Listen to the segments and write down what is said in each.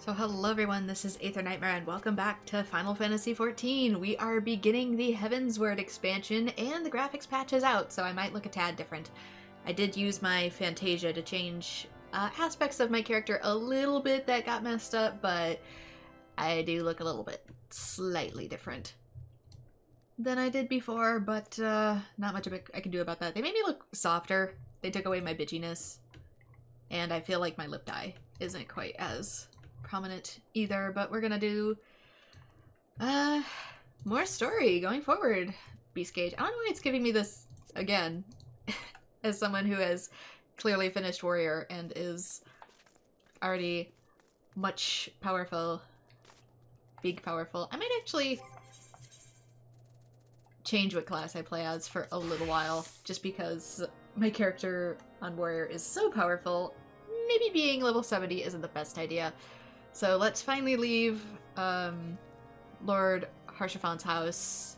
So hello everyone, this is AetherNightmare and welcome back to Final Fantasy XIV. We are beginning the Heavensward expansion and the graphics patch is out, so I might look a tad different. I did use my Fantasia to change aspects of my character a little bit that got messed up, but I do look a little bit slightly different than I did before, but not much I can do about that. They made me look softer. They took away my bitchiness, and I feel like my lip dye isn't quite as prominent either, but we're gonna do more story going forward. Beast Gauge. I don't know why it's giving me this again as someone who has clearly finished Warrior and is already much powerful. Big powerful. I might actually change what class I play as for a little while, just because my character on Warrior is so powerful. Maybe being level 70 isn't the best idea. So let's finally leave Lord Harshafon's house.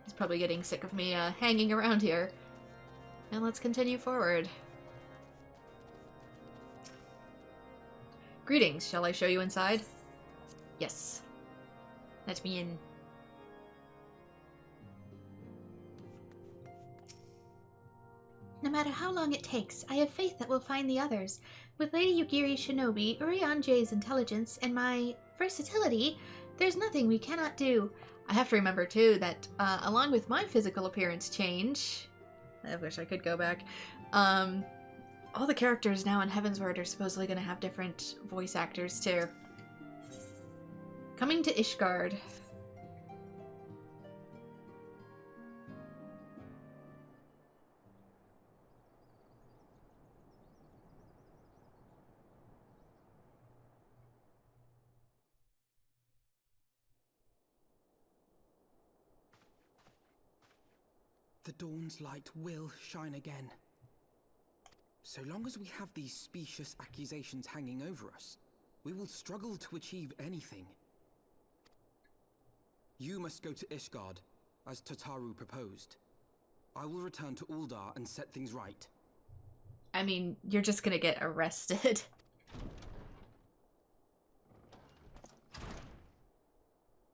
He's probably getting sick of me hanging around here. And let's continue forward. Greetings, shall I show you inside? Yes. Let me in. No matter how long it takes, I have faith that we'll find the others. With Lady Yugiri Shinobi, Urianje's intelligence, and my versatility, there's nothing we cannot do. I have to remember, too, that along with my physical appearance change... I wish I could go back. All the characters now in Heavensward are supposedly going to have different voice actors, too. Coming to Ishgard. The dawn's light will shine again. So long as we have these specious accusations hanging over us, we will struggle to achieve anything. You must go to Ishgard, as Tataru proposed. I will return to Uldar and set things right. I mean, you're just gonna get arrested.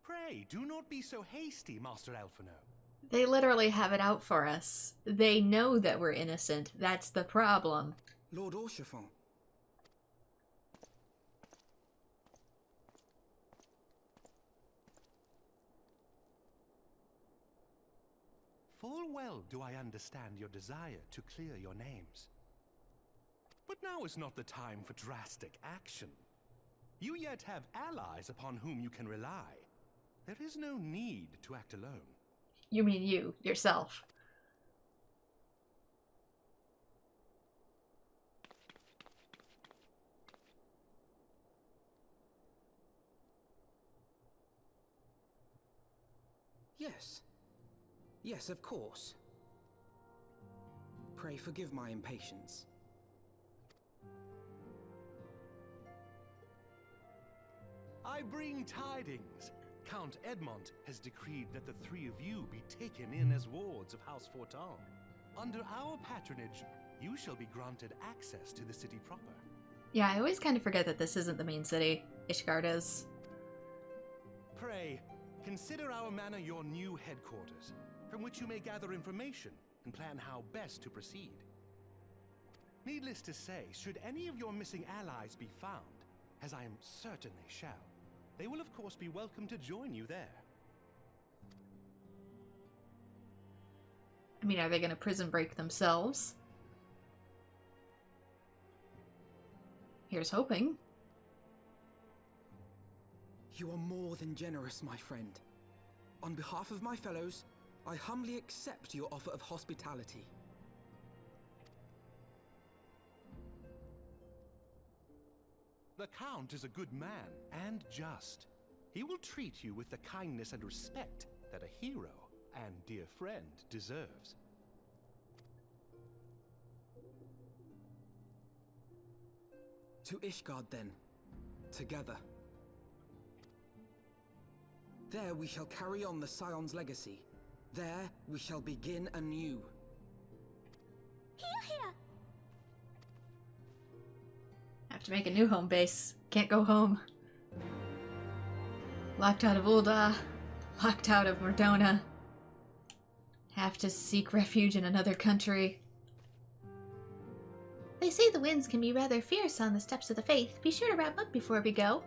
Pray, do not be so hasty, Master Alphino. They literally have it out for us. They know that we're innocent. That's the problem. Lord Orchefon. Full well do I understand your desire to clear your names. But now is not the time for drastic action. You yet have allies upon whom you can rely. There is no need to act alone. You mean you, yourself. Yes. Yes, of course. Pray forgive my impatience. I bring tidings. Count Edmont has decreed that the three of you be taken in as wards of House Fortin. Under our patronage, you shall be granted access to the city proper. Yeah, I always kind of forget that this isn't the main city. Ishgard is. Pray, consider our manor your new headquarters, from which you may gather information and plan how best to proceed. Needless to say, should any of your missing allies be found, as I am certain they shall, they will of course be welcome to join you there. I mean, are they going to prison break themselves? Here's hoping. You are more than generous, my friend. On behalf of my fellows, I humbly accept your offer of hospitality. The Count is a good man and just. He will treat you with the kindness and respect that a hero and dear friend deserves. To Ishgard, then. Together. There we shall carry on the Scion's legacy. There we shall begin anew. Here, here! to make a new home base. Can't go home. Locked out of Ul'dah. Locked out of Mordona. Have to seek refuge in another country. They say the winds can be rather fierce on the steps of the faith. Be sure to wrap up before we go.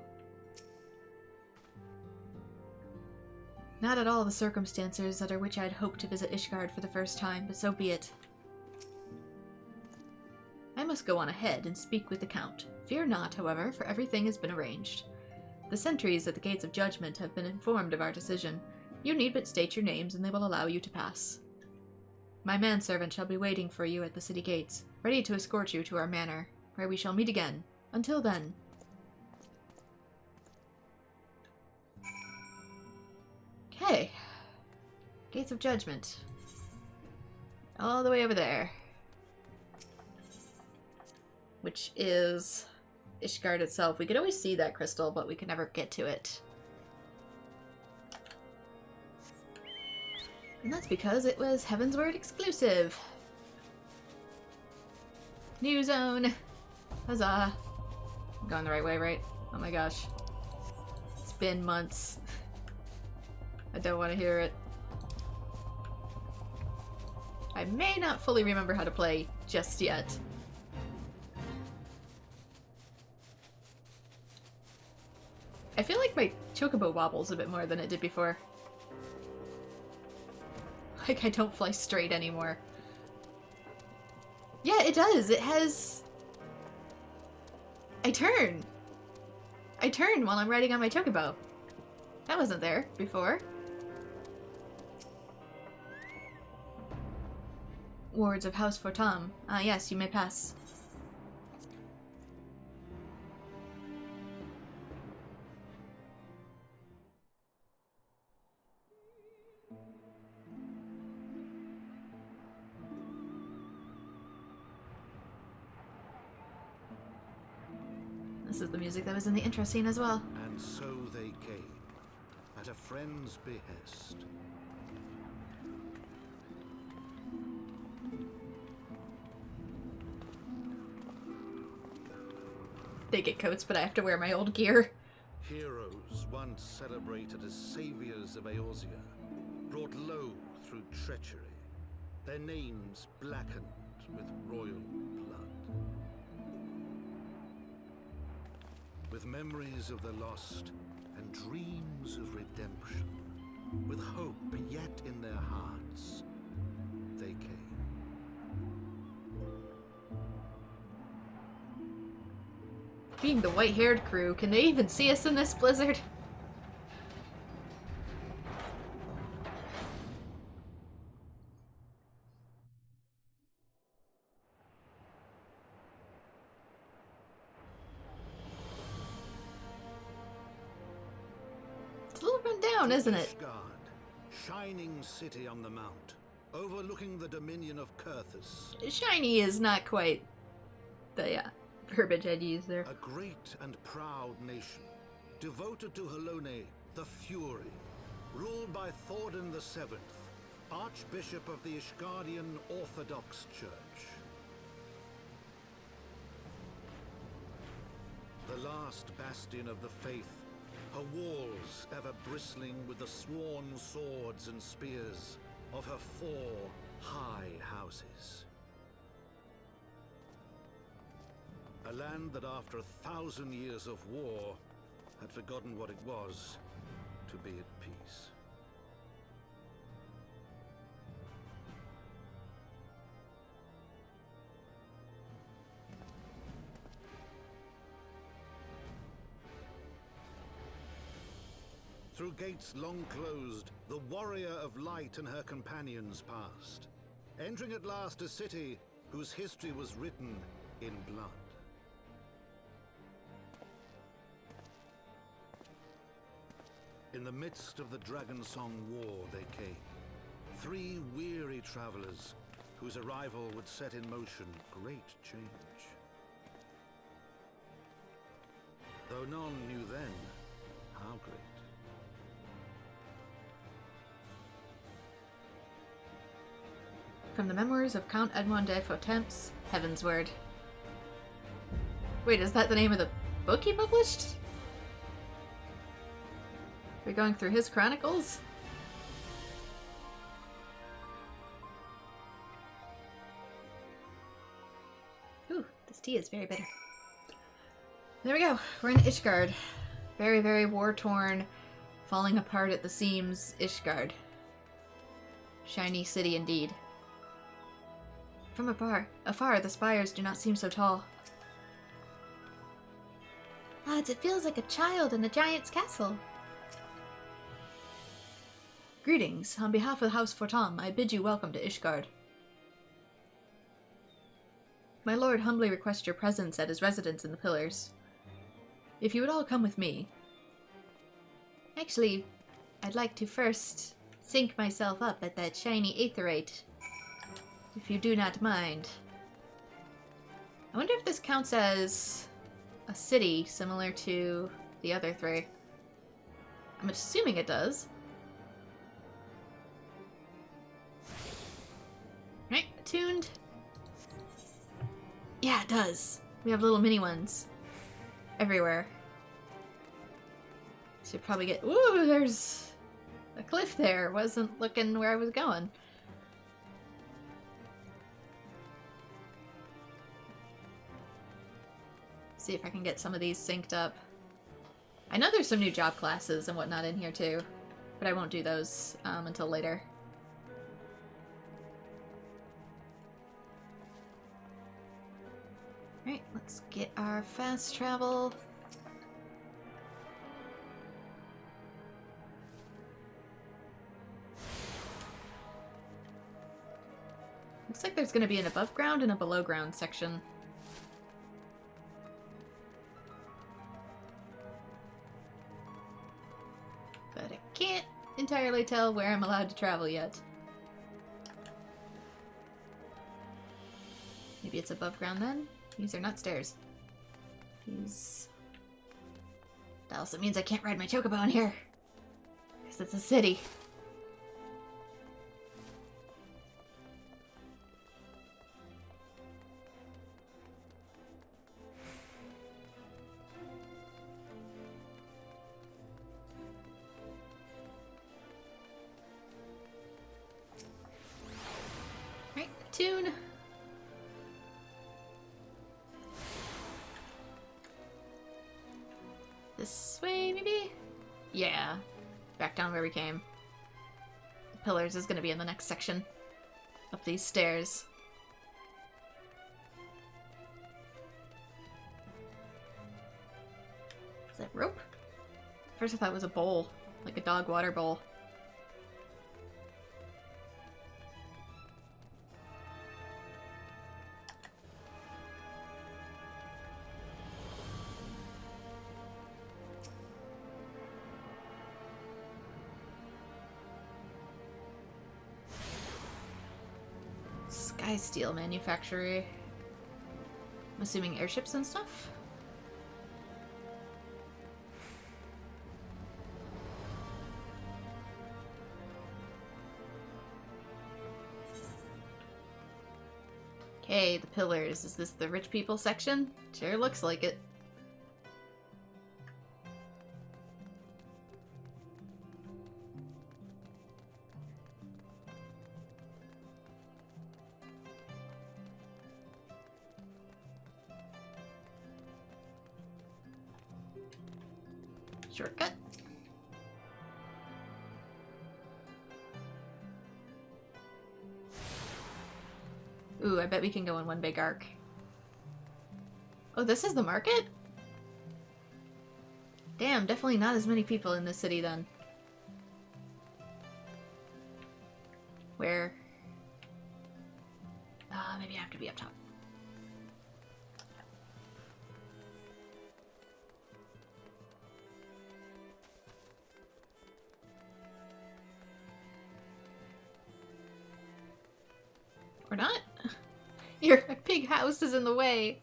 Not at all the circumstances under which I'd hoped to visit Ishgard for the first time, but so be it. I must go on ahead and speak with the Count. Fear not, however, for everything has been arranged. The sentries at the Gates of Judgment have been informed of our decision. You need but state your names and they will allow you to pass. My manservant shall be waiting for you at the city gates, ready to escort you to our manor, where we shall meet again. Until then. Okay. Gates of Judgment. All the way over there. Which is Ishgard itself. We could always see that crystal, but we could never get to it. And that's because it was Heavensward exclusive. New zone. Huzzah. I'm going the right way, right? Oh my gosh. It's been months. I don't want to hear it. I may not fully remember how to play just yet. I feel like my chocobo wobbles a bit more than it did before. Like I don't fly straight anymore. Yeah, it does. It has... I turn while I'm riding on my chocobo. That wasn't there before. Wards of House Fortam. Ah, yes, you may pass. This is the music that was in the intro scene as well. And so they came, at a friend's behest. They get coats, but I have to wear my old gear. Heroes once celebrated as saviors of Eorzea, brought low through treachery, their names blackened with royal blood. With memories of the lost and dreams of redemption, with hope yet in their hearts, they came. Being the white-haired crew, can they even see us in this blizzard? It's a little run down, isn't it? Ishgard, shining city on the mount, overlooking the dominion of Kurthus. Shiny is not quite the verbiage I'd use there. A great and proud nation, devoted to Halone, the Fury, ruled by Thordan VII, Archbishop of the Ishgardian Orthodox Church. The last bastion of the faith, her walls ever bristling with the sworn swords and spears of her 4 high houses. A land that after 1,000 years of war had forgotten what it was to be at peace. Through gates long closed, the warrior of light and her companions passed, entering at last a city whose history was written in blood. In the midst of the Dragonsong War they came, 3 weary travelers whose arrival would set in motion great change. Though none knew then how great. From the memoirs of Count Edmond de Fotemps, Heavensward. Wait, is that the name of the book he published? We're going through his chronicles? Ooh, this tea is very bitter. There we go. We're in Ishgard. Very, very war-torn, falling apart at the seams Ishgard. Shiny city indeed. From afar, the spires do not seem so tall. Lads, it feels like a child in a giant's castle. Greetings. On behalf of House Fortam, I bid you welcome to Ishgard. My lord humbly requests your presence at his residence in the Pillars. If you would all come with me. Actually, I'd like to first sync myself up at that shiny aetherite, if you do not mind. I wonder if this counts as a city similar to the other three. I'm assuming it does. Right, attuned. Yeah, it does. We have little mini ones everywhere. Should probably get... Ooh, there's a cliff there. Wasn't looking where I was going. See if I can get some of these synced up. I know there's some new job classes and whatnot in here too, but I won't do those until later. Alright, let's get our fast travel. Looks like there's going to be an above ground and a below ground section. But I can't entirely tell where I'm allowed to travel yet. Maybe it's above ground then? These are not stairs. These... That also means I can't ride my chocobo in here. Because it's a city. Right, tune. This way, maybe? Yeah. Back down where we came. The Pillars is going to be in the next section. Up these stairs. Is that rope? First I thought it was a bowl. Like a dog water bowl. Sky steel manufacturer. I'm assuming airships and stuff? Okay, the Pillars. Is this the rich people section? Sure looks like it. Shortcut. Ooh, I bet we can go in one big arc. Oh, this is the market? Damn, definitely not as many people in this city then. Where? Maybe I have to be up top. Or not? Your big house is in the way.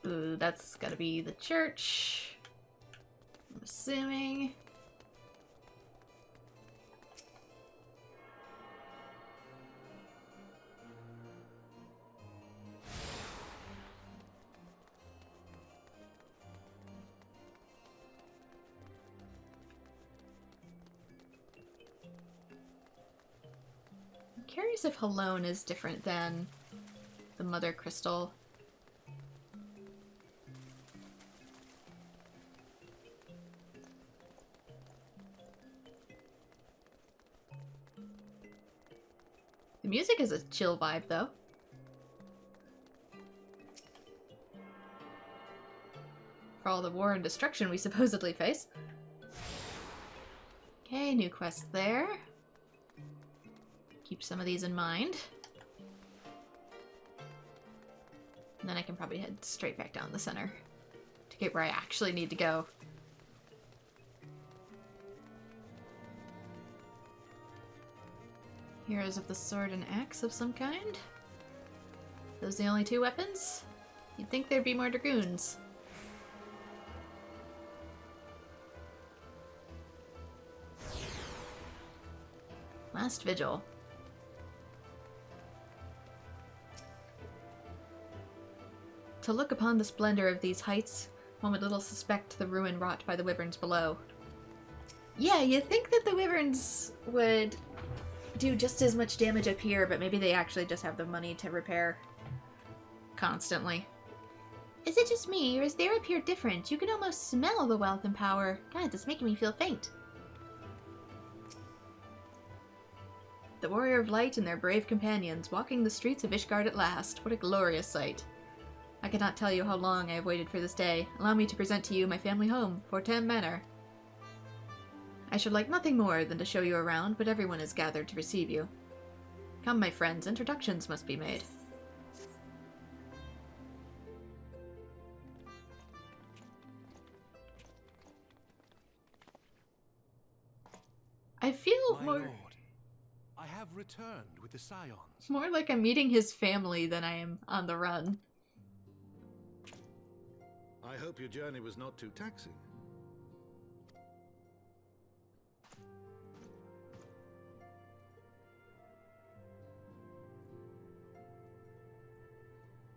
Ooh, that's gotta be the church. assuming. I'm curious if Halone is different than the Mother Crystal. The music is a chill vibe, though. For all the war and destruction we supposedly face. Okay, new quest there. Keep some of these in mind. And then I can probably head straight back down the center to get where I actually need to go. Heroes of the sword and axe of some kind? Those the only two weapons? You'd think there'd be more dragoons. Last vigil. To look upon the splendor of these heights, one would little suspect the ruin wrought by the wyverns below. Yeah, you'd think that the wyverns would do just as much damage up here, but maybe they actually just have the money to repair constantly. Is it just me, or is there up here different? You can almost smell the wealth and power. God, it's making me feel faint. The Warrior of Light and their brave companions walking the streets of Ishgard at last. What a glorious sight. I cannot tell you how long I have waited for this day. Allow me to present to you my family home, Fortem Manor. I should like nothing more than to show you around, but everyone is gathered to receive you. Come, my friends, introductions must be made. I feel My more... lord, I have returned with the Scions. More like I'm meeting his family than I am on the run. I hope your journey was not too taxing.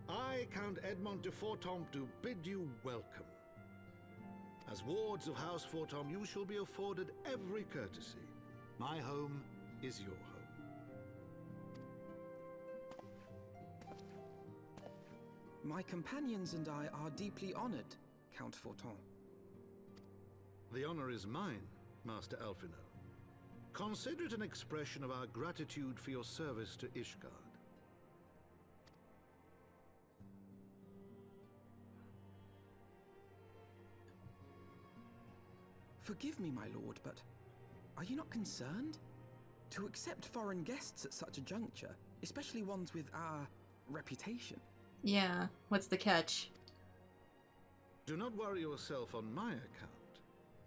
I, Count Edmond de Fortom, do bid you welcome. As wards of House Fortom, you shall be afforded every courtesy. My home is your home. My companions and I are deeply honored, Count Forton. The honor is mine, Master Alphino. Consider it an expression of our gratitude for your service to Ishgard. Forgive me, my lord, but are you not concerned? To accept foreign guests at such a juncture, especially ones with our reputation. Yeah, what's the catch? Do not worry yourself on my account.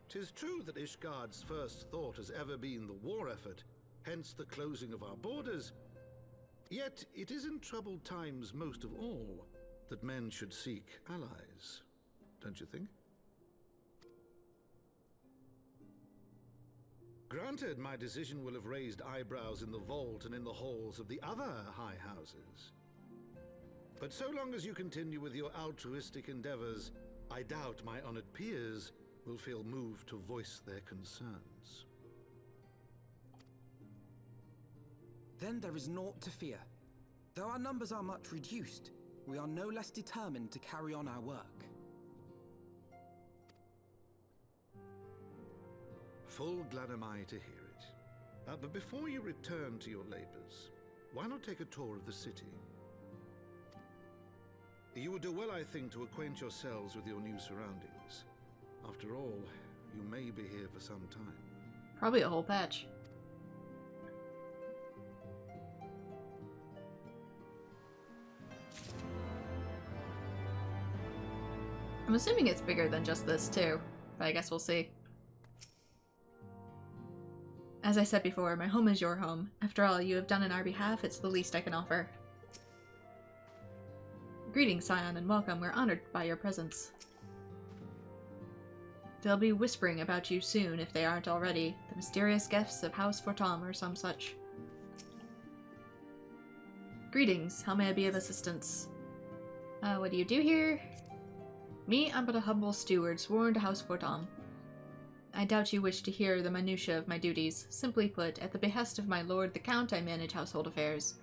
'Tis true that Ishgard's first thought has ever been the war effort, hence the closing of our borders. Yet it is in troubled times most of all that men should seek allies, don't you think? Granted, my decision will have raised eyebrows in the vault and in the halls of the other high houses. But so long as you continue with your altruistic endeavors, I doubt my honored peers will feel moved to voice their concerns. Then there is naught to fear. Though our numbers are much reduced, we are no less determined to carry on our work. Full glad am I to hear it. But before you return to your labors, why not take a tour of the city? You would do well, I think, to acquaint yourselves with your new surroundings. After all, you may be here for some time. Probably a whole patch. I'm assuming it's bigger than just this, too. But I guess we'll see. As I said before, my home is your home. After all you have done in our behalf, it's the least I can offer. Greetings, Scion, and welcome. We're honored by your presence. They'll be whispering about you soon, if they aren't already. The mysterious guests of House Fortom or some such. Greetings, how may I be of assistance? What do you do here? Me, I'm but a humble steward, sworn to House Fortom. I doubt you wish to hear the minutiae of my duties. Simply put, at the behest of my lord the Count, I manage household affairs.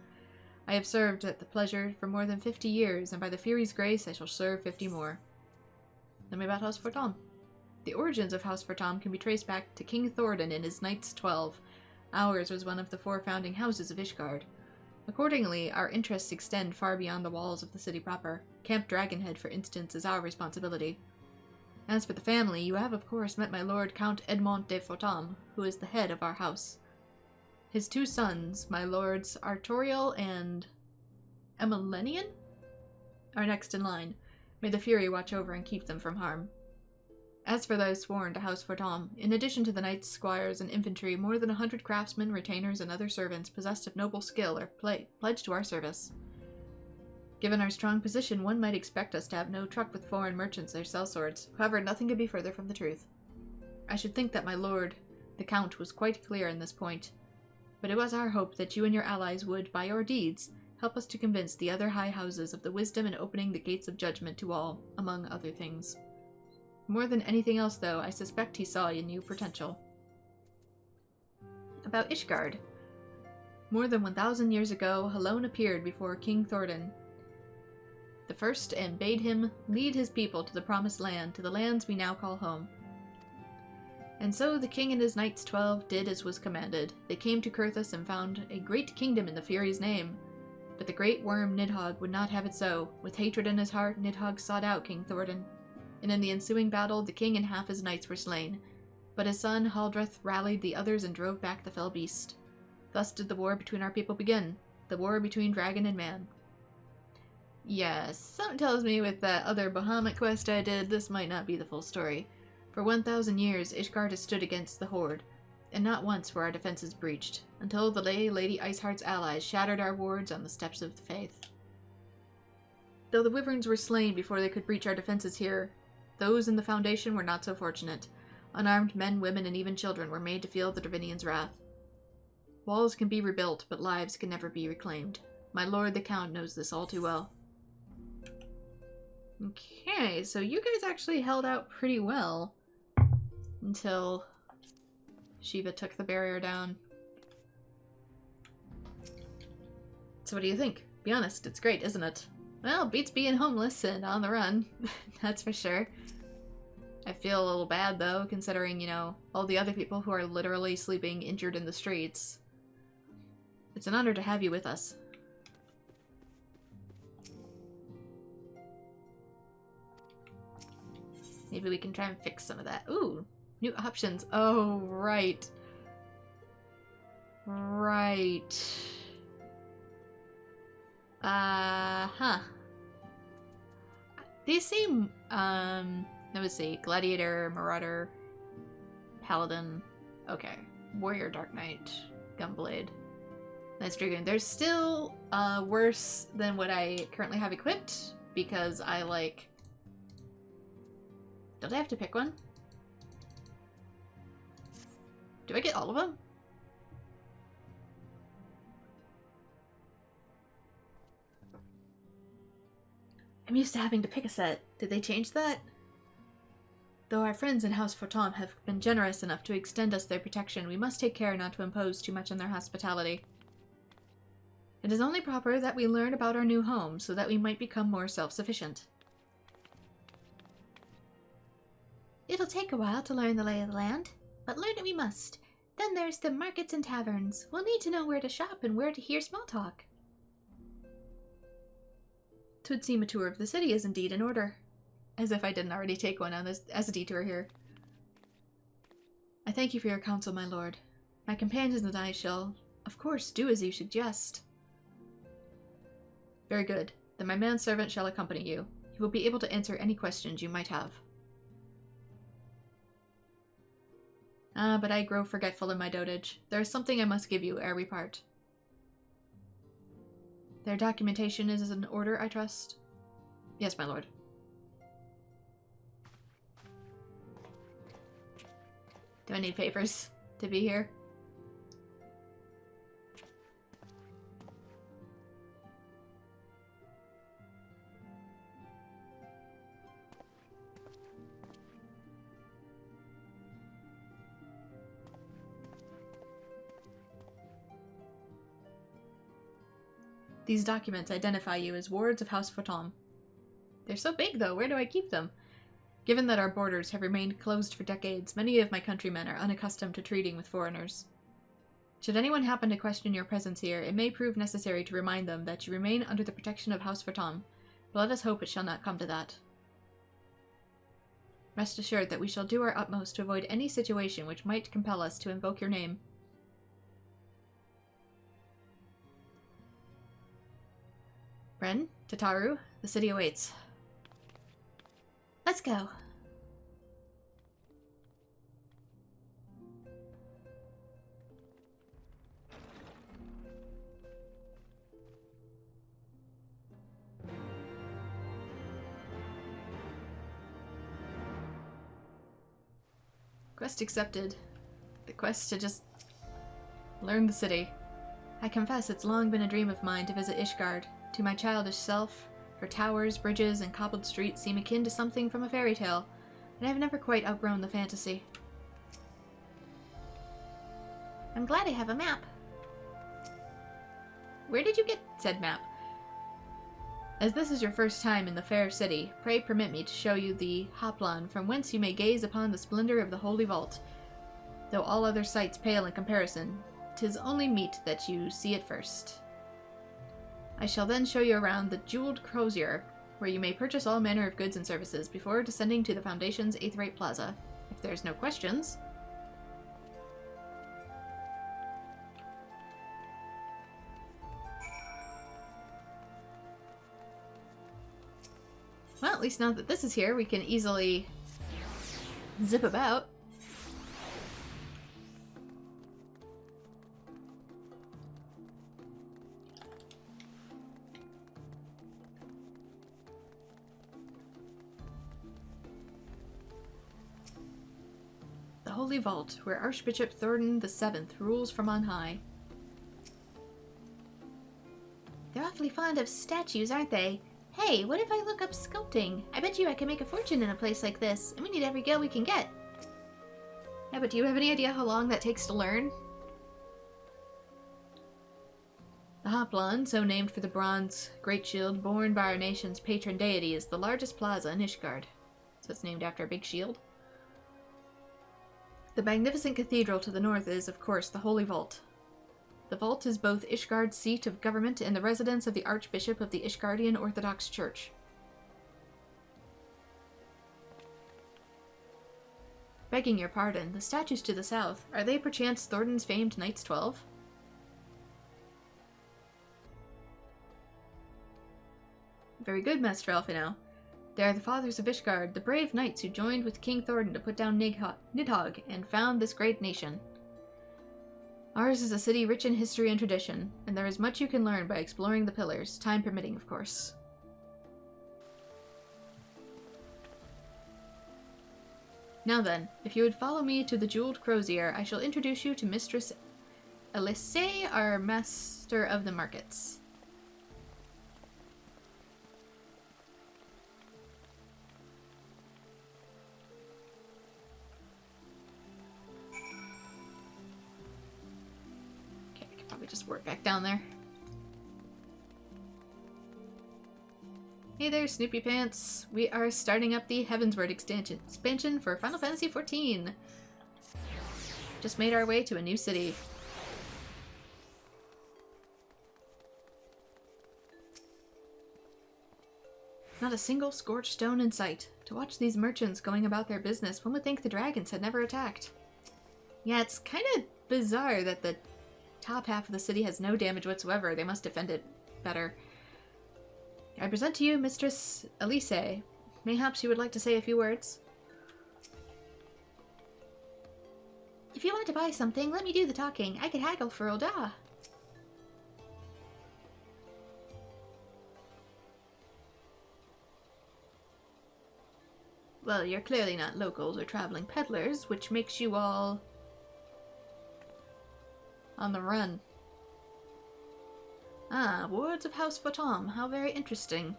I have served at the pleasure for more than 50 years, and by the Fury's grace I shall serve 50 more. Tell me about House Fortom. The origins of House Fortom can be traced back to King Thordan and his Knights 12. Ours was one of the 4 founding houses of Ishgard. Accordingly, our interests extend far beyond the walls of the city proper. Camp Dragonhead, for instance, is our responsibility. As for the family, you have of course met my lord Count Edmond de Fortom, who is the head of our house. His 2 sons, my lords Artorial and Emilenian, are next in line. May the Fury watch over and keep them from harm. As for those sworn to House Fortom, in addition to the knights, squires, and infantry, more than 100 craftsmen, retainers, and other servants possessed of noble skill are pledged to our service. Given our strong position, one might expect us to have no truck with foreign merchants or sellswords. However, nothing could be further from the truth. I should think that my lord, the Count, was quite clear on this point. But it was our hope that you and your allies would, by your deeds, help us to convince the other high houses of the wisdom in opening the gates of judgment to all, among other things. More than anything else, though, I suspect he saw in you potential. About Ishgard. More than 1,000 years ago, Halone appeared before King Thordan the First and bade him lead his people to the Promised Land, to the lands we now call home. And so the king and his Knights 12 did as was commanded. They came to Kurthus and found a great kingdom in the Fury's name. But the great worm Nidhogg would not have it so. With hatred in his heart, Nidhogg sought out King Thordan. And in the ensuing battle, the king and half his knights were slain. But his son, Haldreth, rallied the others and drove back the fell beast. Thus did the war between our people begin. The war between dragon and man. Yes, something tells me with that other Bahamut quest I did, this might not be the full story. For 1,000 years, Ishgard has stood against the Horde, and not once were our defenses breached, until the Lady Iceheart's allies shattered our wards on the steps of the faith. Though the wyverns were slain before they could breach our defenses here, those in the Foundation were not so fortunate. Unarmed men, women, and even children were made to feel the Dravinians' wrath. Walls can be rebuilt, but lives can never be reclaimed. My lord the Count knows this all too well. Okay, so you guys actually held out pretty well until Shiva took the barrier down. So what do you think? Be honest, it's great, isn't it? Well, beats being homeless and on the run, that's for sure. I feel a little bad though, considering, you know, all the other people who are literally sleeping injured in the streets. It's an honor to have you with us. Maybe we can try and fix some of that. Ooh, new options. Oh, right. Right. Huh. These seem, let me see. Gladiator, Marauder, Paladin. Okay. Warrior, Dark Knight, Gunblade. Nice Dragoon. They're still, worse than what I currently have equipped, because I, like... Don't I have to pick one? Do I get all of them? I'm used to having to pick a set. Did they change that? Though our friends in House Fortom have been generous enough to extend us their protection, we must take care not to impose too much on their hospitality. It is only proper that we learn about our new home so that we might become more self-sufficient. It'll take a while to learn the lay of the land, but learn it we must. Then there's the markets and taverns. We'll need to know where to shop and where to hear small talk. 'Twould seem a tour of the city is indeed in order. As if I didn't already take one on this as a detour here. I thank you for your counsel, my lord. My companions and I shall, of course, do as you suggest. Very good. Then my manservant shall accompany you. He will be able to answer any questions you might have. Ah, but I grow forgetful in my dotage. There is something I must give you ere we part. Their documentation is in order, I trust? Yes, my lord. Do I need papers to be here? These documents identify you as wards of House Photon. They're so big, though. Where do I keep them? Given that our borders have remained closed for decades, many of my countrymen are unaccustomed to treating with foreigners. Should anyone happen to question your presence here, it may prove necessary to remind them that you remain under the protection of House Photon, but let us hope it shall not come to that. Rest assured that we shall do our utmost to avoid any situation which might compel us to invoke your name. Ren, Tataru, the city awaits. Let's go. Quest accepted. The quest to just learn the city. I confess it's long been a dream of mine to visit Ishgard. To my childish self, her towers, bridges, and cobbled streets seem akin to something from a fairy tale, and I've never quite outgrown the fantasy. I'm glad I have a map. Where did you get said map? As this is your first time in the fair city, pray permit me to show you the Hoplan, from whence you may gaze upon the splendor of the Holy Vault. Though all other sights pale in comparison, 'tis only meet that you see it first. I shall then show you around the Jeweled Crozier, where you may purchase all manner of goods and services before descending to the Foundation's Aetherite Plaza. If there's no questions... Well, at least now that this is here, we can easily zip about. The Holy Vault, where Archbishop Thornton VII rules from on high. They're awfully fond of statues, aren't they? Hey, what if I look up sculpting? I bet you I can make a fortune in a place like this, and we need every gil we can get. Yeah, but do you have any idea how long that takes to learn? The Hoplan, so named for the bronze great shield borne by our nation's patron deity, is the largest plaza in Ishgard. So it's named after a big shield. The magnificent cathedral to the north is, of course, the Holy Vault. The vault is both Ishgard's seat of government and the residence of the Archbishop of the Ishgardian Orthodox Church. Begging your pardon, the statues to the south, are they perchance Thornton's famed Knights 12? Very good, Master Alphino. They are the fathers of Ishgard, the brave knights who joined with King Thornton to put down Nidhogg and found this great nation. Ours is a city rich in history and tradition, and there is much you can learn by exploring the pillars, time permitting, of course. Now then, if you would follow me to the Jeweled Crozier, I shall introduce you to Mistress Elise, our Master of the Markets. Just work back down there. Hey there, Snoopy Pants. We are starting up the Heavensward expansion for Final Fantasy XIV. Just made our way to a new city. Not a single scorched stone in sight. To watch these merchants going about their business, one would think the dragons had never attacked. Yeah, it's kind of bizarre that the top half of the city has no damage whatsoever. They must defend it better. I present to you Mistress Elise. Mayhaps you would like to say a few words? If you want to buy something, let me do the talking. I could haggle for Ulda. Well, you're clearly not locals or traveling peddlers, which makes you all on the run. Ah, wards of House Votom. How very interesting.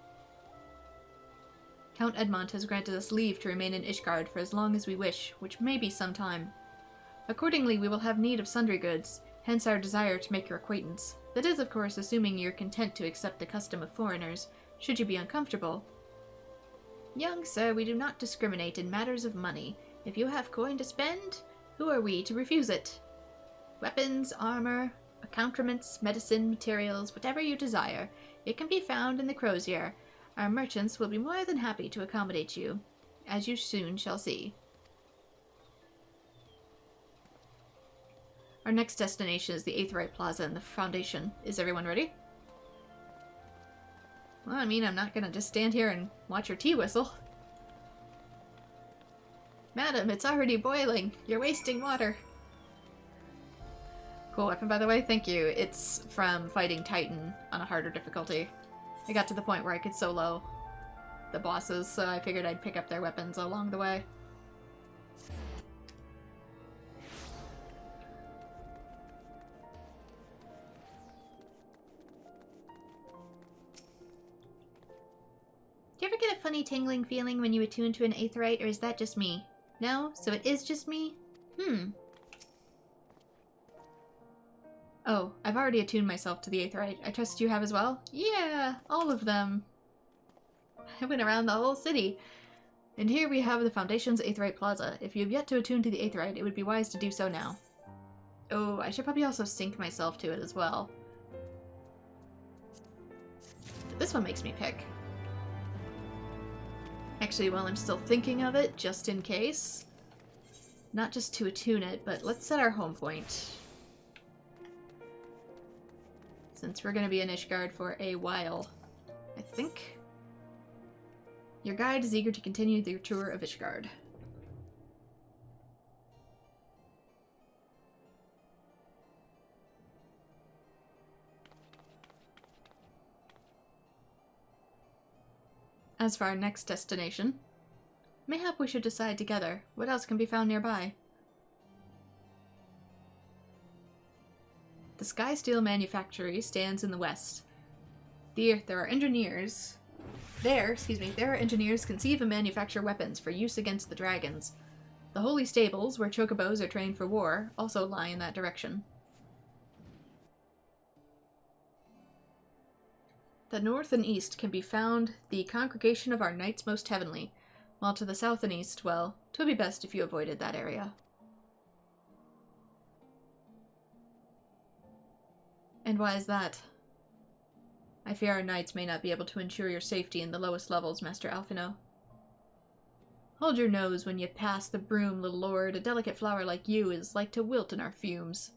Count Edmont has granted us leave to remain in Ishgard for as long as we wish, which may be some time. Accordingly, we will have need of sundry goods, hence our desire to make your acquaintance. That is, of course, assuming you're content to accept the custom of foreigners, should you be uncomfortable. Young sir, we do not discriminate in matters of money. If you have coin to spend, who are we to refuse it? Weapons, armor, accoutrements, medicine, materials, whatever you desire, it can be found in the Crozier. Our merchants will be more than happy to accommodate you, as you soon shall see. Our next destination is the Aetherite Plaza and the Foundation. Is everyone ready? Well, I mean, I'm not gonna just stand here and watch your tea whistle. Madam, it's already boiling. You're wasting water. Cool weapon, by the way. Thank you. It's from fighting Titan on a harder difficulty. I got to the point where I could solo the bosses, so I figured I'd pick up their weapons along the way. Do you ever get a funny tingling feeling when you attune to an aetherite, or is that just me? No? So it is just me? Oh, I've already attuned myself to the Aetherite. I trust you have as well? Yeah, all of them. I went around the whole city. And here we have the Foundation's Aetherite Plaza. If you have yet to attune to the Aetherite, it would be wise to do so now. Oh, I should probably also sync myself to it as well. But this one makes me pick. Actually, while I'm still thinking of it, just in case. Not just to attune it, but let's set our home point. Since we're going to be in Ishgard for a while, I think. Your guide is eager to continue the tour of Ishgard. As for our next destination, mayhap we should decide together what else can be found nearby. The Sky Steel Manufactory stands in the west. There are engineers conceive and manufacture weapons for use against the dragons. The Holy Stables, where chocobos are trained for war, also lie in that direction. The north and east can be found the congregation of our Knights Most Heavenly, while to the south and east, well, 'twould be best if you avoided that area. And why is that? I fear our knights may not be able to ensure your safety in the lowest levels, Master Alphino. Hold your nose when you pass the broom, little lord. A delicate flower like you is like to wilt in our fumes.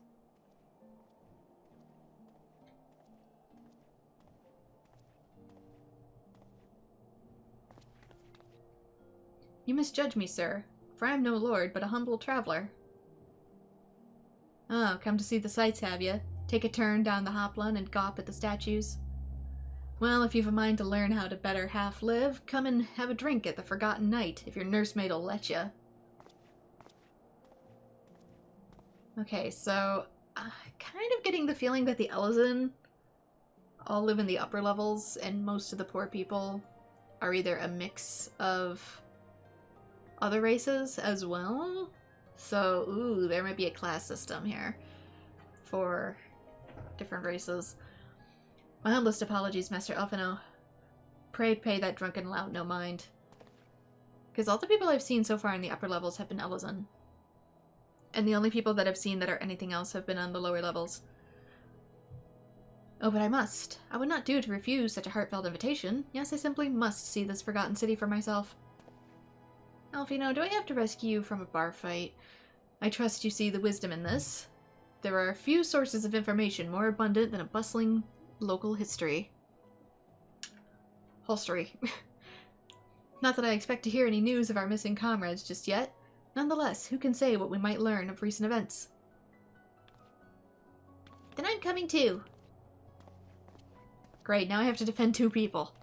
You misjudge me, sir, for I am no lord, but a humble traveler. Oh, come to see the sights, have you? Take a turn down the Hoplan and gawp at the statues? Well, if you've a mind to learn how to better half live, come and have a drink at the Forgotten Knight, if your nursemaid'll let you. Okay, so kind of getting the feeling that the Elezen all live in the upper levels, and most of the poor people are either a mix of other races as well. So, ooh, there might be a class system here for different races. My humblest apologies, Master Alphino. Pray pay that drunken lout no mind. Because all the people I've seen so far in the upper levels have been Elezen. And the only people that I've seen that are anything else have been on the lower levels. Oh, but I must. I would not do to refuse such a heartfelt invitation. Yes, I simply must see this forgotten city for myself. Alphino, do I have to rescue you from a bar fight? I trust you see the wisdom in this. There are few sources of information more abundant than a bustling local history. Holstery. Not that I expect to hear any news of our missing comrades just yet. Nonetheless, who can say what we might learn of recent events? Then I'm coming too. Great, now I have to defend two people.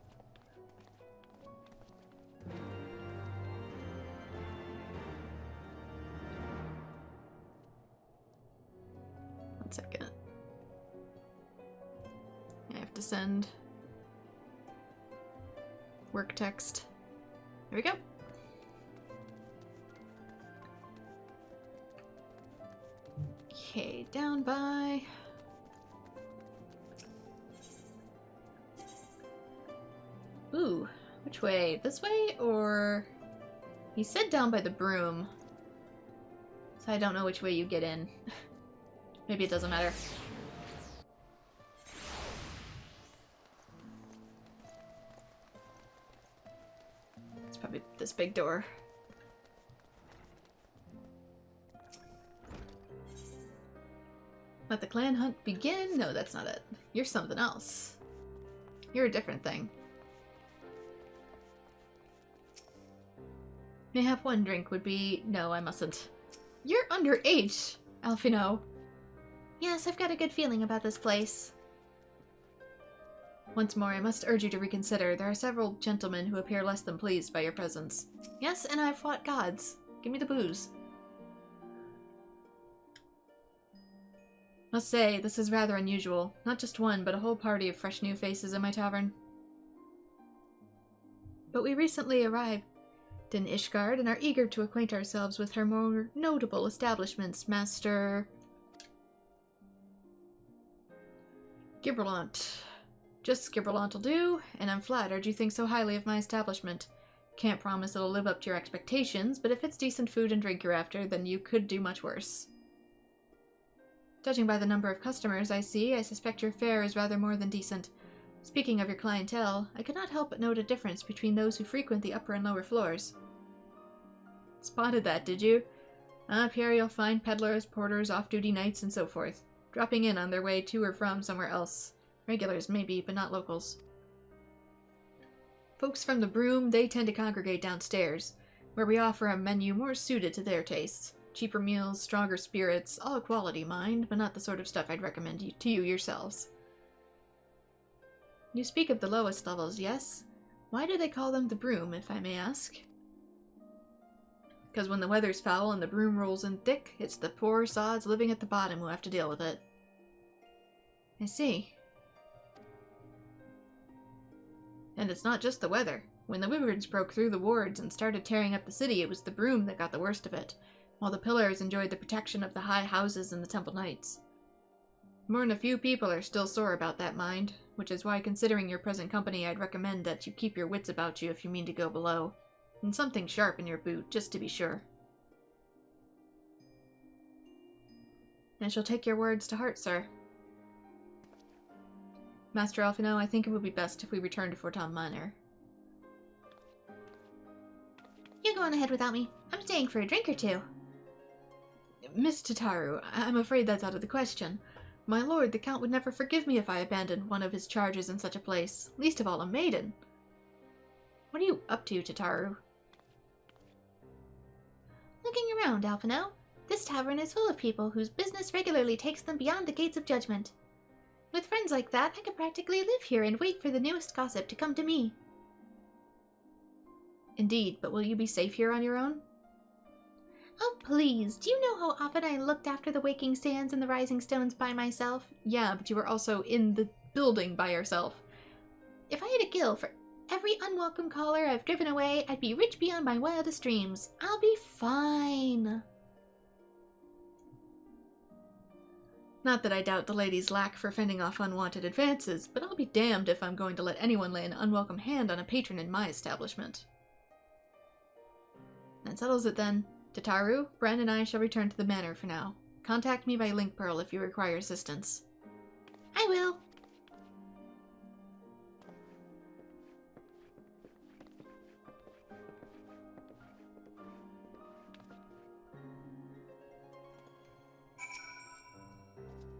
have to send work text. There we go. Okay, down by... Ooh, which way? This way, or... He said down by the broom. So I don't know which way you get in. Maybe it doesn't matter. It's probably this big door. Let the clan hunt begin? No, that's not it. You're something else. You're a different thing. Mayhap one drink would be... No, I mustn't. You're underage, Alfino. Yes, I've got a good feeling about this place. Once more, I must urge you to reconsider. There are several gentlemen who appear less than pleased by your presence. Yes, and I've fought gods. Give me the booze. Must say, this is rather unusual. Not just one, but a whole party of fresh new faces in my tavern. But we recently arrived in Ishgard and are eager to acquaint ourselves with her more notable establishments, Master... Gibberlant. Just Gibberlant will do, and I'm flattered you think so highly of my establishment. Can't promise it'll live up to your expectations, but if it's decent food and drink you're after, then you could do much worse. Judging by the number of customers I see, I suspect your fare is rather more than decent. Speaking of your clientele, I could not help but note a difference between those who frequent the upper and lower floors. Spotted that, did you? Up here you'll find peddlers, porters, off-duty knights, and so forth, dropping in on their way to or from somewhere else. Regulars, maybe, but not locals. Folks from the Broom, they tend to congregate downstairs, where we offer a menu more suited to their tastes. Cheaper meals, stronger spirits, all quality, mind, but not the sort of stuff I'd recommend to you yourselves. You speak of the lowest levels, yes? Why do they call them the Broom, if I may ask? Because when the weather's foul and the broom rolls in thick, it's the poor sods living at the bottom who have to deal with it. I see. And it's not just the weather. When the wyverns broke through the wards and started tearing up the city, it was the Broom that got the worst of it, while the pillars enjoyed the protection of the high houses and the temple knights. More than a few people are still sore about that, mind, which is why, considering your present company, I'd recommend that you keep your wits about you if you mean to go below. And something sharp in your boot, just to be sure. I shall take your words to heart, sir. Master Alfino, I think it would be best if we return to Forton Manor. You go on ahead without me. I'm staying for a drink or two. Miss Tataru, I'm afraid that's out of the question. My lord, the Count would never forgive me if I abandoned one of his charges in such a place, least of all a maiden. What are you up to, Tataru? Looking around, Alfino. This tavern is full of people whose business regularly takes them beyond the gates of judgment. With friends like that, I could practically live here and wait for the newest gossip to come to me. Indeed, but will you be safe here on your own? Oh, please. Do you know how often I looked after the waking sands and the rising stones by myself? Yeah, but you were also in the building by yourself. If I had a gill for every unwelcome caller I've driven away, I'd be rich beyond my wildest dreams. I'll be fine. Not that I doubt the lady's lack for fending off unwanted advances, but I'll be damned if I'm going to let anyone lay an unwelcome hand on a patron in my establishment. That settles it then. Tataru, Bren and I shall return to the manor for now. Contact me by link pearl if you require assistance. I will.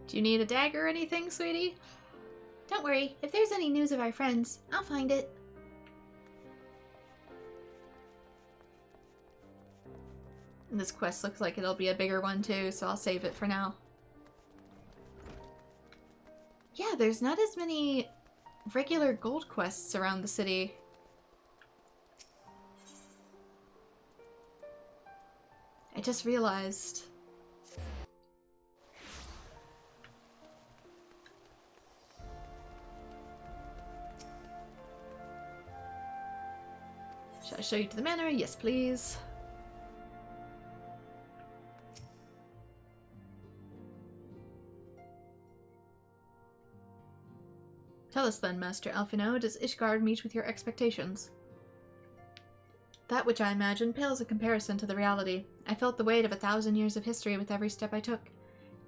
Do you need a dagger or anything, sweetie? Don't worry. If there's any news of our friends, I'll find it. And this quest looks like it'll be a bigger one too, so I'll save it for now. Yeah, there's not as many regular gold quests around the city. I just realized. Shall I show you to the manor? Yes, please. Tell us then, Master Alphino, does Ishgard meet with your expectations? That which I imagine pales in comparison to the reality. I felt the weight of 1,000 years of history with every step I took,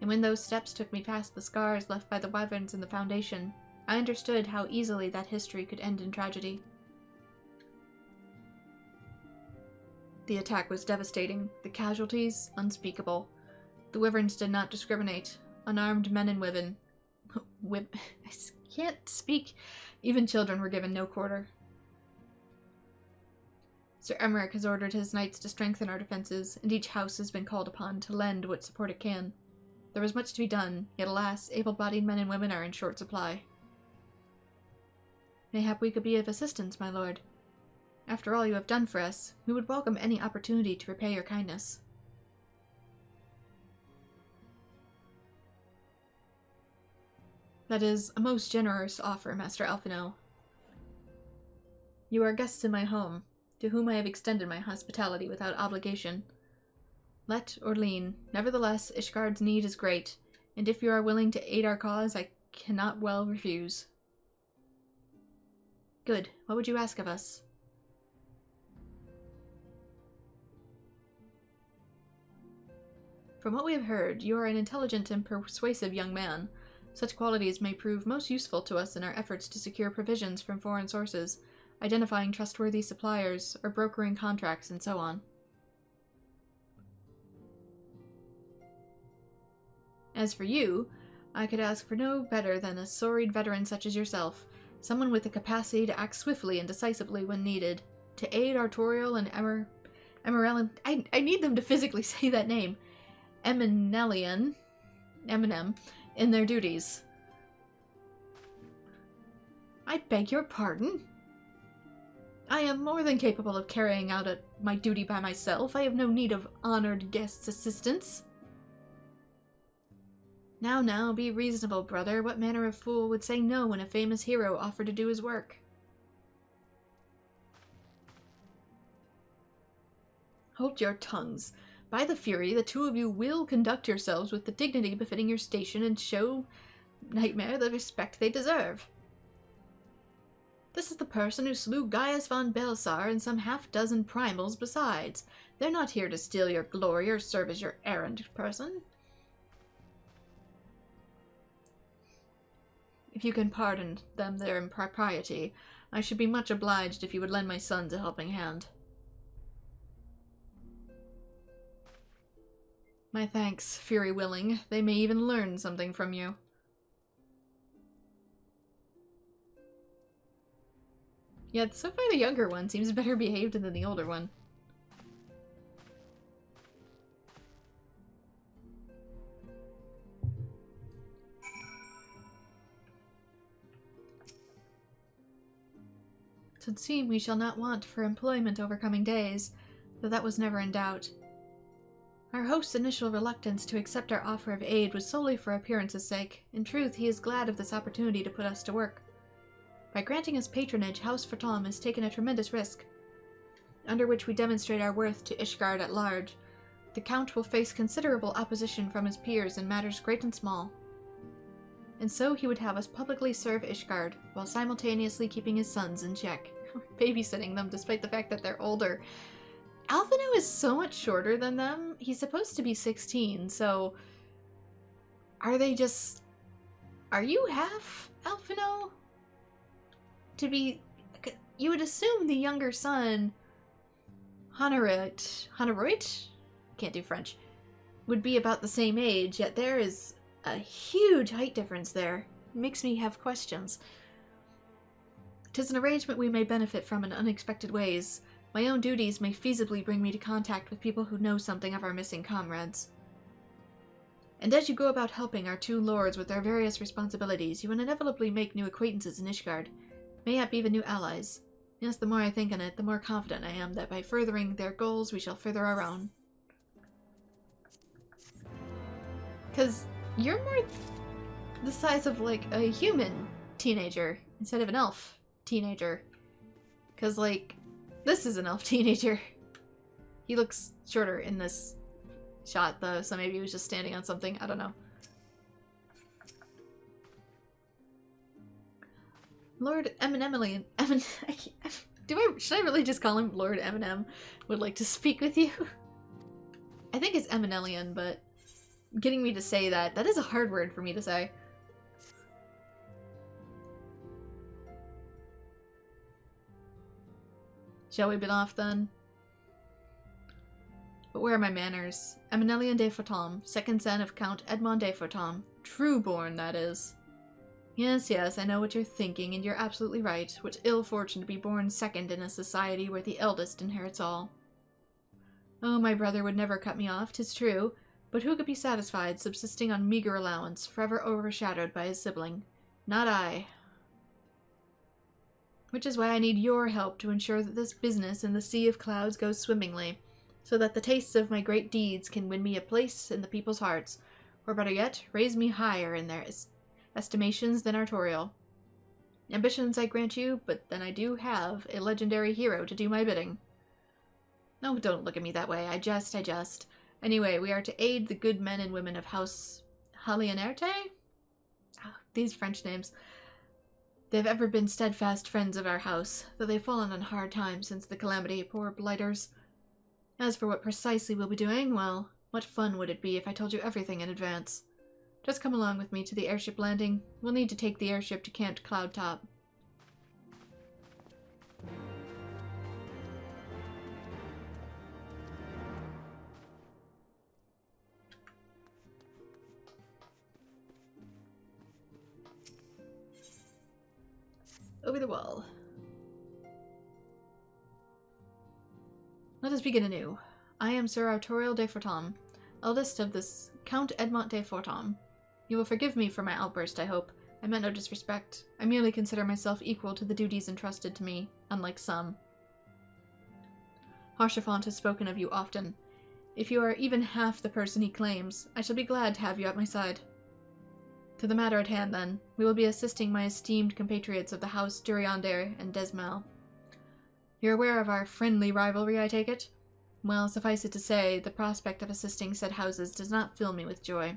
and when those steps took me past the scars left by the wyverns in the Foundation, I understood how easily that history could end in tragedy. The attack was devastating, the casualties unspeakable. The wyverns did not discriminate. Unarmed men and women. I can't speak. Even children were given no quarter. Sir Emmerich has ordered his knights to strengthen our defenses, and each house has been called upon to lend what support it can. There was much to be done, yet alas, able-bodied men and women are in short supply. Mayhap we could be of assistance, my lord. After all you have done for us, we would welcome any opportunity to repay your kindness. That is a most generous offer, Master Alphino. You are guests in my home, to whom I have extended my hospitality without obligation. Let or lean, nevertheless, Ishgard's need is great, and if you are willing to aid our cause, I cannot well refuse. Good. What would you ask of us? From what we have heard, you are an intelligent and persuasive young man. Such qualities may prove most useful to us in our efforts to secure provisions from foreign sources, identifying trustworthy suppliers, or brokering contracts, and so on. As for you, I could ask for no better than a storied veteran such as yourself, someone with the capacity to act swiftly and decisively when needed, to aid Artorial and Eminem. I need them to physically say that name. Eminem, in their duties. I beg your pardon? I am more than capable of carrying out my duty by myself. I have no need of honored guests' assistance. Now, be reasonable, brother. What manner of fool would say no when a famous hero offered to do his work? Hold your tongues. By the Fury, the two of you will conduct yourselves with the dignity befitting your station and show Nightmare the respect they deserve. This is the person who slew Gaius von Belsar and some half-dozen primals besides. They're not here to steal your glory or serve as your errand person. If you can pardon them their impropriety, I should be much obliged if you would lend my sons a helping hand. My thanks, Fury willing. They may even learn something from you. Yeah, so far the younger one seems better behaved than the older one.'Twould seem we shall not want for employment over coming days, though that was never in doubt. Our host's initial reluctance to accept our offer of aid was solely for appearance's sake. In truth, he is glad of this opportunity to put us to work. By granting us patronage, House Fatom has taken a tremendous risk, under which we demonstrate our worth to Ishgard at large. The Count will face considerable opposition from his peers in matters great and small. And so he would have us publicly serve Ishgard, while simultaneously keeping his sons in check. Babysitting them despite the fact that they're older. Alphino is so much shorter than them. He's supposed to be 16, so... Are you half Alphino? To be... You would assume the younger son, Honorit? Can't do French. Would be about the same age, yet there is a huge height difference there. Makes me have questions. 'Tis an arrangement we may benefit from in unexpected ways. My own duties may feasibly bring me to contact with people who know something of our missing comrades. And as you go about helping our two lords with their various responsibilities, you will inevitably make new acquaintances in Ishgard, mayhap even new allies. Yes, the more I think on it, the more confident I am that by furthering their goals, we shall further our own. 'Cause you're more the size of, like, a human teenager instead of an elf teenager. 'Cause, like, This is an elf teenager. He looks shorter in this shot, though, so maybe he was just standing on something. I don't know. Lord Eminem. Should I really just call him Lord Eminem? Would like to speak with you? I think it's Eminelian, but getting me to say that is a hard word for me to say. Shall we bid off then? But where are my manners? Eminelian de Fortom, second son of Count Edmond de Fortom. True-born, that is. Yes, yes, I know what you're thinking, and you're absolutely right. What ill fortune to be born second in a society where the eldest inherits all. Oh, my brother would never cut me off, 'tis true, but who could be satisfied, subsisting on meager allowance, forever overshadowed by his sibling? Not I. Which is why I need your help to ensure that this business in the sea of clouds goes swimmingly, so that the tastes of my great deeds can win me a place in the people's hearts, or better yet, raise me higher in their estimations than Artorial. Ambitions I grant you, but then I do have a legendary hero to do my bidding. No, don't look at me that way. I jest. Anyway, we are to aid the good men and women of House Halianerte? Oh, these French names. They've ever been steadfast friends of our house, though they've fallen on hard times since the calamity, poor blighters. As for what precisely we'll be doing, well, what fun would it be if I told you everything in advance? Just come along with me to the airship landing. We'll need to take the airship to Camp Cloudtop. Over the wall. Let us begin anew. I am Sir Artorial de Fortom, eldest of this Count Edmond de Fortom. You will forgive me for my outburst, I hope. I meant no disrespect. I merely consider myself equal to the duties entrusted to me, unlike some. Haurchefant has spoken of you often. If you are even half the person he claims, I shall be glad to have you at my side. To the matter at hand, then. We will be assisting my esteemed compatriots of the House Duriander and Desmal. You're aware of our friendly rivalry, I take it? Well, suffice it to say, the prospect of assisting said houses does not fill me with joy.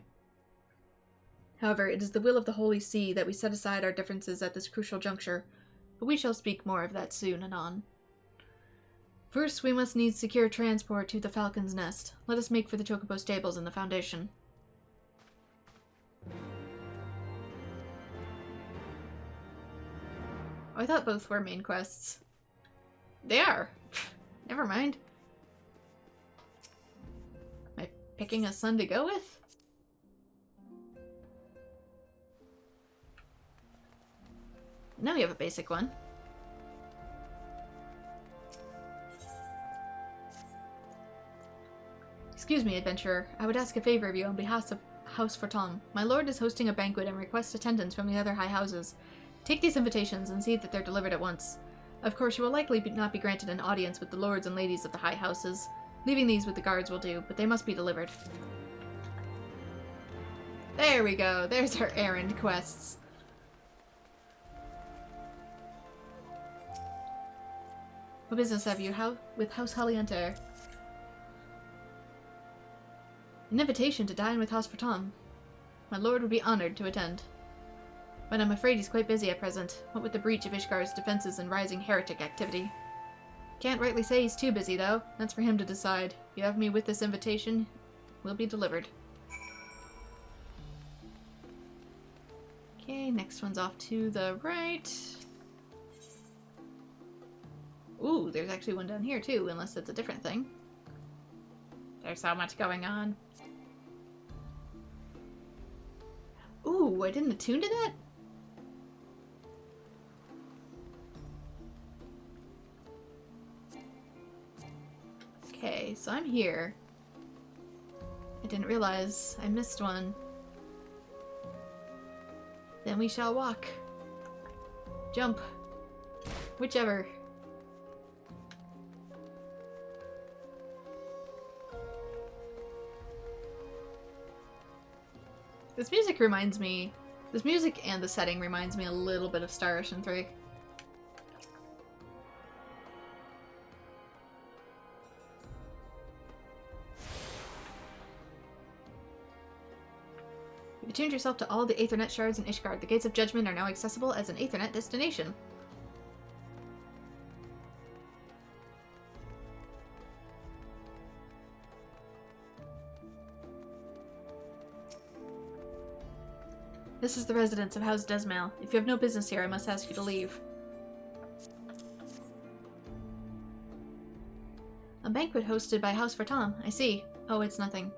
However, it is the will of the Holy See that we set aside our differences at this crucial juncture, but we shall speak more of that soon anon. First, we must needs secure transport to the Falcon's Nest. Let us make for the Chocobo stables in the Foundation. Oh, I thought both were main quests. They are. Never mind. Am I picking a son to go with? Now we have a basic one. Excuse me, adventurer. I would ask a favor of you on behalf of House Fortom. My lord is hosting a banquet and requests attendance from the other high houses. Take these invitations and see that they're delivered at once. Of course, you will likely not be granted an audience with the lords and ladies of the high houses. Leaving these with the guards will do, but they must be delivered. There we go. There's our errand quests. What business have you with House Halianter? An invitation to dine with House Fortom. My lord would be honored to attend. But I'm afraid he's quite busy at present, what with the breach of Ishgard's defenses and rising heretic activity. Can't rightly say he's too busy, though. That's for him to decide. You have me with this invitation, will be delivered. Okay, next one's off to the right. Ooh, there's actually one down here too, unless it's a different thing. There's so much going on. Ooh, I didn't attune to that? Okay, so I'm here. I didn't realize I missed one. Then we shall walk. Jump. Whichever. This music reminds me... This music and the setting reminds me a little bit of Star Ocean 3. You've attuned yourself to all the Aethernet shards in Ishgard. The Gates of Judgment are now accessible as an Aethernet destination. This is the residence of House Desmail. If you have no business here, I must ask you to leave. A banquet hosted by House Fortom. I see. Oh, it's nothing.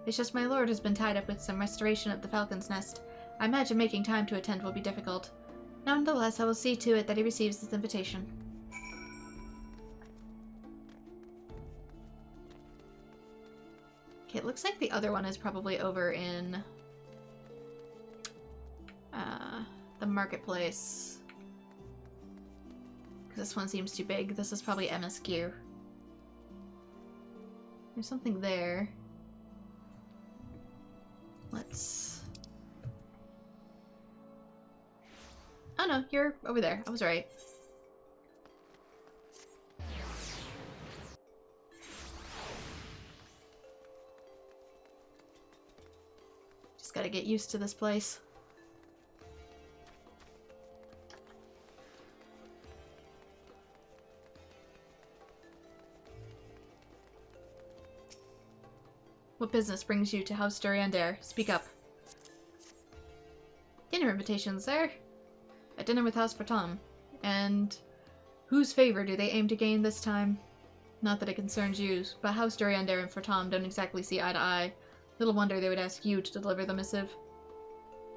It's just my lord has been tied up with some restoration of the Falcon's Nest. I imagine making time to attend will be difficult. Nonetheless, I will see to it that he receives this invitation. Okay, it looks like the other one is probably over in the marketplace. Because this one seems too big. This is probably MSQ. There's something there. Let's... Oh no, you're over there. I was right. Just gotta get used to this place. What business brings you to House Duriander? Speak up. Dinner invitation, sir. A dinner with House Fortom. And whose favor do they aim to gain this time? Not that it concerns you, but House Duriander and Fortom don't exactly see eye to eye. Little wonder they would ask you to deliver the missive.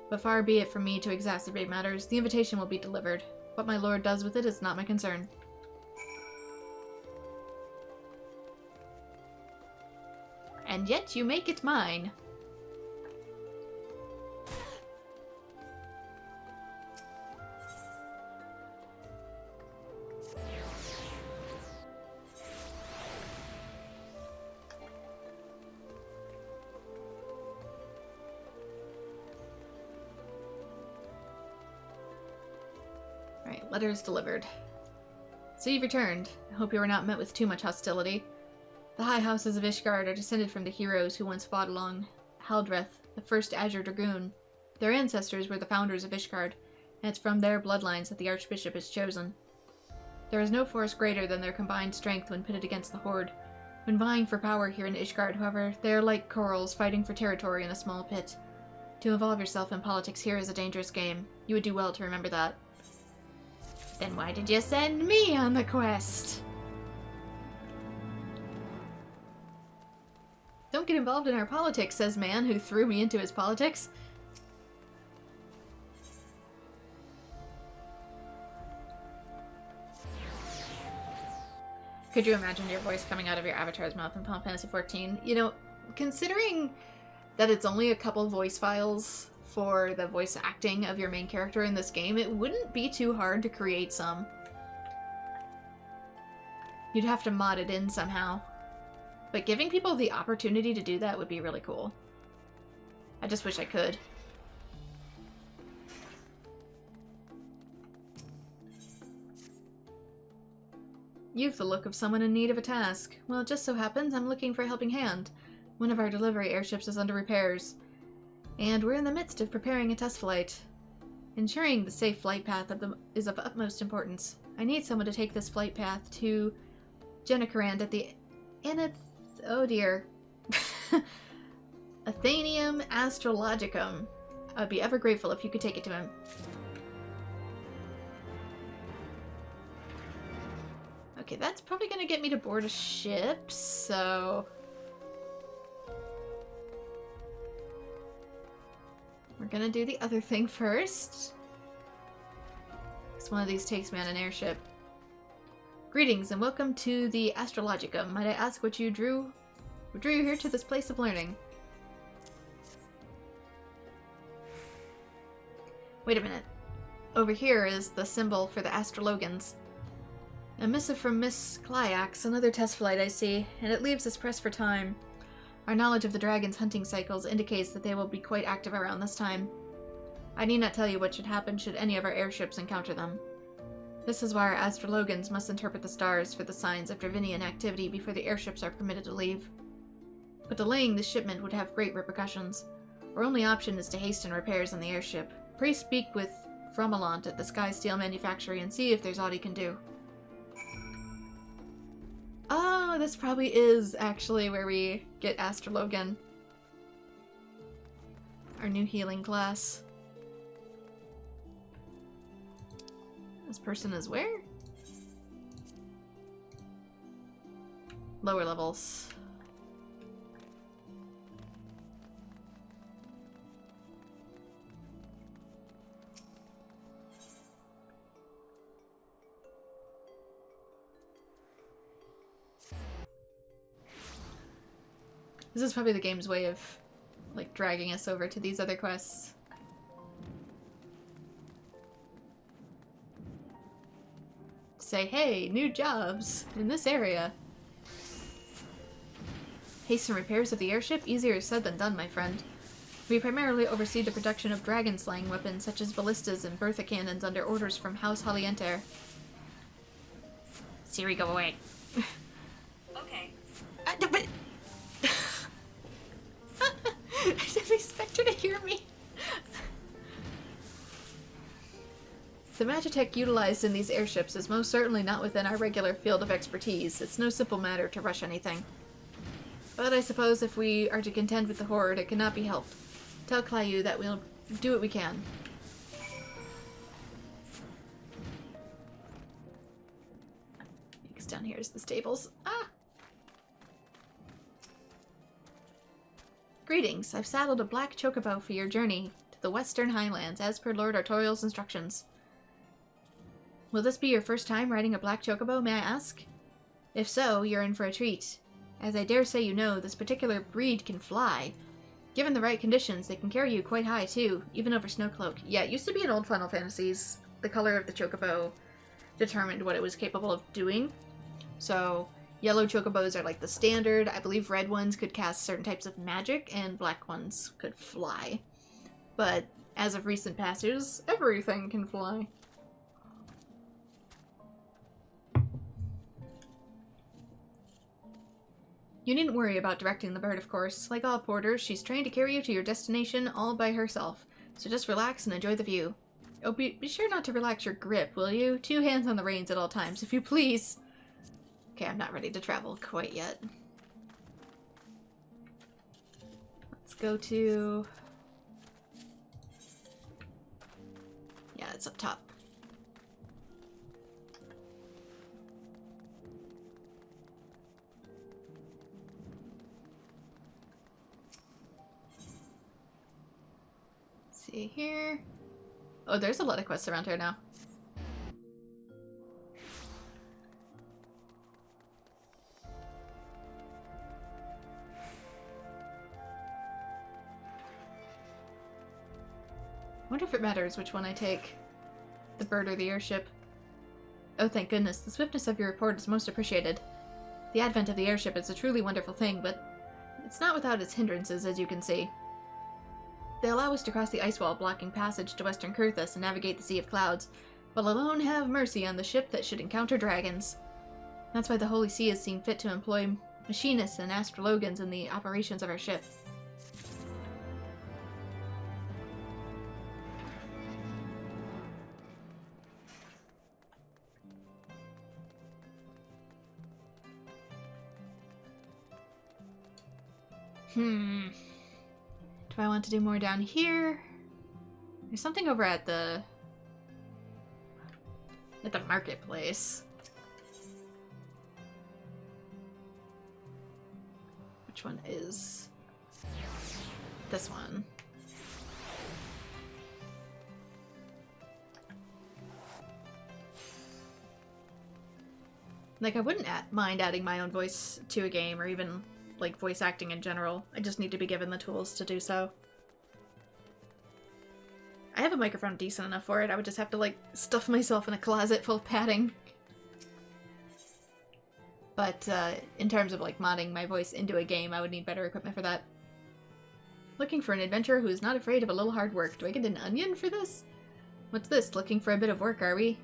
But far be it from me to exacerbate matters. The invitation will be delivered. What my lord does with it is not my concern. And yet you make it mine. Alright, letters delivered. So you've returned. I hope you were not met with too much hostility. The high houses of Ishgard are descended from the heroes who once fought along Haldreth, the first Azure Dragoon. Their ancestors were the founders of Ishgard, and it's from their bloodlines that the Archbishop is chosen. There is no force greater than their combined strength when pitted against the Horde. When vying for power here in Ishgard, however, they are like corals fighting for territory in a small pit. To involve yourself in politics here is a dangerous game. You would do well to remember that. Then why did you send me on the quest? Don't get involved in our politics, says man who threw me into his politics. Could you imagine your voice coming out of your avatar's mouth in Final Fantasy XIV? You know, considering that it's only a couple voice files for the voice acting of your main character in this game, it wouldn't be too hard to create some. You'd have to mod it in somehow. But giving people the opportunity to do that would be really cool. I just wish I could. You've the look of someone in need of a task. Well, it just so happens I'm looking for a helping hand. One of our delivery airships is under repairs, and we're in the midst of preparing a test flight. Ensuring the safe flight path is of utmost importance. I need someone to take this flight path to Genecarand at the oh dear. Athenium Astrologicum. I'd be ever grateful if you could take it to him. Okay, that's probably gonna get me to board a ship, so... we're gonna do the other thing first. Because one of these takes me on an airship. Greetings and welcome to the Astrologicum. Might I ask what drew you here to this place of learning? Wait a minute. Over here is the symbol for the Astrologans. A missive from Miss Klyax, another test flight I see, and it leaves us pressed for time. Our knowledge of the dragon's hunting cycles indicates that they will be quite active around this time. I need not tell you what should happen should any of our airships encounter them. This is why our astrologans must interpret the stars for the signs of Dravinian activity before the airships are permitted to leave. But delaying the shipment would have great repercussions. Our only option is to hasten repairs on the airship. Pray speak with Fromelant at the Sky Steel Manufactory and see if there's aught he can do. Oh, this probably is actually where we get Astrologan. Our new healing class. This person is where? Lower levels. This is probably the game's way of, like, dragging us over to these other quests. Say, hey, new jobs in this area. Hasten repairs of the airship? Easier said than done, my friend. We primarily oversee the production of dragon-slaying weapons such as ballistas and Bertha cannons under orders from House Halienter. Siri, go away. Okay. But... I didn't expect her to hear me. The magitech utilized in these airships is most certainly not within our regular field of expertise. It's no simple matter to rush anything. But I suppose if we are to contend with the Horde, it cannot be helped. Tell Caillou that we'll do what we can. Because down here is the stables. Ah! Greetings. I've saddled a black chocobo for your journey to the Western Highlands, as per Lord Artorial's instructions. Will this be your first time riding a black chocobo, may I ask? If so, you're in for a treat. As I dare say you know, this particular breed can fly. Given the right conditions, they can carry you quite high, too, even over Snowcloak. Yeah, it used to be in old Final Fantasies. The color of the chocobo determined what it was capable of doing. So, yellow chocobos are like the standard. I believe red ones could cast certain types of magic, and black ones could fly. But, as of recent patches, everything can fly. You needn't worry about directing the bird, of course. Like all porters, she's trained to carry you to your destination all by herself. So just relax and enjoy the view. Oh, be sure not to relax your grip, will you? 2 hands on the reins at all times, if you please. Okay, I'm not ready to travel quite yet. Let's go to... Yeah, it's up top. See here. Oh, there's a lot of quests around here now. Wonder if it matters which one I take. The bird or the airship. Oh, thank goodness. The swiftness of your report is most appreciated. The advent of the airship is a truly wonderful thing, but it's not without its hindrances, as you can see. They allow us to cross the ice wall blocking passage to Western Kurthus and navigate the Sea of Clouds, but alone have mercy on the ship that should encounter dragons. That's why the Holy See has seen fit to employ machinists and astrologans in the operations of our ship. Do I want to do more down here? There's something over at the marketplace. Which one is this one? Like, I wouldn't mind adding my own voice to a game, or even like voice acting in general. I just need to be given the tools to do so. I have a microphone decent enough for it. I would just have to like stuff myself in a closet full of padding. But in terms of like modding my voice into a game, I would need better equipment for that. Looking for an adventurer who is not afraid of a little hard work. Do I get an onion for this? What's this? Looking for a bit of work, are we?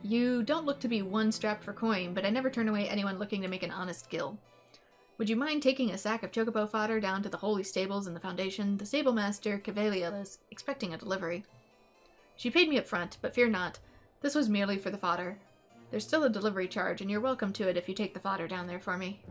You don't look to be one strapped for coin, but I never turn away anyone looking to make an honest gill. Would you mind taking a sack of chocobo fodder down to the holy stables in the Foundation? The stable master, Cavaliel, is expecting a delivery. She paid me up front, but fear not. This was merely for the fodder. There's still a delivery charge, and you're welcome to it if you take the fodder down there for me.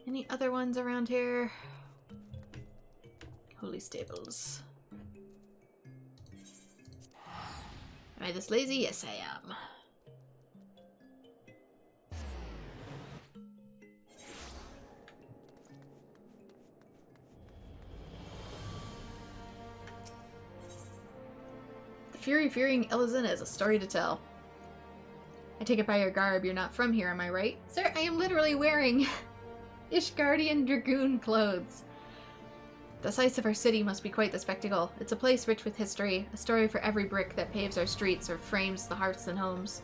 Any other ones around here? Holy stables. Am I this lazy? Yes, I am. The Fury fearing Elizin has a story to tell. I take it by your garb you're not from here, am I right? Sir, I am literally wearing Ishgardian dragoon clothes. The sights of our city must be quite the spectacle. It's a place rich with history, a story for every brick that paves our streets or frames the hearths and homes.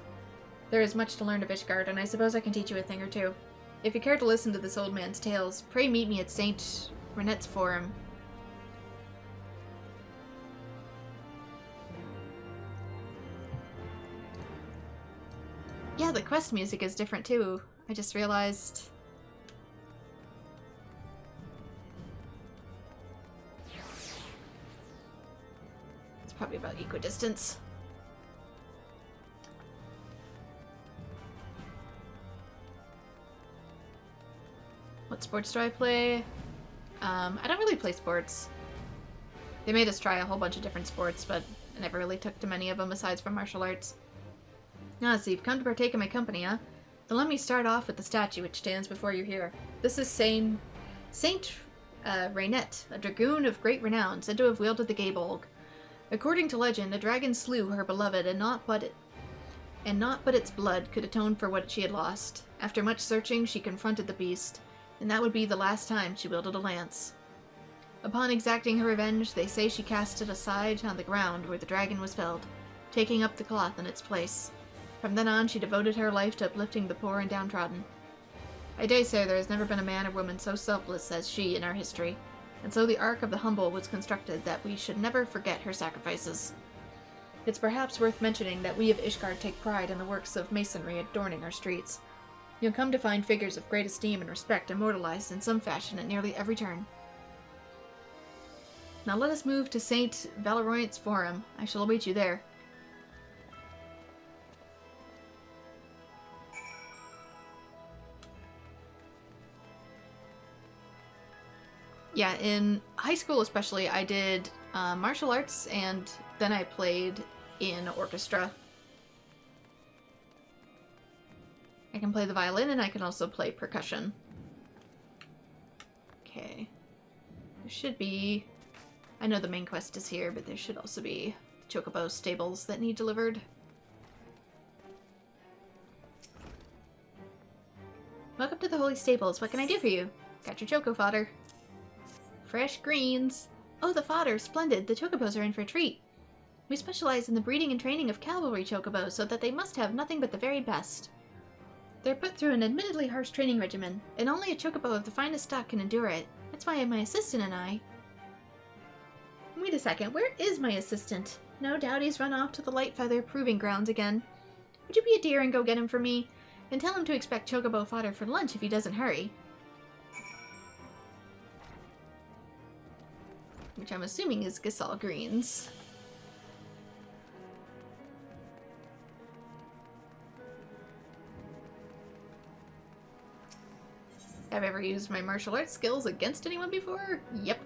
There is much to learn of Ishgard, and I suppose I can teach you a thing or two. If you care to listen to this old man's tales, pray meet me at St. Renette's Forum. Yeah, the quest music is different too. I just realized. Probably about equidistance. What sports do I play? I don't really play sports. They made us try a whole bunch of different sports, but I never really took to many of them aside from martial arts. Ah, so you've come to partake in my company, huh? Then let me start off with the statue which stands before you here. This is Saint Renette, a dragoon of great renown, said to have wielded the Gaebolg. According to legend, a dragon slew her beloved, and not but its blood could atone for what she had lost. After much searching, she confronted the beast, and that would be the last time she wielded a lance. Upon exacting her revenge, they say she cast it aside on the ground where the dragon was felled, taking up the cloth in its place. From then on, she devoted her life to uplifting the poor and downtrodden. I dare say there has never been a man or woman so selfless as she in our history. And so the Ark of the Humble was constructed that we should never forget her sacrifices. It's perhaps worth mentioning that we of Ishgard take pride in the works of masonry adorning our streets. You'll come to find figures of great esteem and respect immortalized in some fashion at nearly every turn. Now let us move to St. Valorant's Forum. I shall await you there. Yeah, in high school especially, I did martial arts, and then I played in orchestra. I can play the violin, and I can also play percussion. Okay. There should be... I know the main quest is here, but there should also be the chocobo stables that need delivered. Welcome to the Holy Stables. What can I do for you? Got your choco fodder. Fresh greens. Oh, the fodder. Splendid. The chocobos are in for a treat. We specialize in the breeding and training of cavalry chocobos, so that they must have nothing but the very best. They're put through an admittedly harsh training regimen, and only a chocobo of the finest stock can endure it. That's why my assistant and I... Wait a second, where is my assistant? No doubt he's run off to the Light Feather Proving Grounds again. Would you be a dear and go get him for me? And tell him to expect chocobo fodder for lunch if he doesn't hurry. Which I'm assuming is Gasol greens. Have I ever used my martial arts skills against anyone before? Yep.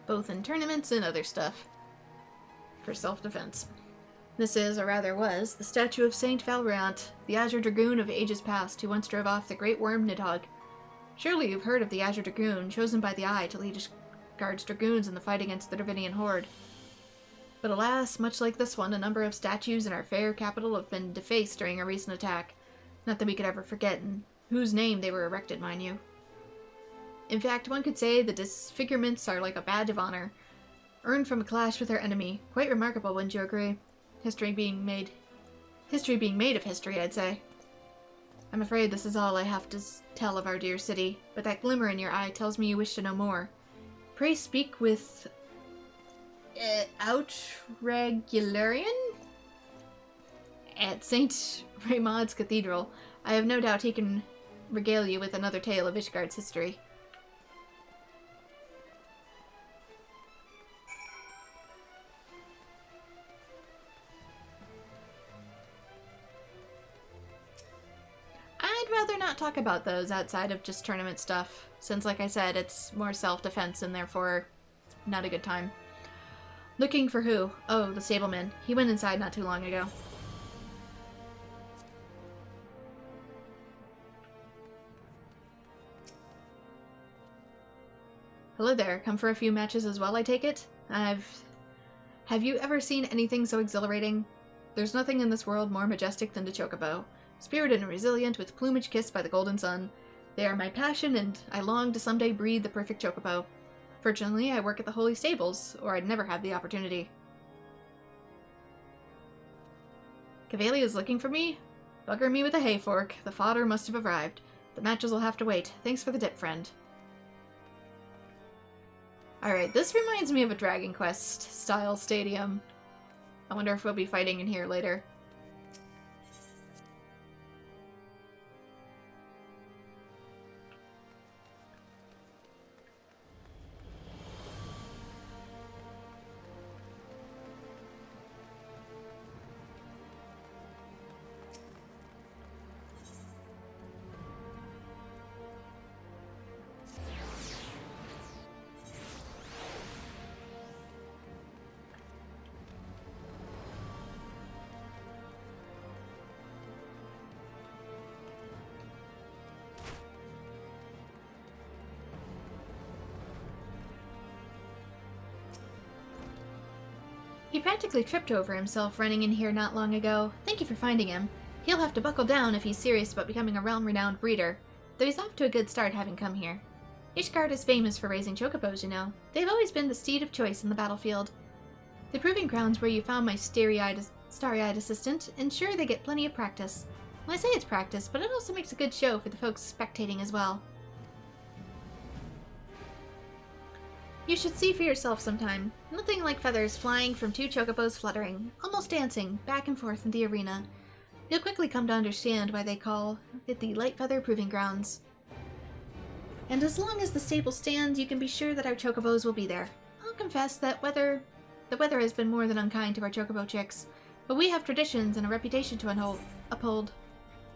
Both in tournaments and other stuff. For self-defense. This is, or rather was, the statue of Saint Valriant, the Azure Dragoon of ages past, who once drove off the great worm Nidhogg. Surely you've heard of the Azure Dragoon, chosen by the Eye to lead Ishgard's dragoons in the fight against the Dravinian horde. But alas, much like this one, a number of statues in our fair capital have been defaced during a recent attack. Not that we could ever forget in whose name they were erected, mind you. In fact, one could say the disfigurements are like a badge of honor, earned from a clash with our enemy. Quite remarkable, wouldn't you agree? History being made of history, I'd say. I'm afraid this is all I have to tell of our dear city, but that glimmer in your eye tells me you wish to know more. Pray speak with... Outregularian? At St. Raymond's Cathedral. I have no doubt he can regale you with another tale of Ishgard's history. I'd rather not talk about those outside of just tournament stuff, since, like I said, it's more self-defense and therefore not a good time. Looking for who? Oh, the stableman. He went inside not too long ago. Hello there. Come for a few matches as well, I take it? Have you ever seen anything so exhilarating? There's nothing in this world more majestic than the chocobo. Spirited and resilient, with plumage kissed by the golden sun. They are my passion, and I long to someday breed the perfect chocobo. Fortunately, I work at the Holy Stables, or I'd never have the opportunity. Cavalier is looking for me? Bugger me with a hay fork. The fodder must have arrived. The matches will have to wait. Thanks for the dip, friend. Alright, this reminds me of a Dragon Quest-style stadium. I wonder if we'll be fighting in here later. He practically tripped over himself running in here not long ago. Thank you for finding him. He'll have to buckle down if he's serious about becoming a realm-renowned breeder, though he's off to a good start having come here. Ishgard is famous for raising chocobos, you know. They've always been the steed of choice in the battlefield. The proving grounds where you found my starry-eyed assistant ensure they get plenty of practice. Well, I say it's practice, but it also makes a good show for the folks spectating as well. You should see for yourself sometime. Nothing like feathers flying from two chocobos fluttering, almost dancing, back and forth in the arena. You'll quickly come to understand why they call it the Light Feather Proving Grounds. And as long as the stable stands, you can be sure that our chocobos will be there. I'll confess that the weather has been more than unkind to our chocobo chicks, but we have traditions and a reputation to uphold.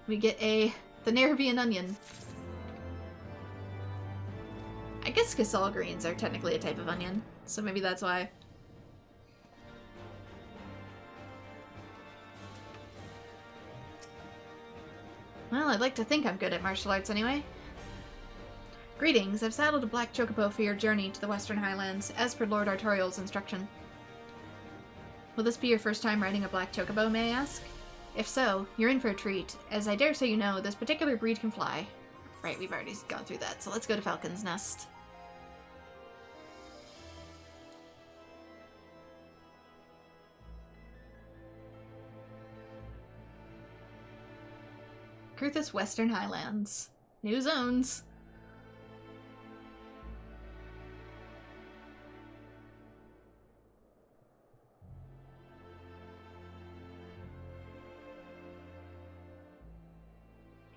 We get the Nerevian onion. I guess Casal greens are technically a type of onion, so maybe that's why. Well, I'd like to think I'm good at martial arts anyway. Greetings, I've saddled a black chocobo for your journey to the Western Highlands, as per Lord Artorial's instruction. Will this be your first time riding a black chocobo, may I ask? If so, you're in for a treat. As I dare say you know, this particular breed can fly. Right, we've already gone through that, so let's go to Falcon's Nest. Kurthus Western Highlands. New zones.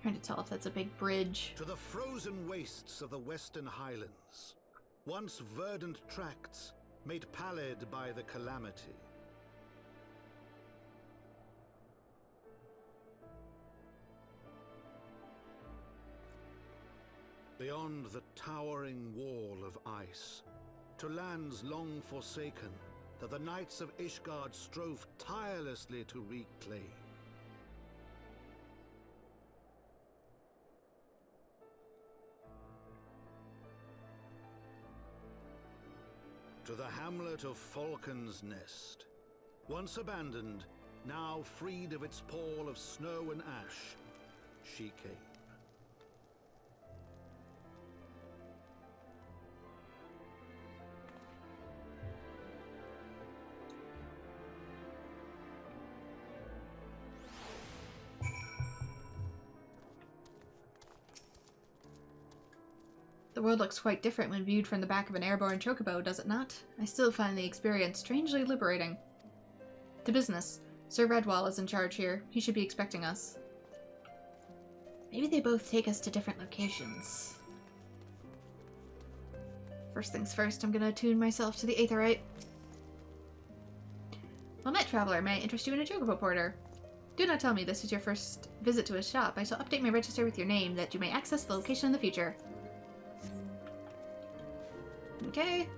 Trying to tell if that's a big bridge. To the frozen wastes of the Western Highlands, once verdant tracts made pallid by the calamity. Beyond the towering wall of ice, to lands long forsaken that the knights of Ishgard strove tirelessly to reclaim. To the hamlet of Falcon's Nest, once abandoned, now freed of its pall of snow and ash, she came. The world looks quite different when viewed from the back of an airborne chocobo, does it not? I still find the experience strangely liberating. To business. Sir Redwall is in charge here. He should be expecting us. Maybe they both take us to different locations. First things first, I'm gonna attune myself to the Aetherite. Well met, traveler. May I interest you in a chocobo porter? Do not tell me this is your first visit to his shop. I shall update my register with your name that you may access the location in the future. Okay.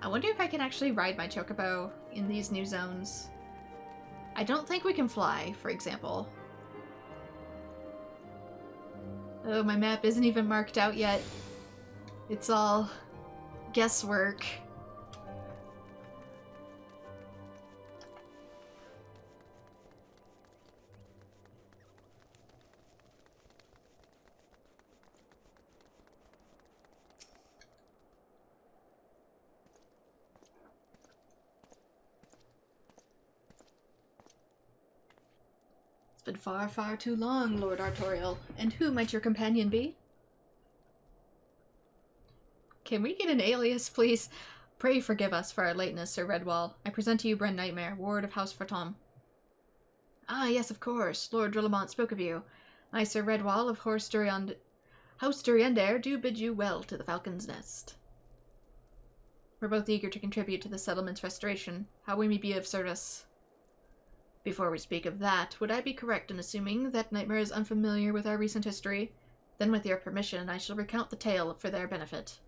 I wonder if I can actually ride my chocobo in these new zones. I don't think we can fly, for example. Oh, my map isn't even marked out yet. It's all guesswork. Been far, far too long, Lord Artorial. And who might your companion be? Can we get an alias, please? Pray forgive us for our lateness, Sir Redwall. I present to you Bren Nightmare, Ward of House Fortom. Ah, yes, of course. Lord Drillamont spoke of you. I, Sir Redwall of House Duriander, do bid you well to the Falcon's Nest. We're both eager to contribute to the settlement's restoration. How we may be of service. Before we speak of that, would I be correct in assuming that Nightmare is unfamiliar with our recent history? Then with your permission, I shall recount the tale for their benefit.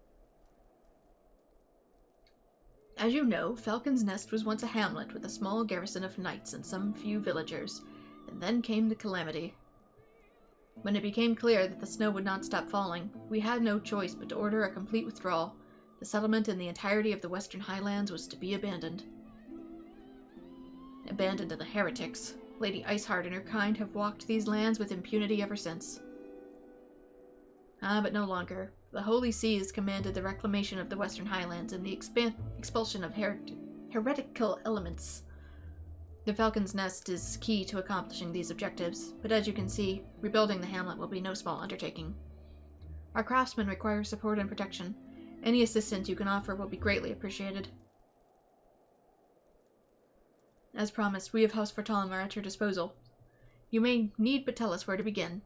As you know, Falcon's Nest was once a hamlet with a small garrison of knights and some few villagers, and then came the calamity. When it became clear that the snow would not stop falling, we had no choice but to order a complete withdrawal. The settlement and the entirety of the Western Highlands was to be abandoned. Abandoned to the heretics. Lady Iceheart and her kind have walked these lands with impunity ever since. Ah, but no longer. The Holy Seas commanded the reclamation of the Western Highlands and the expulsion of heretical elements. The Falcon's Nest is key to accomplishing these objectives, but as you can see, rebuilding the hamlet will be no small undertaking. Our craftsmen require support and protection. Any assistance you can offer will be greatly appreciated. As promised, we of House Fortom are at your disposal. You may need but tell us where to begin.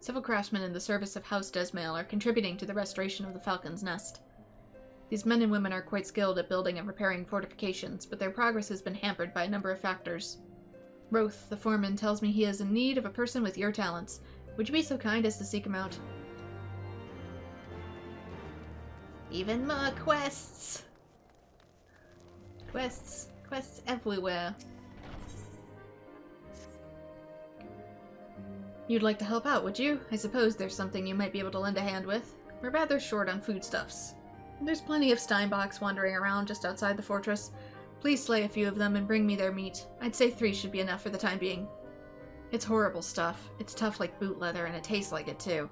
Several craftsmen in the service of House Desmail are contributing to the restoration of the Falcon's Nest. These men and women are quite skilled at building and repairing fortifications, but their progress has been hampered by a number of factors. Roth, the foreman, tells me he is in need of a person with your talents. Would you be so kind as to seek him out? Even more quests! Quests everywhere. You'd like to help out, would you? I suppose there's something you might be able to lend a hand with. We're rather short on foodstuffs. There's plenty of Steinbocks wandering around just outside the fortress. Please slay a few of them and bring me their meat. I'd say 3 should be enough for the time being. It's horrible stuff. It's tough like boot leather and it tastes like it too.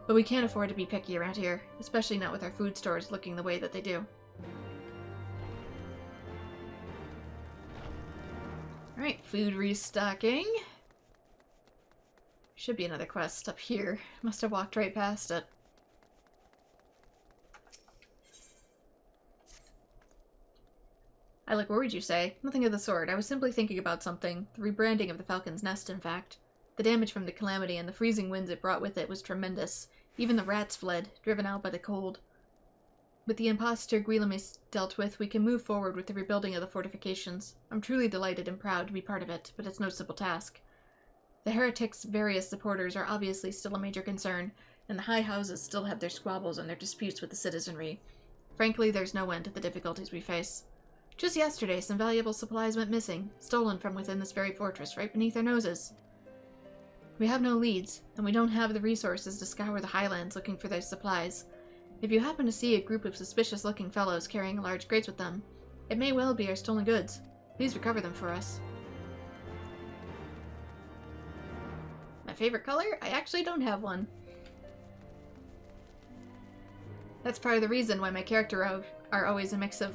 But we can't afford to be picky around here, especially not with our food stores looking the way that they do. Alright, food restocking. Should be another quest up here. Must have walked right past it. I look worried, you say? Nothing of the sort. I was simply thinking about something. The rebranding of the Falcon's Nest, in fact. The damage from the calamity and the freezing winds it brought with it was tremendous. Even the rats fled, driven out by the cold. With the imposter Guilherme dealt with, we can move forward with the rebuilding of the fortifications. I'm truly delighted and proud to be part of it, but it's no simple task. The heretics' various supporters are obviously still a major concern, and the high houses still have their squabbles and their disputes with the citizenry. Frankly, there's no end to the difficulties we face. Just yesterday, some valuable supplies went missing, stolen from within this very fortress, right beneath our noses. We have no leads, and we don't have the resources to scour the highlands looking for their supplies. If you happen to see a group of suspicious-looking fellows carrying large crates with them, it may well be our stolen goods. Please recover them for us. My favorite color? I actually don't have one. That's part of the reason why my character are always a mix of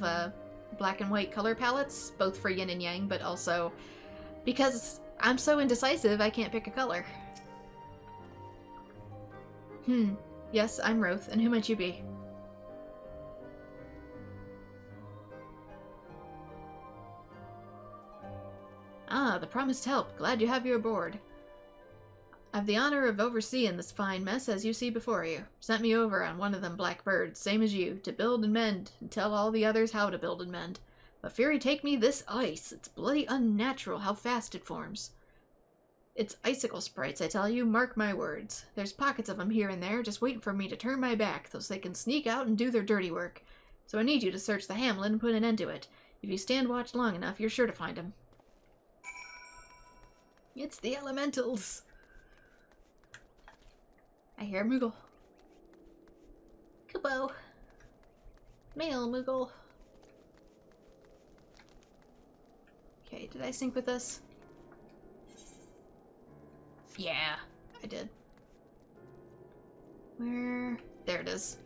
black and white color palettes, both for yin and yang, but also because I'm so indecisive I can't pick a color. Yes, I'm Roth, and who might you be? Ah, the promised help. Glad you have you aboard. I've the honor of overseeing this fine mess as you see before you. Sent me over on one of them black birds, same as you, to build and mend, and tell all the others how to build and mend. But Fury take me, this ice! It's bloody unnatural how fast it forms. It's icicle sprites, I tell you, mark my words. There's pockets of them here and there, just waiting for me to turn my back, so they can sneak out and do their dirty work. So I need you to search the hamlet and put an end to it. If you stand watch long enough, you're sure to find them. It's the elementals! I hear a Moogle. Kubo. Male Moogle. Okay, did I sync with this? Yeah, I did. Where? There it is.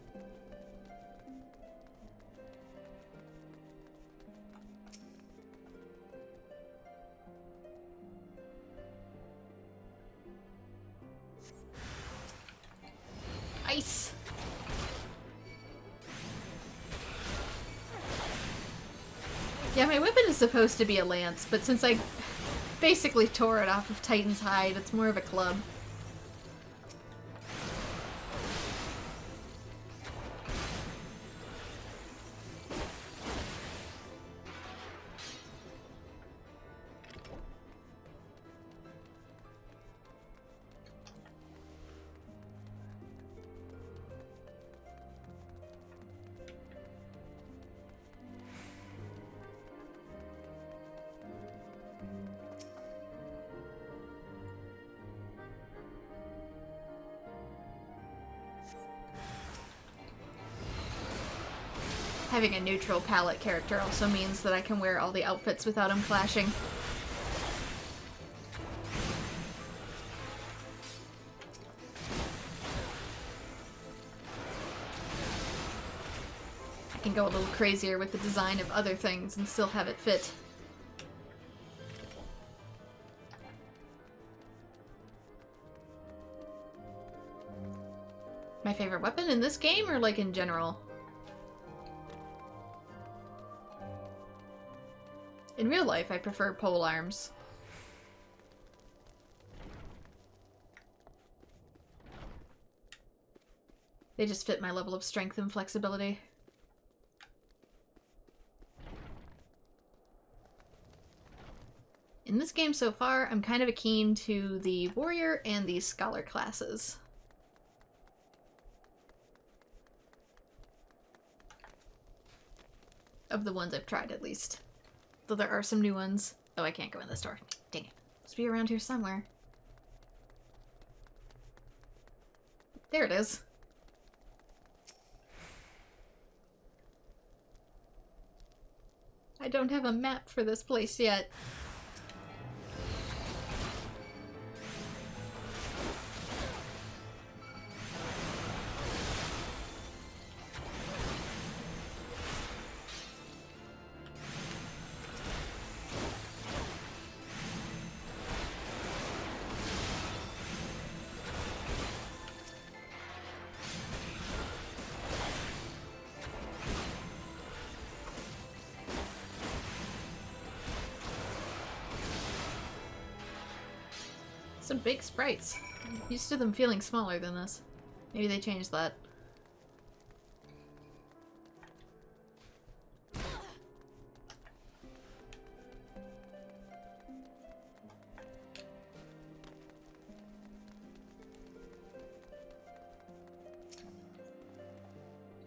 Ice! Yeah, my weapon is supposed to be a lance, but since I basically tore it off of Titan's hide, it's more of a club. Having a neutral palette character also means that I can wear all the outfits without them clashing. I can go a little crazier with the design of other things and still have it fit. My favorite weapon in this game, or like in general? In real life, I prefer pole arms. They just fit my level of strength and flexibility. In this game so far, I'm kind of keen to the warrior and the scholar classes. Of the ones I've tried, at least. Though there are some new ones. Oh, I can't go in this door. Dang it. Must be around here somewhere. There it is. I don't have a map for this place yet. Some big sprites. I'm used to them feeling smaller than this. Maybe they changed that.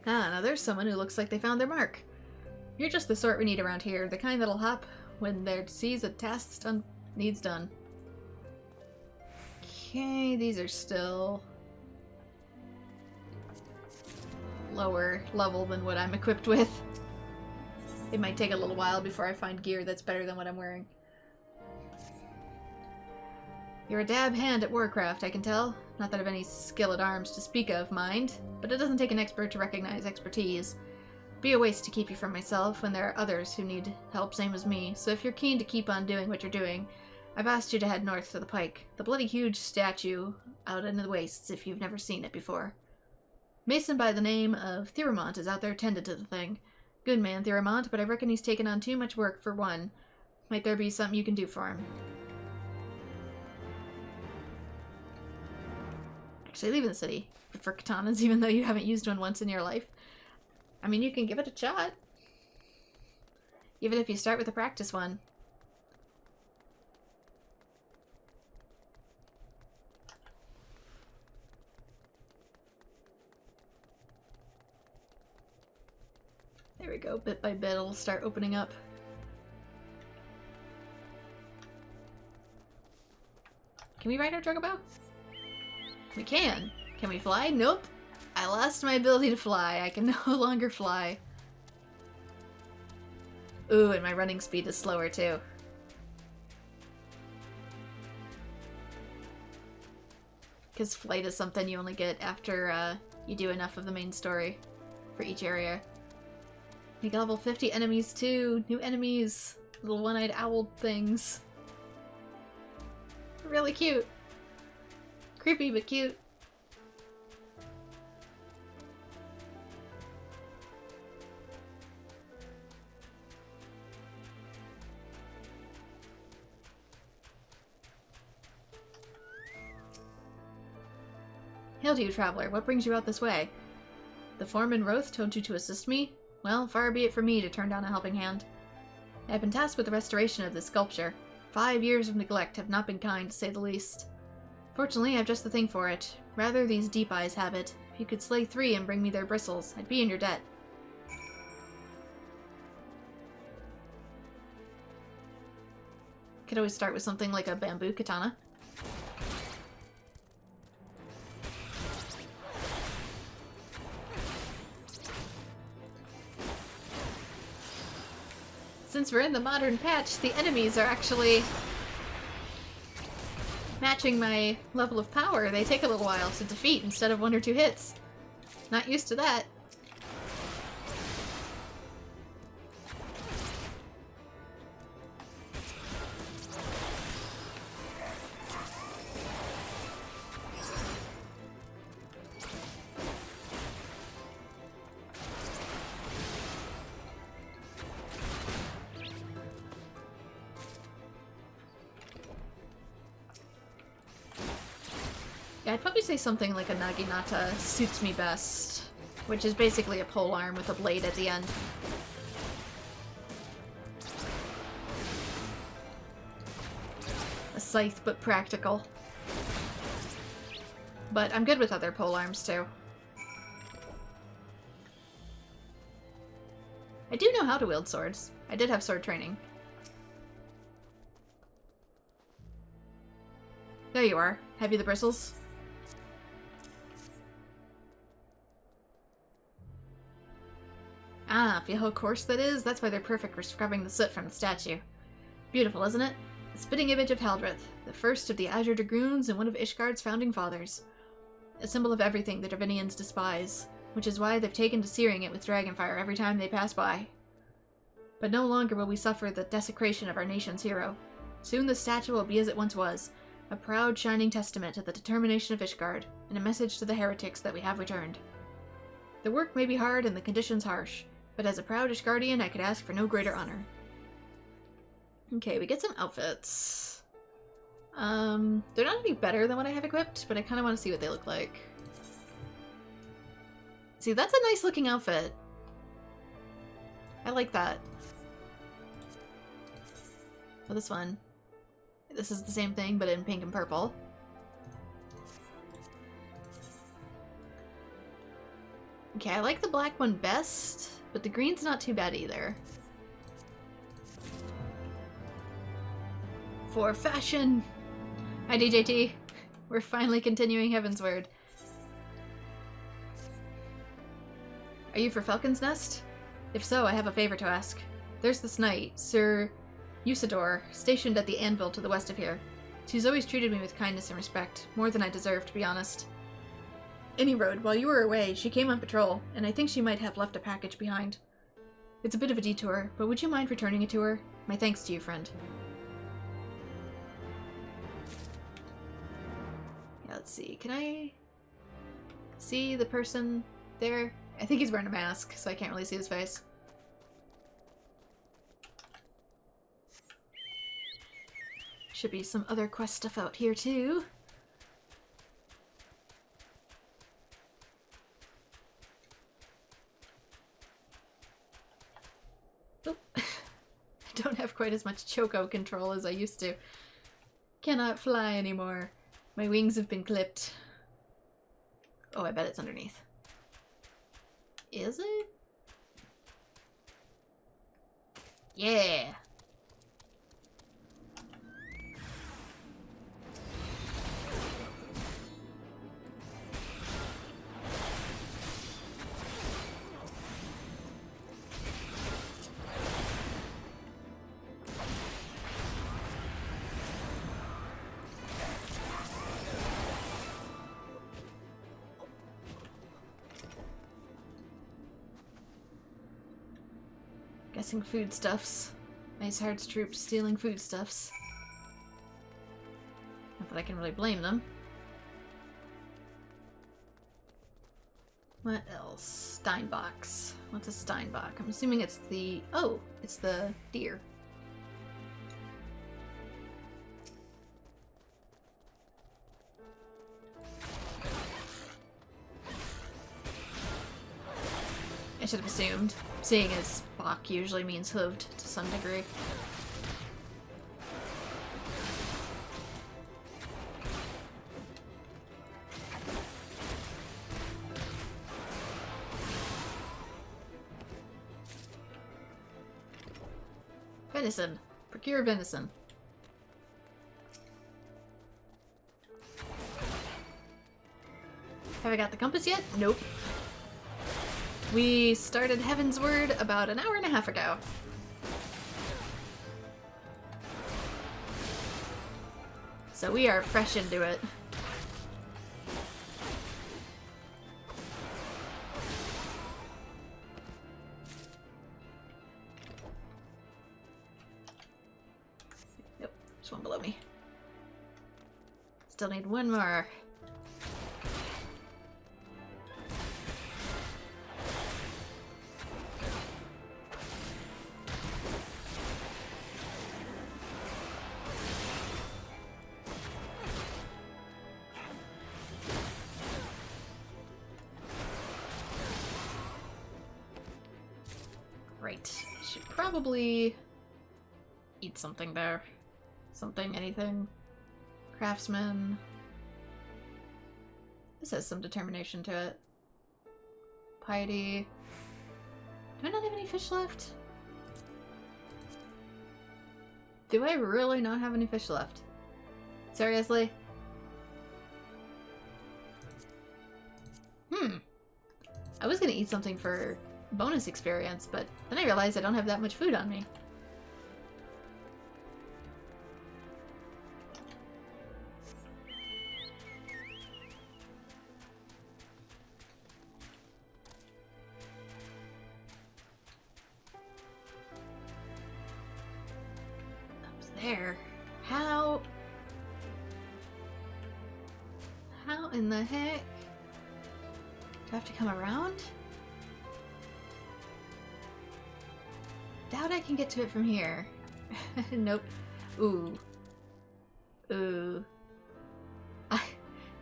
Ah, now there's someone who looks like they found their mark. You're just the sort we need around here, the kind that'll hop when there sees a task needs done. Okay, these are still lower level than what I'm equipped with. It might take a little while before I find gear that's better than what I'm wearing. You're a dab hand at warcraft, I can tell. Not that I've any skill at arms to speak of, mind, but it doesn't take an expert to recognize expertise. Be a waste to keep you from myself when there are others who need help same as me, so if you're keen to keep on doing what you're doing, I've asked you to head north to the pike, the bloody huge statue out in the wastes if you've never seen it before. Mason by the name of Theramont is out there tended to the thing. Good man, Theramont, but I reckon he's taken on too much work for one. Might there be something you can do for him? Actually, leaving the city for katanas, even though you haven't used one once in your life. I mean, you can give it a shot. Even if you start with a practice one. There we go. Bit by bit, it'll start opening up. Can we ride our Drogobow? We can. Can we fly? Nope. I lost my ability to fly. I can no longer fly. Ooh, and my running speed is slower too. Because flight is something you only get after you do enough of the main story for each area. We got level 50 enemies too. New enemies. Little one-eyed owl things. Really cute. Creepy but cute. Hail to you, traveler. What brings you out this way? The foreman Roth told you to assist me? Well, far be it from me to turn down a helping hand. I have been tasked with the restoration of this sculpture. 5 years of neglect have not been kind, to say the least. Fortunately, I've just the thing for it. Rather, these deep eyes have it. If you could slay 3 and bring me their bristles, I'd be in your debt. Could always start with something like a bamboo katana. Since we're in the modern patch, the enemies are actually matching my level of power. They take a little while to defeat instead of 1 or 2 hits. Not used to that. Yeah, I'd probably say something like a Naginata suits me best, which is basically a polearm with a blade at the end. A scythe, but practical. But I'm good with other polearms too. I do know how to wield swords. I did have sword training. There you are. Have you the bristles? Ah, feel how coarse that is? That's why they're perfect for scrubbing the soot from the statue. Beautiful, isn't it? The spitting image of Haldreth, the first of the Azure Dragoons and one of Ishgard's founding fathers. A symbol of everything the Dravinians despise, which is why they've taken to searing it with dragonfire every time they pass by. But no longer will we suffer the desecration of our nation's hero. Soon the statue will be as it once was, a proud, shining testament to the determination of Ishgard, and a message to the heretics that we have returned. The work may be hard and the conditions harsh, but as a proud Ishgardian, I could ask for no greater honor. Okay, we get some outfits. They're not any better than what I have equipped, but I kind of want to see what they look like. See, that's a nice looking outfit. I like that. Oh, this one. This is the same thing, but in pink and purple. Okay, I like the black one best, but the green's not too bad either. For fashion! Hi DJT! We're finally continuing Heavensward. Are you for Falcon's Nest? If so, I have a favor to ask. There's this knight, Sir Usador, stationed at the anvil to the west of here. She's always treated me with kindness and respect, more than I deserve, to be honest. Any road, while you were away, she came on patrol, and I think she might have left a package behind. It's a bit of a detour, but would you mind returning it to her? My thanks to you, friend. Yeah, let's see. Can I see the person there? I think he's wearing a mask, so I can't really see his face. Should be some other quest stuff out here, too. Oh. I don't have quite as much choco control as I used to. Cannot fly anymore. My wings have been clipped. Oh, I bet it's underneath. Is it? Yeah! Guessing foodstuffs. Ishgard's troops stealing foodstuffs. Not that I can really blame them. What else? Steinbox. What's a Steinbock? I'm assuming it's the... Oh! It's the deer. I should have assumed, seeing as Bach usually means hooved to some degree. Venison. Procure venison. Have I got the compass yet? Nope. We started Heavensward about an hour and a half ago. So we are fresh into it. Nope, there's one below me. Still need one more. Right. Should probably eat something there. Something, anything. Craftsman. This has some determination to it. Piety. Do I not have any fish left? Do I really not have any fish left? Seriously? I was gonna eat something for bonus experience, but then I realized I don't have that much food on me. Up there? How in the heck? Do I have to come around? Doubt I can get to it from here. Nope. Ooh.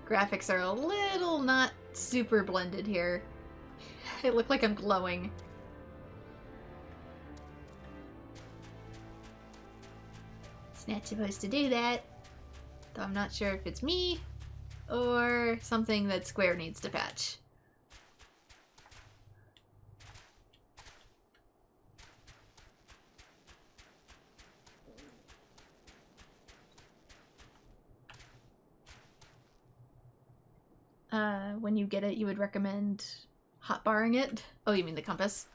Graphics are a little not super blended here. I look like I'm glowing. It's not supposed to do that. Though I'm not sure if it's me or something that Square needs to patch. When you get it, you would recommend hotbarring it? Oh, you mean the compass?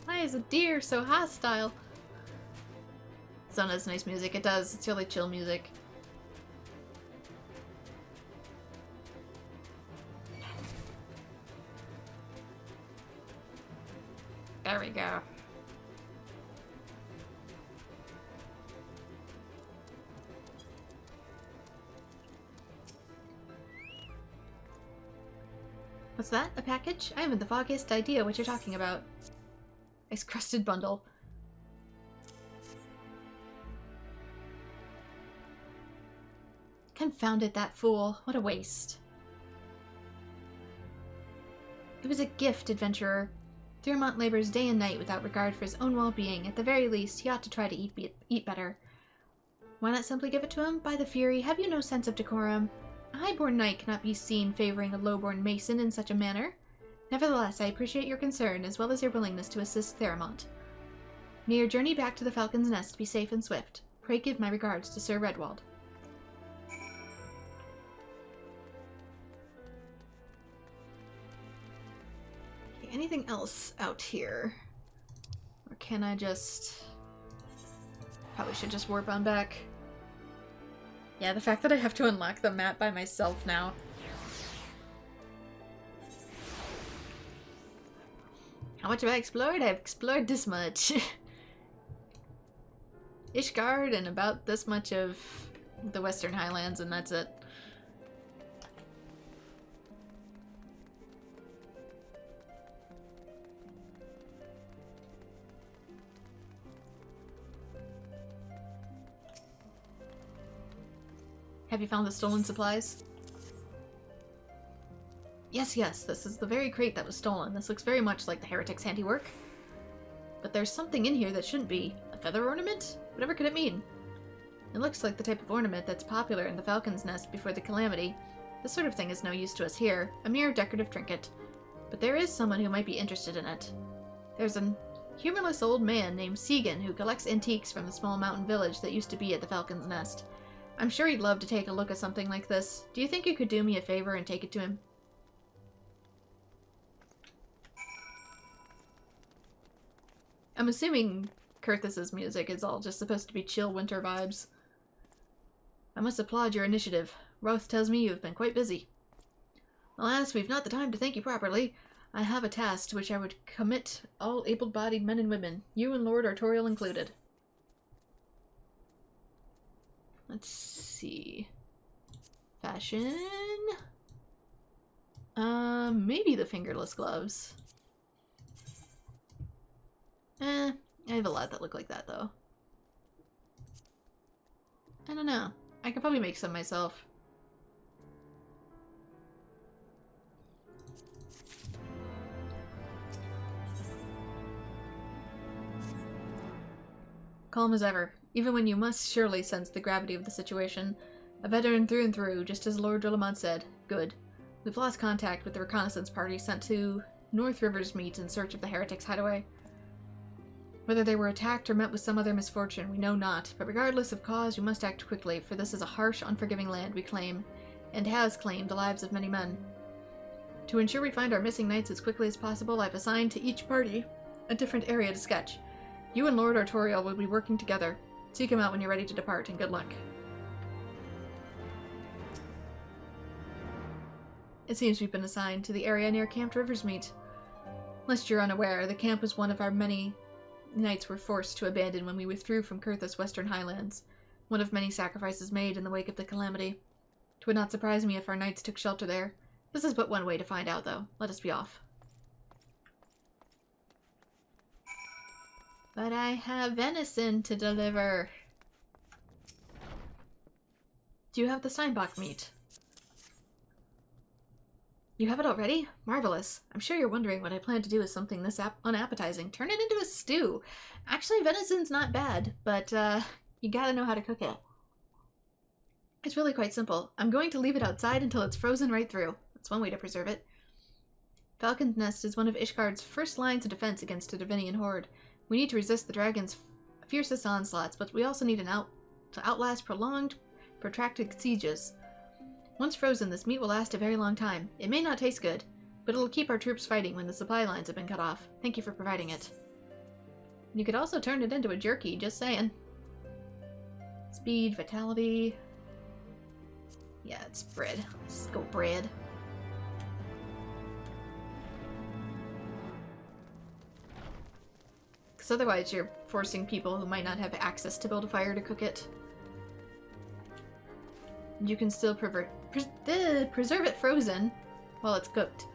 Why is a deer so hostile? Zone has nice music. It does. It's really chill music. There we go. What's that? A package? I haven't the foggiest idea what you're talking about. Ice crusted bundle. Confound it, that fool. What a waste. It was a gift, adventurer. Thurmont labors day and night without regard for his own well-being. At the very least, he ought to try to eat better. Why not simply give it to him? By the Fury, have you no sense of decorum? A high-born knight cannot be seen favoring a low-born mason in such a manner. Nevertheless, I appreciate your concern, as well as your willingness to assist Thurmont. May your journey back to the Falcon's Nest be safe and swift. Pray give my regards to Sir Redwald. Anything else out here? Or can I just... Probably should just warp on back. Yeah, the fact that I have to unlock the map by myself now. How much have I explored? I've explored this much. Ishgard and about this much of the Western Highlands, and that's it. Have you found the stolen supplies? Yes, yes, this is the very crate that was stolen. This looks very much like the heretic's handiwork. But there's something in here that shouldn't be. A feather ornament? Whatever could it mean? It looks like the type of ornament that's popular in the Falcon's Nest before the Calamity. This sort of thing is no use to us here, a mere decorative trinket. But there is someone who might be interested in it. There's an humorless old man named Segan who collects antiques from the small mountain village that used to be at the Falcon's Nest. I'm sure he'd love to take a look at something like this. Do you think you could do me a favor and take it to him? I'm assuming Kurthus's music is all just supposed to be chill winter vibes. I must applaud your initiative. Roth tells me you have been quite busy. Alas, we've not the time to thank you properly. I have a task to which I would commit all able-bodied men and women, you and Lord Artorial included. Let's see. Fashion. Maybe the fingerless gloves. I have a lot that look like that, though. I don't know. I could probably make some myself. Calm as ever, even when you must surely sense the gravity of the situation. A veteran through and through, just as Lord Drillamont said. Good. We've lost contact with the reconnaissance party sent to North River's Meet in search of the heretics' hideaway. Whether they were attacked or met with some other misfortune, we know not, but regardless of cause, we must act quickly, for this is a harsh, unforgiving land we claim, and has claimed the lives of many men. To ensure we find our missing knights as quickly as possible, I've assigned to each party a different area to sketch. You and Lord Artorial will be working together. Seek him out when you're ready to depart, and good luck. It seems we've been assigned to the area near Camp Riversmeet. Lest you're unaware, the camp was one of our many knights were forced to abandon when we withdrew from Kurthus Western Highlands, one of many sacrifices made in the wake of the Calamity. 'Twould not surprise me if our knights took shelter there. This is but one way to find out, though. Let us be off. But I have venison to deliver. Do you have the Steinbach meat? You have it already? Marvelous. I'm sure you're wondering what I plan to do with something this unappetizing. Turn it into a stew. Actually, venison's not bad, but you gotta know how to cook it. It's really quite simple. I'm going to leave it outside until it's frozen right through. That's one way to preserve it. Falcon's Nest is one of Ishgard's first lines of defense against the Divinian horde. We need to resist the dragon's fiercest onslaughts, but we also need to outlast prolonged, protracted sieges. Once frozen, this meat will last a very long time. It may not taste good, but it'll keep our troops fighting when the supply lines have been cut off. Thank you for providing it. You could also turn it into a jerky, just saying. Speed, vitality. Yeah, it's bread. Let's go bread. Because otherwise you're forcing people who might not have access to build a fire to cook it. And you can still preserve it frozen while it's cooked.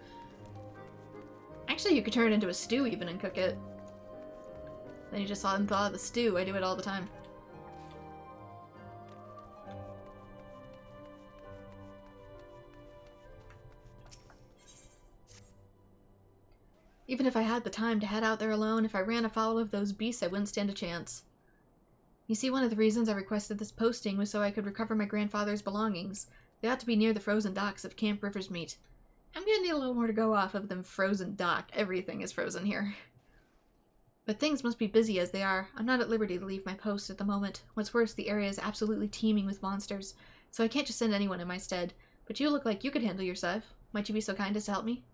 Actually, you could turn it into a stew even and cook it. Then you just unthaw the stew. I do it all the time. Even if I had the time to head out there alone, if I ran afoul of those beasts, I wouldn't stand a chance. You see, one of the reasons I requested this posting was so I could recover my grandfather's belongings. They ought to be near the frozen docks of Camp Riversmeet. I'm gonna need a little more to go off of than frozen dock. Everything is frozen here. But things must be busy as they are. I'm not at liberty to leave my post at the moment. What's worse, the area is absolutely teeming with monsters, so I can't just send anyone in my stead. But you look like you could handle yourself. Might you be so kind as to help me?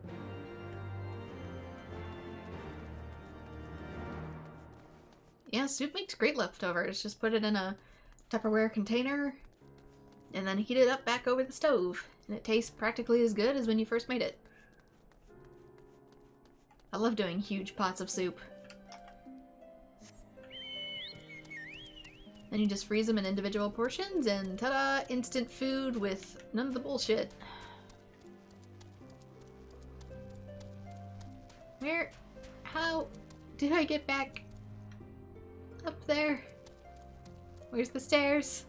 Yeah, soup makes great leftovers. Just put it in a Tupperware container and then heat it up back over the stove. And it tastes practically as good as when you first made it. I love doing huge pots of soup. Then you just freeze them in individual portions and ta-da! Instant food with none of the bullshit. How did I get back up there? Where's the stairs?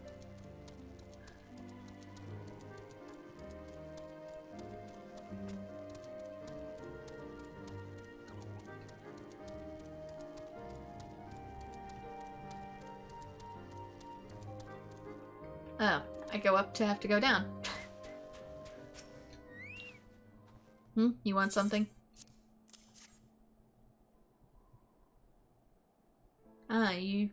Oh, I go up to have to go down. You want something? Ah, you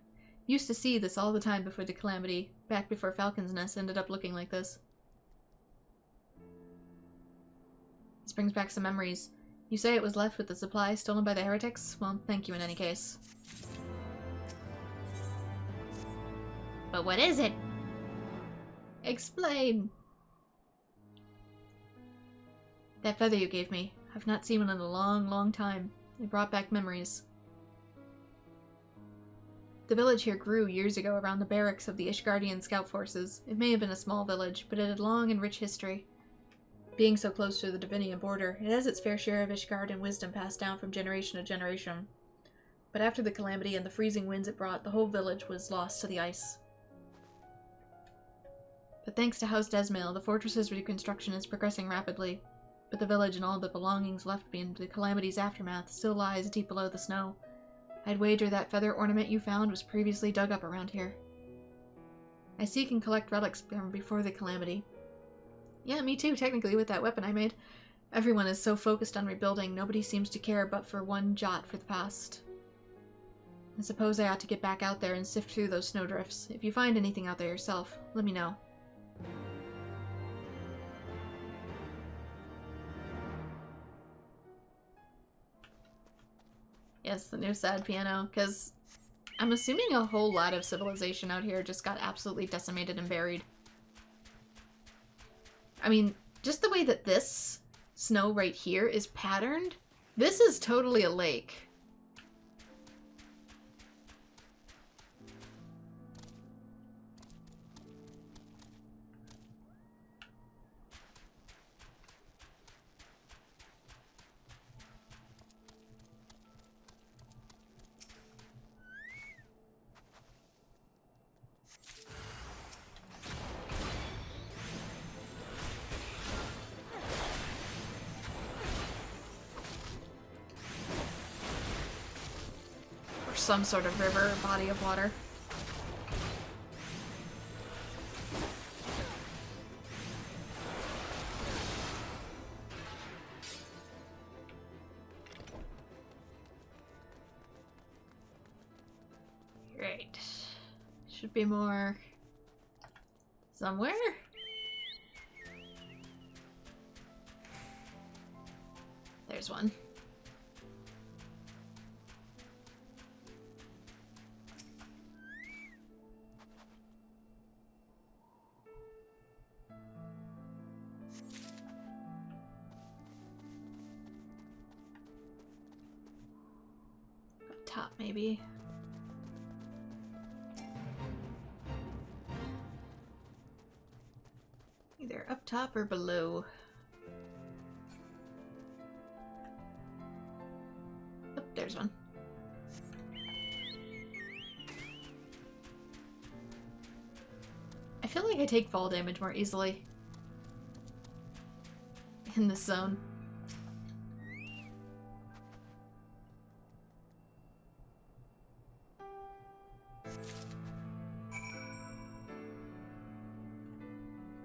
used to see this all the time before the Calamity, back before Falcon's Nest ended up looking like this. This brings back some memories. You say it was left with the supply stolen by the heretics? Well, thank you in any case. But what is it? Explain! That feather you gave me. I've not seen one in a long, long time. It brought back memories. The village here grew years ago around the barracks of the Ishgardian scout forces. It may have been a small village, but it had long and rich history. Being so close to the Divinian border, it has its fair share of Ishgard and wisdom passed down from generation to generation. But after the Calamity and the freezing winds it brought, the whole village was lost to the ice. But thanks to House Desmail, the fortress's reconstruction is progressing rapidly. But the village and all the belongings left in the Calamity's aftermath still lies deep below the snow. I'd wager that feather ornament you found was previously dug up around here. I seek and collect relics from before the Calamity. Yeah, me too, technically, with that weapon I made. Everyone is so focused on rebuilding, nobody seems to care but for one jot for the past. I suppose I ought to get back out there and sift through those snowdrifts. If you find anything out there yourself, let me know. Yes, the new sad piano, because I'm assuming a whole lot of civilization out here just got absolutely decimated and buried. I mean, just the way that this snow right here is patterned, this is totally a lake. Some sort of river or body of water. Great. Should be more somewhere. There's one. top, maybe. Either up top or below. Oh, there's one. I feel like I take fall damage more easily in this zone.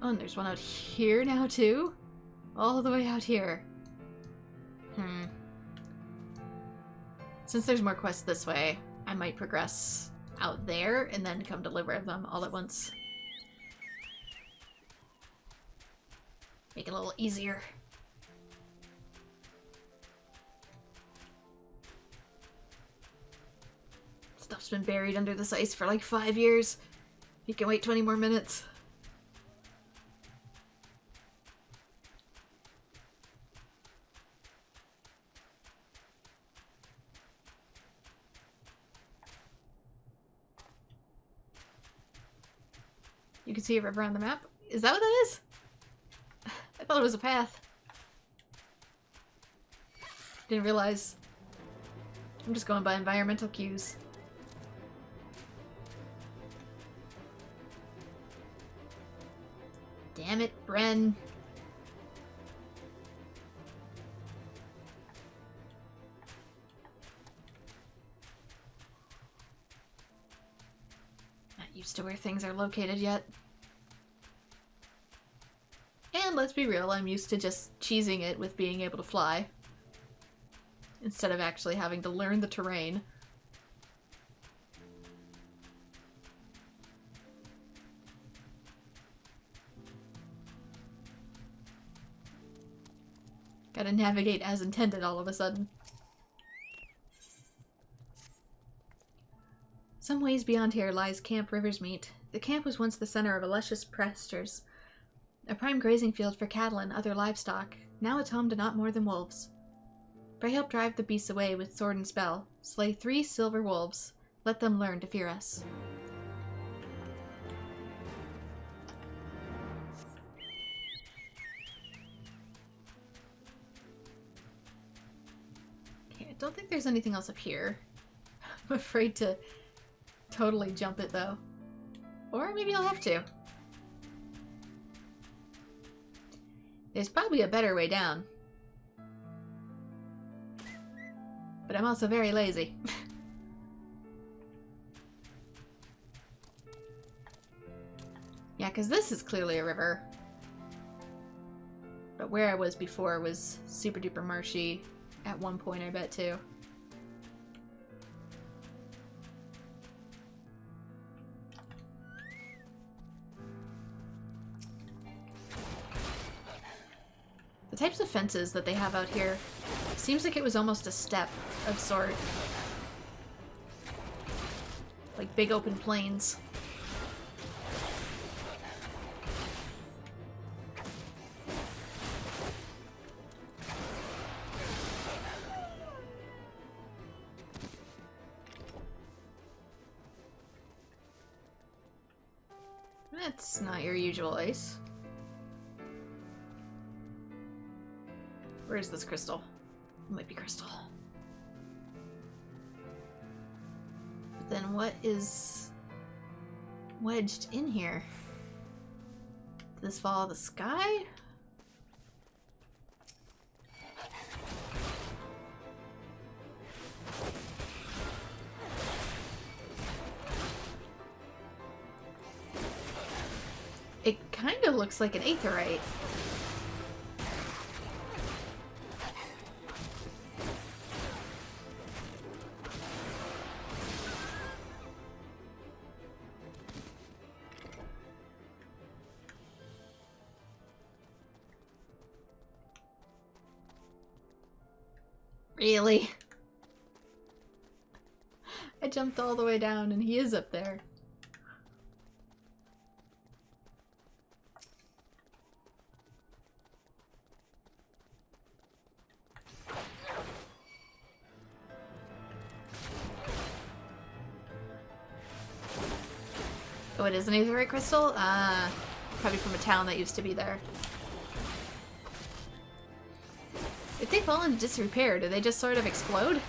Oh, and there's one out here now, too? All the way out here. Since there's more quests this way, I might progress out there and then come deliver them all at once. Make it a little easier. Stuff's been buried under this ice for like 5 years. You can wait 20 more minutes. You can see a river on the map. Is that what that is? I thought it was a path. Didn't realize. I'm just going by environmental cues. Damn it, Bren. Not used to where things are located yet. And let's be real, I'm used to just cheesing it with being able to fly. Instead of actually having to learn the terrain. Gotta navigate as intended all of a sudden. Some ways beyond here lies Camp Riversmeet. The camp was once the center of a luscious pastures. A prime grazing field for cattle and other livestock. Now it's home to not more than wolves. Pray help drive the beasts away with sword and spell. Slay 3 silver wolves. Let them learn to fear us. Okay, I don't think there's anything else up here. I'm afraid to totally jump it though. Or maybe I'll have to. There's probably a better way down. But I'm also very lazy. Yeah, because this is clearly a river. But where I was before was super duper marshy at one point, I bet, too. The types of fences that they have out here seems like it was almost a step of sort. Like big open plains. That's not your usual ice. Where's this crystal? It might be crystal. But then what is wedged in here? Did this fall out of the sky? It kind of looks like an aetherite. Really? I jumped all the way down and he is up there. Oh, it is an aetherite crystal? Ah, probably from a town that used to be there. If they fall into disrepair, do they just sort of explode?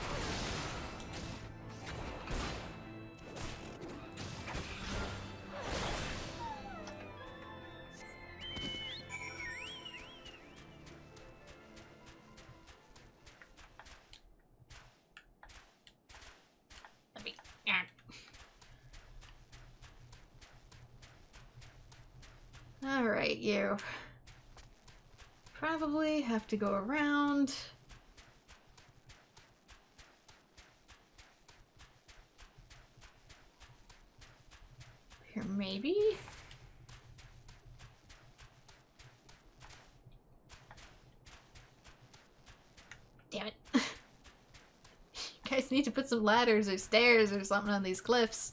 Alright, you probably have to go around. Here, maybe? Damn it. You guys need to put some ladders or stairs or something on these cliffs.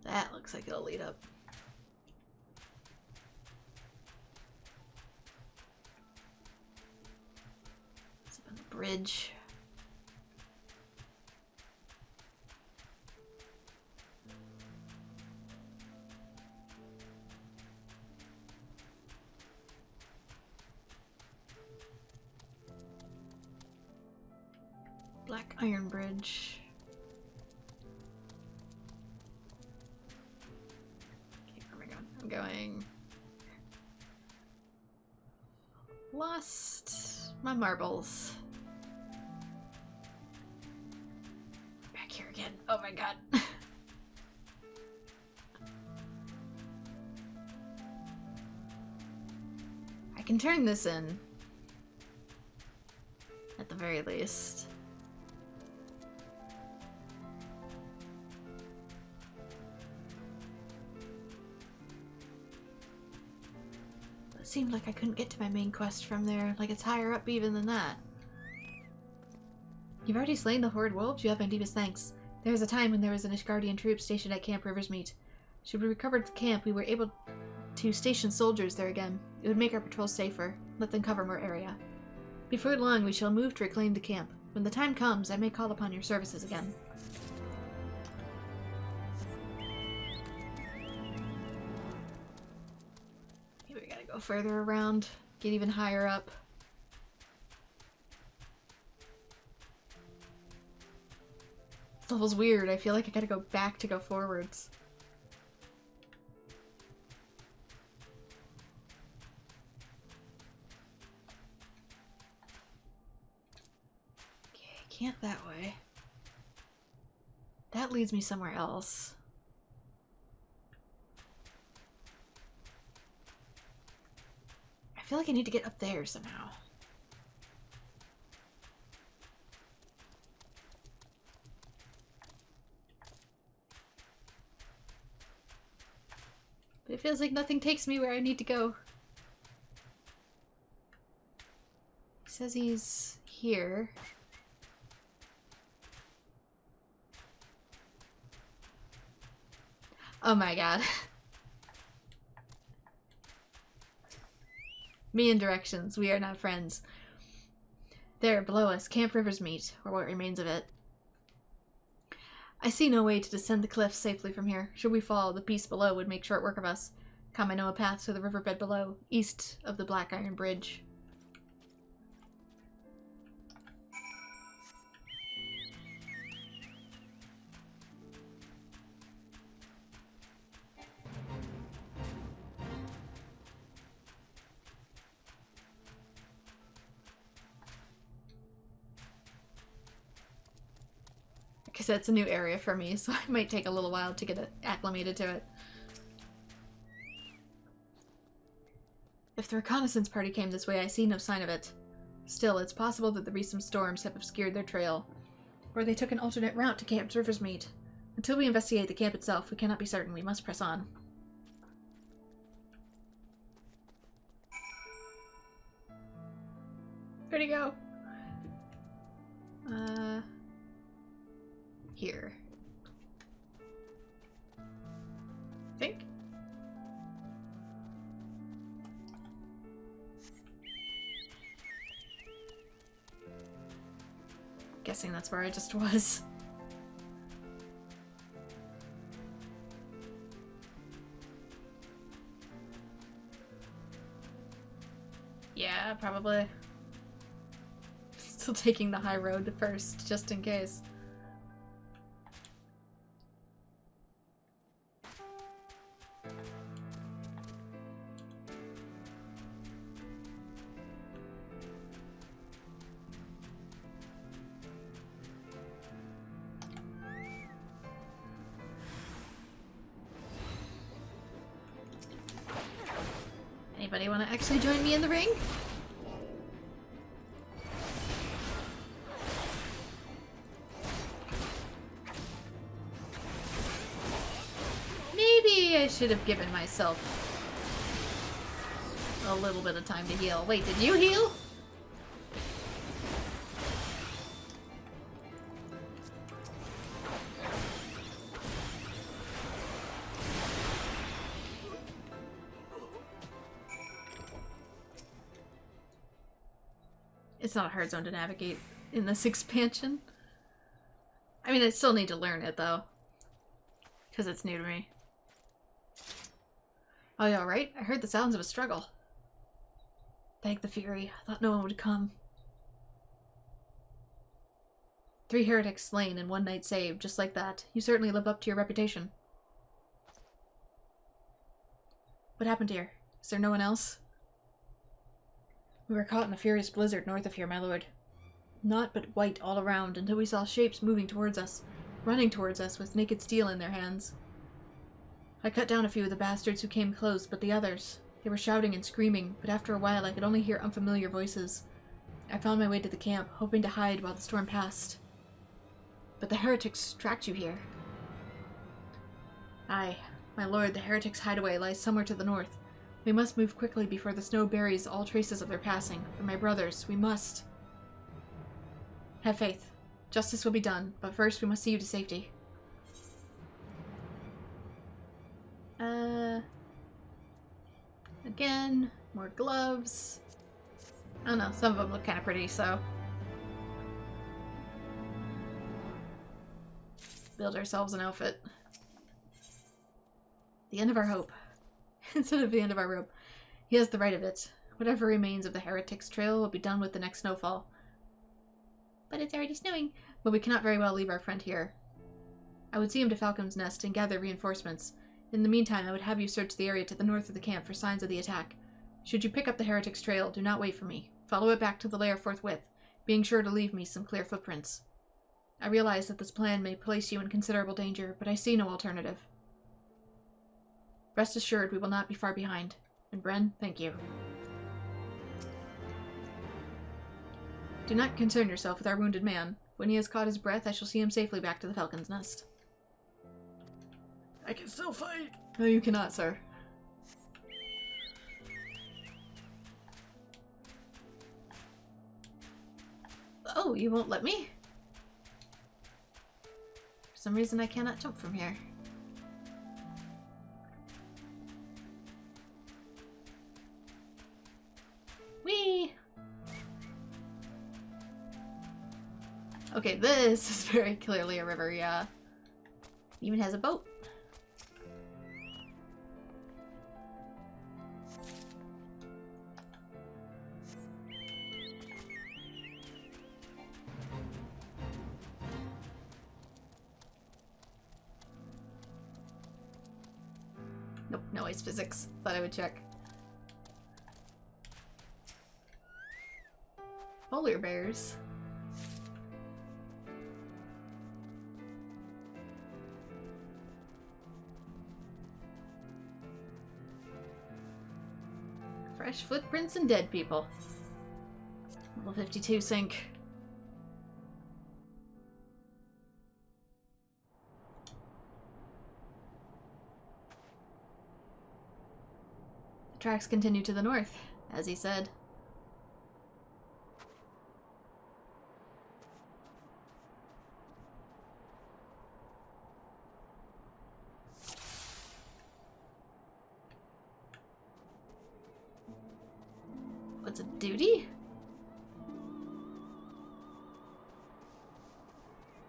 That looks like it'll lead up. It's up on the bridge. Black Iron Bridge. Going. Lost my marbles. Back here again. Oh my god. I can turn this in. At the very least. Seemed like I couldn't get to my main quest from there, like it's higher up even than that. You've already slain the horde wolves? You have my deepest thanks. There was a time when there was an Ishgardian troop stationed at Camp Riversmeet. Should we recover the camp, we were able to station soldiers there again. It would make our patrols safer, let them cover more area. Before long, we shall move to reclaim the camp. When the time comes, I may call upon your services again. Go further around, get even higher up. This level's weird. I feel like I gotta go back to go forwards. Okay, can't that way. That leads me somewhere else. I feel like I need to get up there somehow. But it feels like nothing takes me where I need to go. He says he's here. Oh my god. Me and directions. We are not friends. There, below us, Camp Riversmeet, or what remains of it. I see no way to descend the cliffs safely from here. Should we fall, the beast below would make short work of us. Come, I know a path to the riverbed below, east of the Black Iron Bridge. Because that's a new area for me, so it might take a little while to get acclimated to it. If the reconnaissance party came this way, I see no sign of it. Still, it's possible that the recent storms have obscured their trail. Or they took an alternate route to Camp Riversmeet. Until we investigate the camp itself, we cannot be certain. We must press on. Where'd he go? here. I think. Guessing that's where I just was. Yeah, probably. Still taking the high road first, just in case. Anybody want to actually join me in the ring? Maybe I should have given myself a little bit of time to heal. Wait, did you heal? It's not a hard zone to navigate in this expansion. I mean, I still need to learn it, though. Because it's new to me. Oh, you alright? I heard the sounds of a struggle. Thank the Fury. I thought no one would come. 3 heretics slain and 1 knight saved, just like that. You certainly live up to your reputation. What happened here? Is there no one else? We were caught in a furious blizzard north of here, my lord. Naught but white all around until we saw shapes moving towards us, running towards us with naked steel in their hands. I cut down a few of the bastards who came close, but the others, they were shouting and screaming, but after a while I could only hear unfamiliar voices. I found my way to the camp, hoping to hide while the storm passed. But the heretics tracked you here. Aye, my lord, the heretics' hideaway lies somewhere to the north. We must move quickly before the snow buries all traces of their passing. For my brothers, we must. Have faith. Justice will be done, but first we must see you to safety. Again, more gloves. I don't know, some of them look kind of pretty, so. Build ourselves an outfit. The end of our hope. Instead of the end of our rope. He has the right of it. Whatever remains of the heretics' trail will be done with the next snowfall. But it's already snowing. But we cannot very well leave our friend here. I would see him to Falcon's Nest and gather reinforcements. In the meantime, I would have you search the area to the north of the camp for signs of the attack. Should you pick up the heretics' trail, do not wait for me. Follow it back to the lair forthwith, being sure to leave me some clear footprints. I realize that this plan may place you in considerable danger, but I see no alternative. Rest assured, we will not be far behind. And Bren, thank you. Do not concern yourself with our wounded man. When he has caught his breath, I shall see him safely back to the Falcon's Nest. I can still fight! No, you cannot, sir. Oh, you won't let me? For some reason I cannot jump from here. Whee! Okay, this is very clearly a river, yeah. Even has a boat. Nope, no ice physics. Thought I would check. Polar bears. Fresh footprints and dead people. Level 52 sync. The tracks continue to the north, as he said. That's a duty?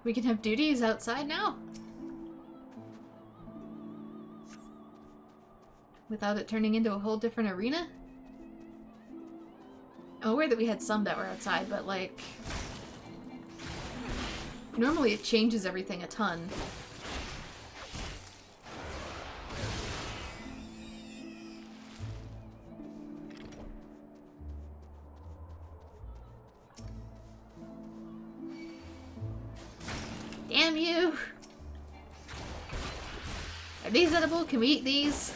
We can have duties outside now? Without it turning into a whole different arena? I'm aware that we had some that were outside, but like... normally it changes everything a ton. Damn you! Are these edible? Can we eat these?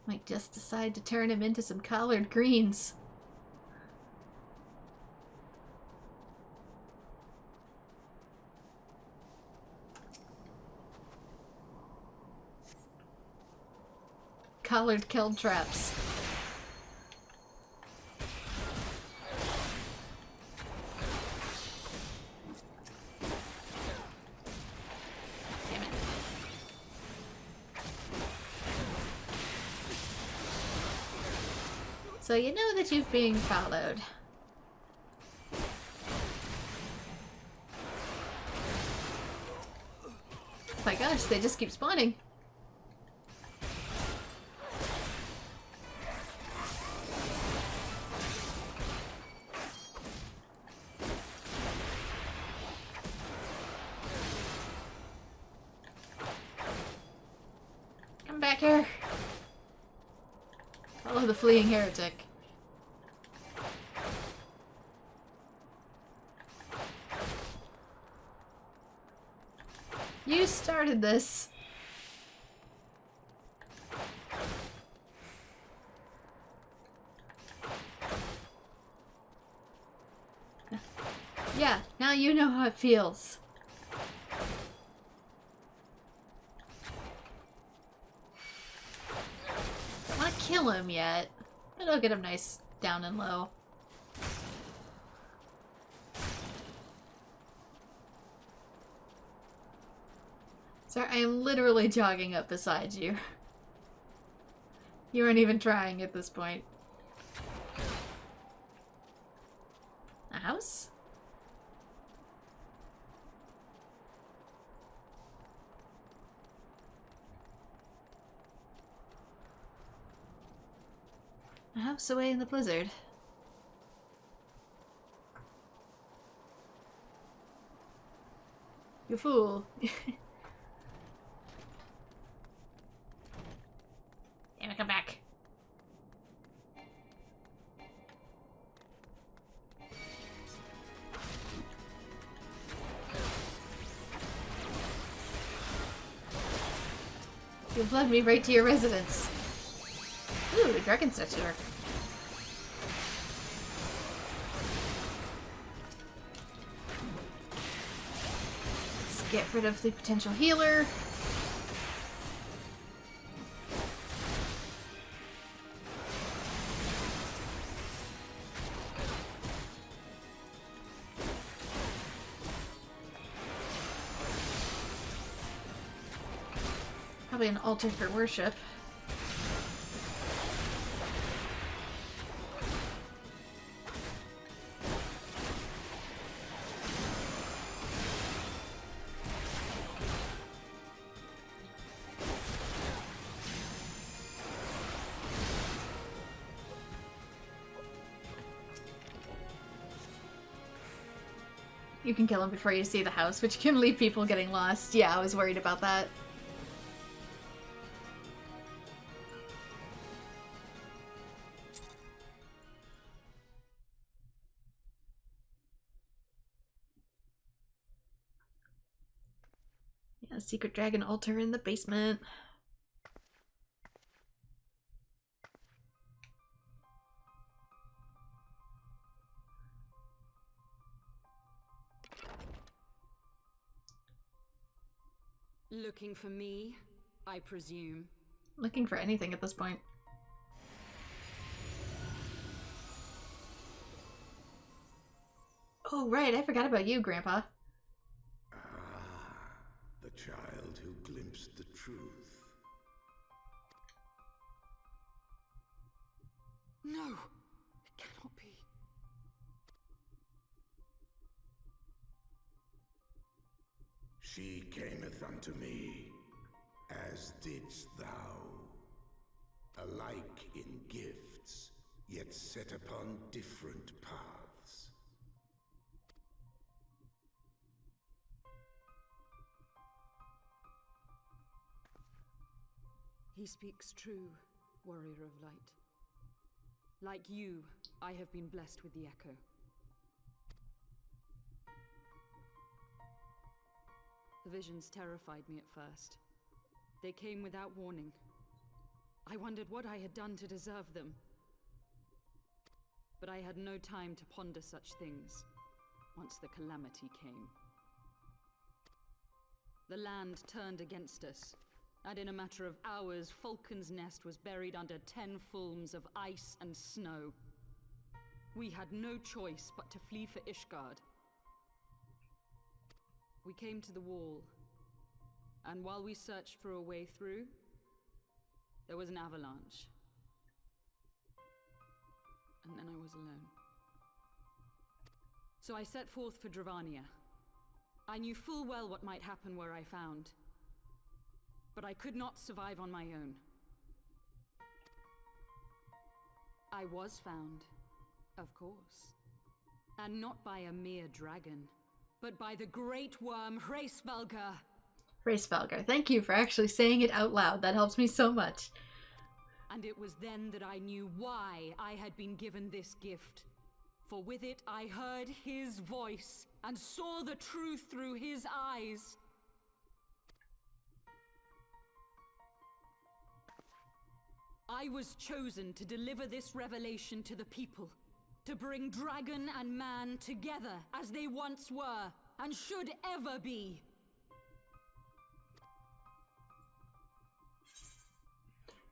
Might just decide to turn him into some collard greens. Collard killed traps. Damn it. So you know that you're being followed. Oh my gosh, they just keep spawning. Come back here. Follow the fleeing heretic. You started this. Yeah, now you know how it feels. Don't want to kill him yet, but I'll get him nice down and low. Sorry, I am literally jogging up beside you. You aren't even trying at this point. A house? A house away in the blizzard. You fool. Damn it, come back. You've led me right to your residence. Ooh, a dragon statue. Let's get rid of the potential healer. Probably an altar for worship. You can kill him before you see the house, which can leave people getting lost. Yeah, I was worried about that. Yeah, secret dragon altar in the basement. Looking for me, I presume. Looking for anything at this point. Oh, right, I forgot about you, Grandpa. Ah, the child who glimpsed the truth. No, it cannot be. She cameth unto me, as didst thou. Alike in gifts, yet set upon different paths. He speaks true, warrior of light. Like you, I have been blessed with the echo. The visions terrified me at first. They came without warning. I wondered what I had done to deserve them. But I had no time to ponder such things once the calamity came. The land turned against us, and in a matter of hours, Falcon's Nest was buried under 10 fulms of ice and snow. We had no choice but to flee for Ishgard. We came to the wall, and while we searched for a way through, there was an avalanche. And then I was alone. So I set forth for Dravania. I knew full well what might happen where I found, but I could not survive on my own. I was found, of course, and not by a mere dragon, but by the great worm Hraesvelgr. Hraesvelgr, thank you for actually saying it out loud. That helps me so much. And it was then that I knew why I had been given this gift. For with it I heard his voice and saw the truth through his eyes. I was chosen to deliver this revelation to the people, to bring dragon and man together as they once were and should ever be.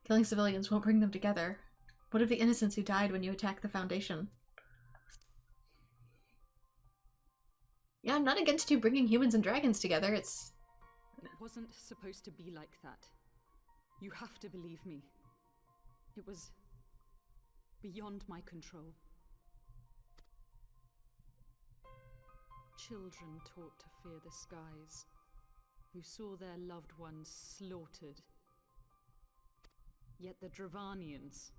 Killing civilians won't bring them together. What of the innocents who died when you attacked the Foundation? Yeah, I'm not against you bringing humans and dragons together. It wasn't supposed to be like that. You have to believe me. It was beyond my control. Children taught to fear the skies, who saw their loved ones slaughtered. Yet the Dravanians,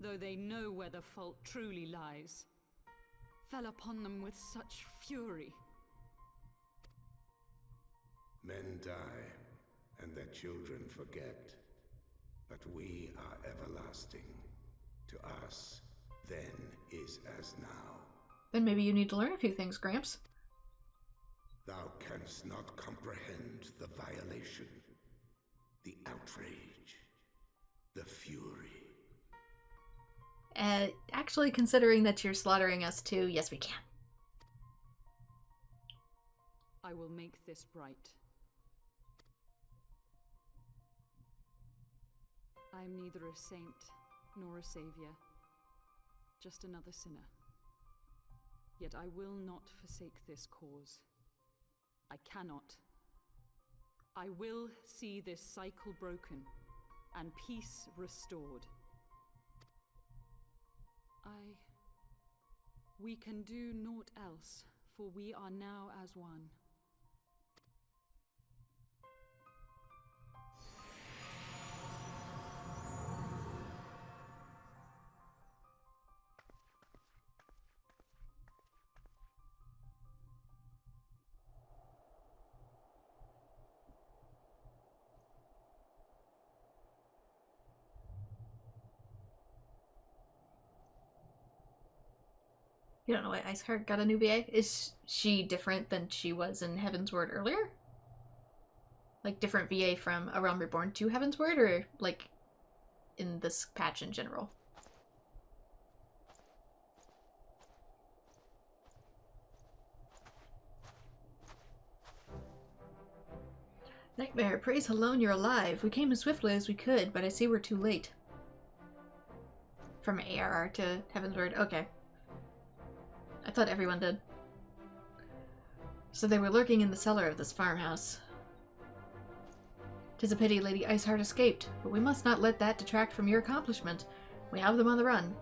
though they know where the fault truly lies, fell upon them with such fury. Men die, and their children forget. But we are everlasting. To us, then is as now. Then maybe you need to learn a few things, Gramps. Thou canst not comprehend the violation, the outrage, the fury. Actually, considering that you're slaughtering us too, yes we can. I will make this right. I am neither a saint nor a savior, just another sinner. Yet I will not forsake this cause. I cannot. I will see this cycle broken and peace restored. We can do naught else, for we are now as one. You don't know why Ishgard got a new VA? Is she different than she was in Heavensward earlier? Like, different VA from A Realm Reborn to Heavensward, or, like, in this patch in general? Nightmare, praise alone you're alive. We came as swiftly as we could, but I see we're too late. From ARR to Heavensward. Okay. I thought everyone did. So they were lurking in the cellar of this farmhouse. 'Tis a pity Lady Iceheart escaped, but we must not let that detract from your accomplishment. We have them on the run.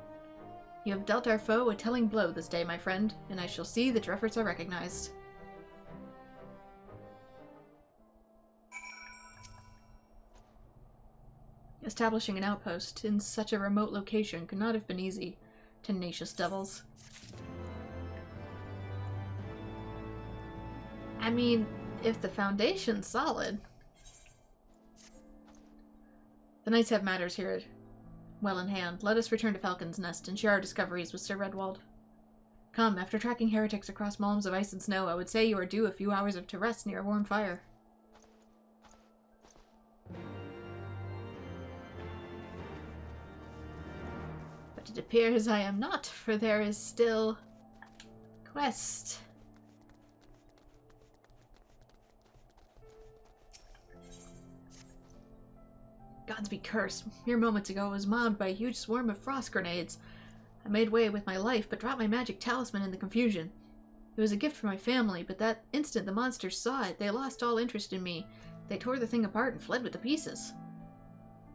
You have dealt our foe a telling blow this day, my friend, and I shall see that your efforts are recognized. Establishing an outpost in such a remote location could not have been easy. Tenacious devils. I mean, if the foundation's solid... The knights have matters here well in hand. Let us return to Falcon's Nest and share our discoveries with Sir Redwald. Come, after tracking heretics across malms of ice and snow, I would say you are due a few hours to rest near a warm fire. But it appears I am not, for there is still... quest. Gods be cursed. Mere moments ago I was mobbed by a huge swarm of frost grenades. I made way with my life, but dropped my magic talisman in the confusion. It was a gift for my family, but that instant the monsters saw it, they lost all interest in me. They tore the thing apart and fled with the pieces.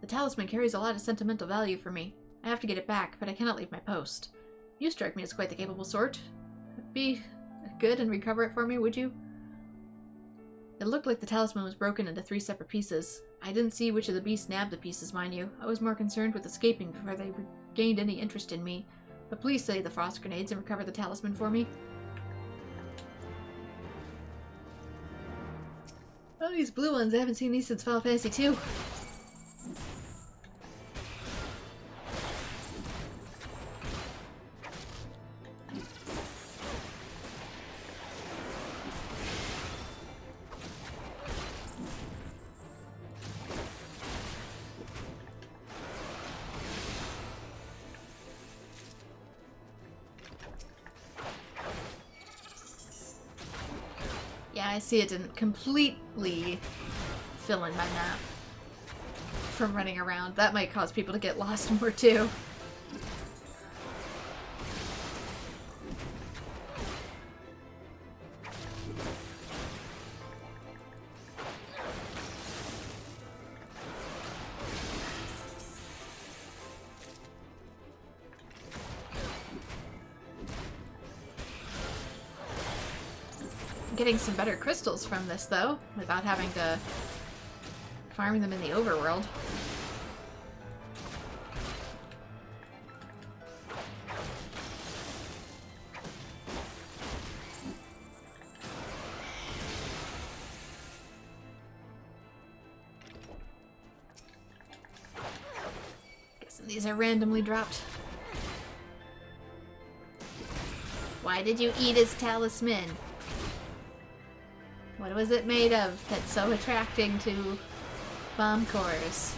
The talisman carries a lot of sentimental value for me. I have to get it back, but I cannot leave my post. You strike me as quite the capable sort. Be good and recover it for me, would you? It looked like the talisman was broken into 3 separate pieces. I didn't see which of the beasts nabbed the pieces, mind you. I was more concerned with escaping before they regained any interest in me. But please slay the frost grenades and recover the talisman for me. Oh, these blue ones. I haven't seen these since Final Fantasy II. Yeah, I see it didn't completely fill in my map from running around. That might cause people to get lost more too. Getting some better crystals from this, though, without having to farm them in the overworld. Guessing these are randomly dropped. Why did you eat his talisman? What was it made of that's so attracting to bomb cores?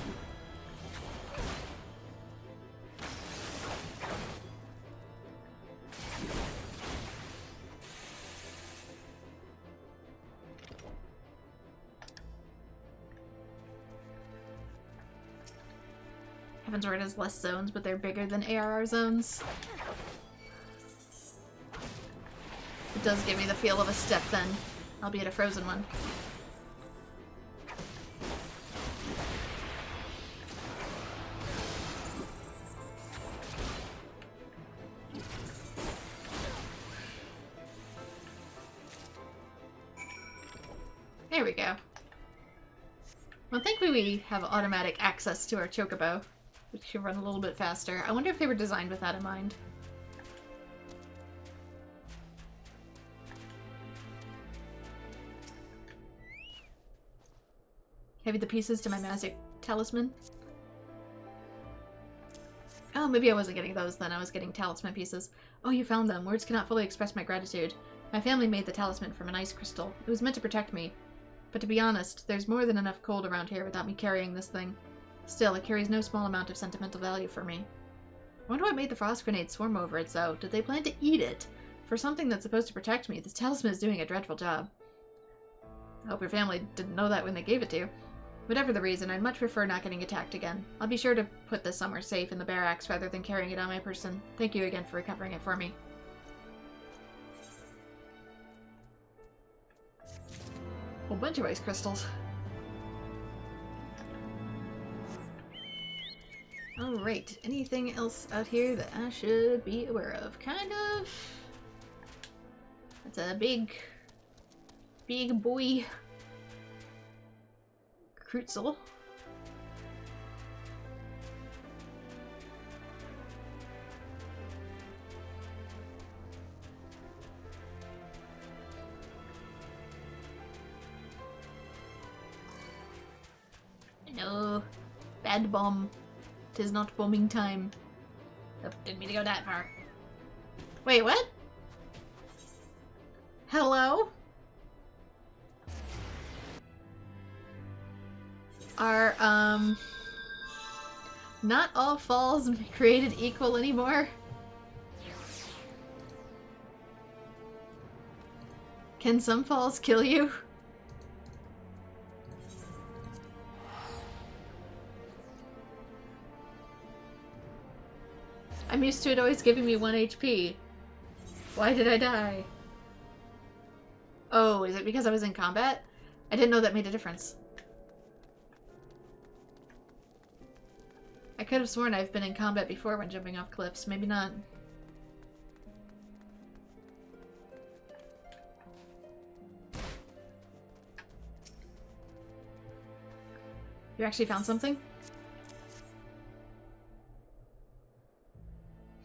Heavensward has less zones, but they're bigger than ARR zones. It does give me the feel of a step then. Albeit a frozen one. There we go. Well, thankfully we have automatic access to our chocobo, which should run a little bit faster. I wonder if they were designed with that in mind. Have you the pieces to my magic talisman? Oh, maybe I wasn't getting those then. I was getting talisman pieces. Oh, you found them. Words cannot fully express my gratitude. My family made the talisman from an ice crystal. It was meant to protect me. But to be honest, there's more than enough cold around here without me carrying this thing. Still, it carries no small amount of sentimental value for me. I wonder what made the frost grenade swarm over it, so did they plan to eat it? For something that's supposed to protect me, this talisman is doing a dreadful job. I hope your family didn't know that when they gave it to you. Whatever the reason, I'd much prefer not getting attacked again. I'll be sure to put this somewhere safe in the barracks rather than carrying it on my person. Thank you again for recovering it for me. Whole bunch of ice crystals. Alright, anything else out here that I should be aware of? Kind of. That's a big boy. Krutzel. No. Bad bomb. 'Tis not bombing time. Oh, didn't mean to go that far. Wait, what? Hello? Are, not all falls created equal anymore? Can some falls kill you? I'm used to it always giving me 1 HP. Why did I die? Oh, is it because I was in combat? I didn't know that made a difference. I could have sworn I've been in combat before when jumping off cliffs. Maybe not. You actually found something?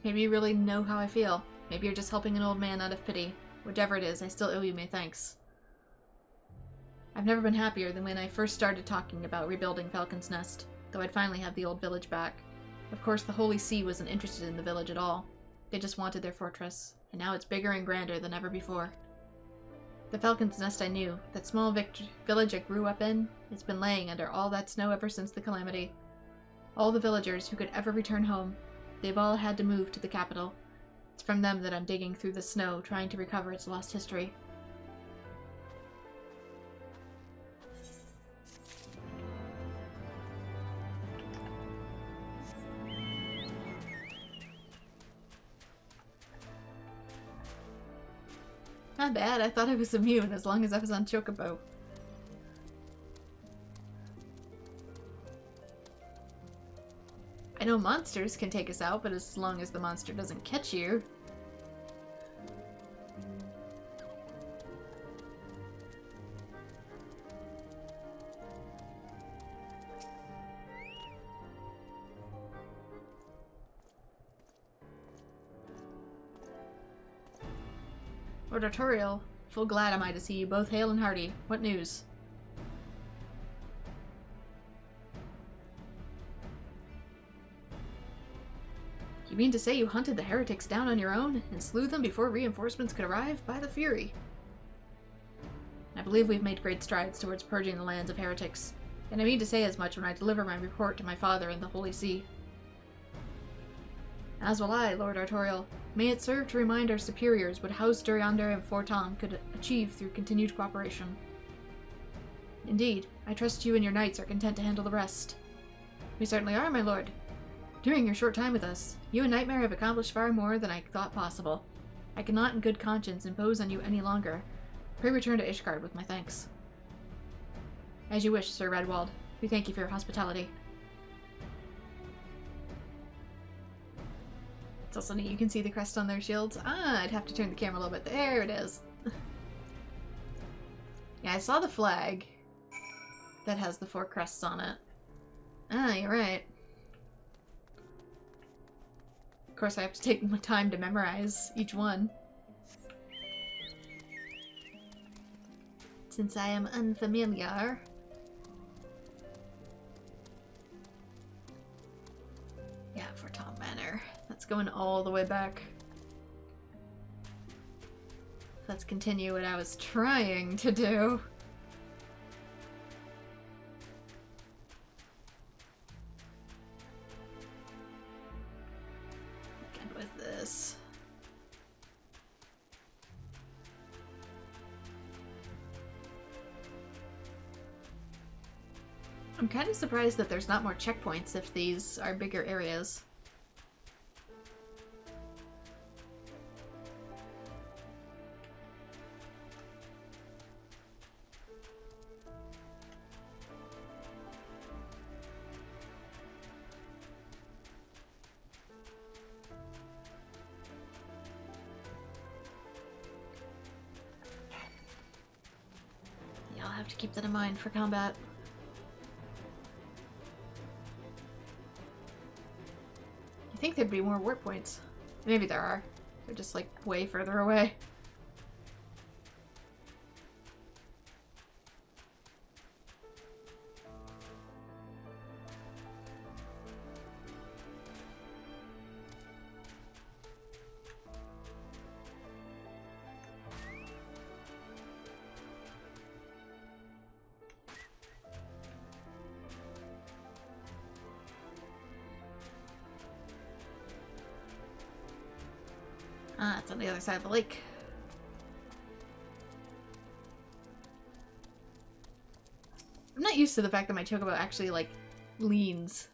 Maybe you really know how I feel. Maybe you're just helping an old man out of pity. Whichever it is, I still owe you my thanks. I've never been happier than when I first started talking about rebuilding Falcon's Nest, though I'd finally have the old village back. Of course, the Holy See wasn't interested in the village at all. They just wanted their fortress, and now it's bigger and grander than ever before. The Falcon's Nest I knew, that small village I grew up in, it's been laying under all that snow ever since the calamity. All the villagers who could ever return home, they've all had to move to the capital. It's from them that I'm digging through the snow, trying to recover its lost history. Not bad, I thought I was immune as long as I was on Chocobo. I know monsters can take us out, but as long as the monster doesn't catch you. Lord Artorial, full glad am I to see you both hale and hearty. What news? You mean to say you hunted the heretics down on your own and slew them before reinforcements could arrive? By the Fury! I believe we've made great strides towards purging the lands of heretics, and I mean to say as much when I deliver my report to my father in the Holy See. As will I, Lord Artorial. May it serve to remind our superiors what House Duriander and Fortan could achieve through continued cooperation. Indeed, I trust you and your knights are content to handle the rest. We certainly are, my lord. During your short time with us, you and Nightmare have accomplished far more than I thought possible. I cannot in good conscience impose on you any longer. Pray return to Ishgard with my thanks. As you wish, Sir Redwald. We thank you for your hospitality. It's also neat, you can see the crest on their shields. Ah, I'd have to turn the camera a little bit. There it is. Yeah, I saw the flag that has the 4 crests on it. Ah, you're right. Of course, I have to take my time to memorize each one. Since I am unfamiliar. Yeah, for Tom Manor. That's going all the way back. Let's continue what I was trying to do. Good with this. I'm kind of surprised that there's not more checkpoints if these are bigger areas. Yeah, I'll have to keep that in mind for combat. I think there'd be more warp points. Maybe there are. They're just like way further away. Ah, it's on the other side of the lake. I'm not used to the fact that my chocobo actually, like, leans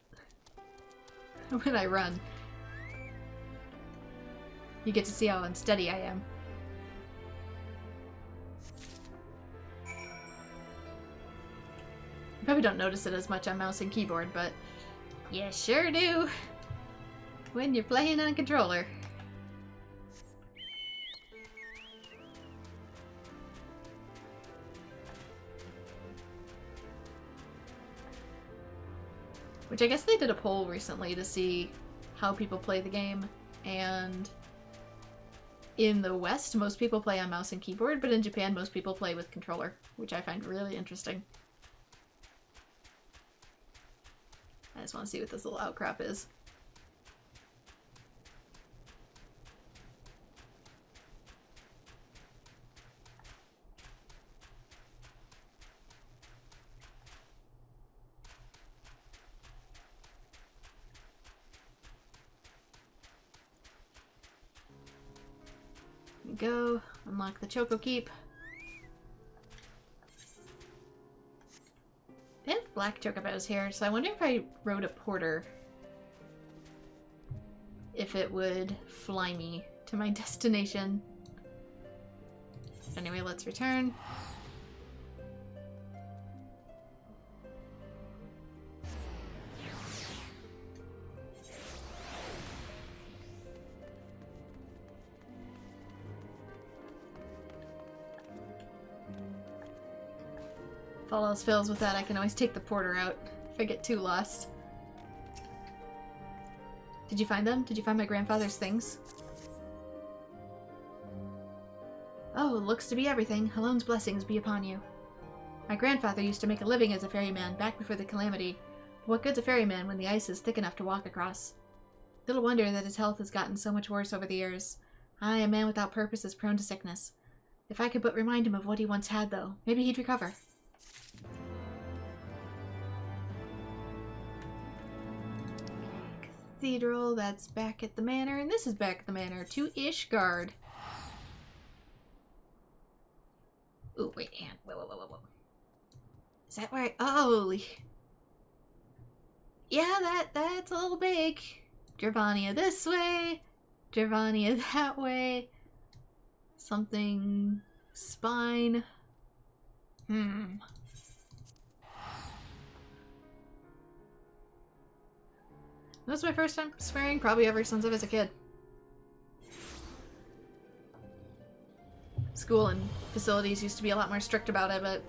when I run. You get to see how unsteady I am. You probably don't notice it as much on mouse and keyboard, but you sure do when you're playing on a controller. Which I guess they did a poll recently to see how people play the game, and in the West, most people play on mouse and keyboard, but in Japan, most people play with controller, which I find really interesting. I just want to see what this little outcrop is. Go, unlock the Choco Keep. They have black chocobos here, so I wonder if I rode a porter, if it would fly me to my destination. Anyway, let's return. If all else fails with that, I can always take the porter out if I get too lost. Did you find them? Did you find my grandfather's things? Oh, looks to be everything. Halone's blessings be upon you. My grandfather used to make a living as a ferryman back before the calamity. What good's a ferryman when the ice is thick enough to walk across? Little wonder that his health has gotten so much worse over the years. Aye, a man without purpose is prone to sickness. If I could but remind him of what he once had, though, maybe he'd recover. Cathedral, that's back at the manor, and this is back at the manor to Ishgard. Ooh, wait, and whoa. Is that where oh, yeah, that's a little big. Gervania this way, Gervania that way. Something spine. This was my first time swearing, probably ever since I was a kid. School and facilities used to be a lot more strict about it, but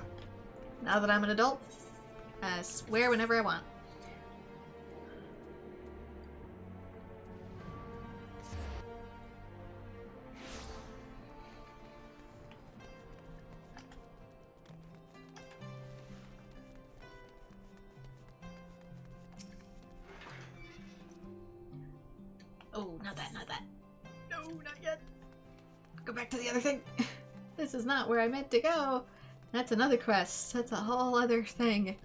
now that I'm an adult, I swear whenever I want. Oh, not that. No, not yet. Go back to the other thing. This is not where I meant to go. That's another quest. That's a whole other thing.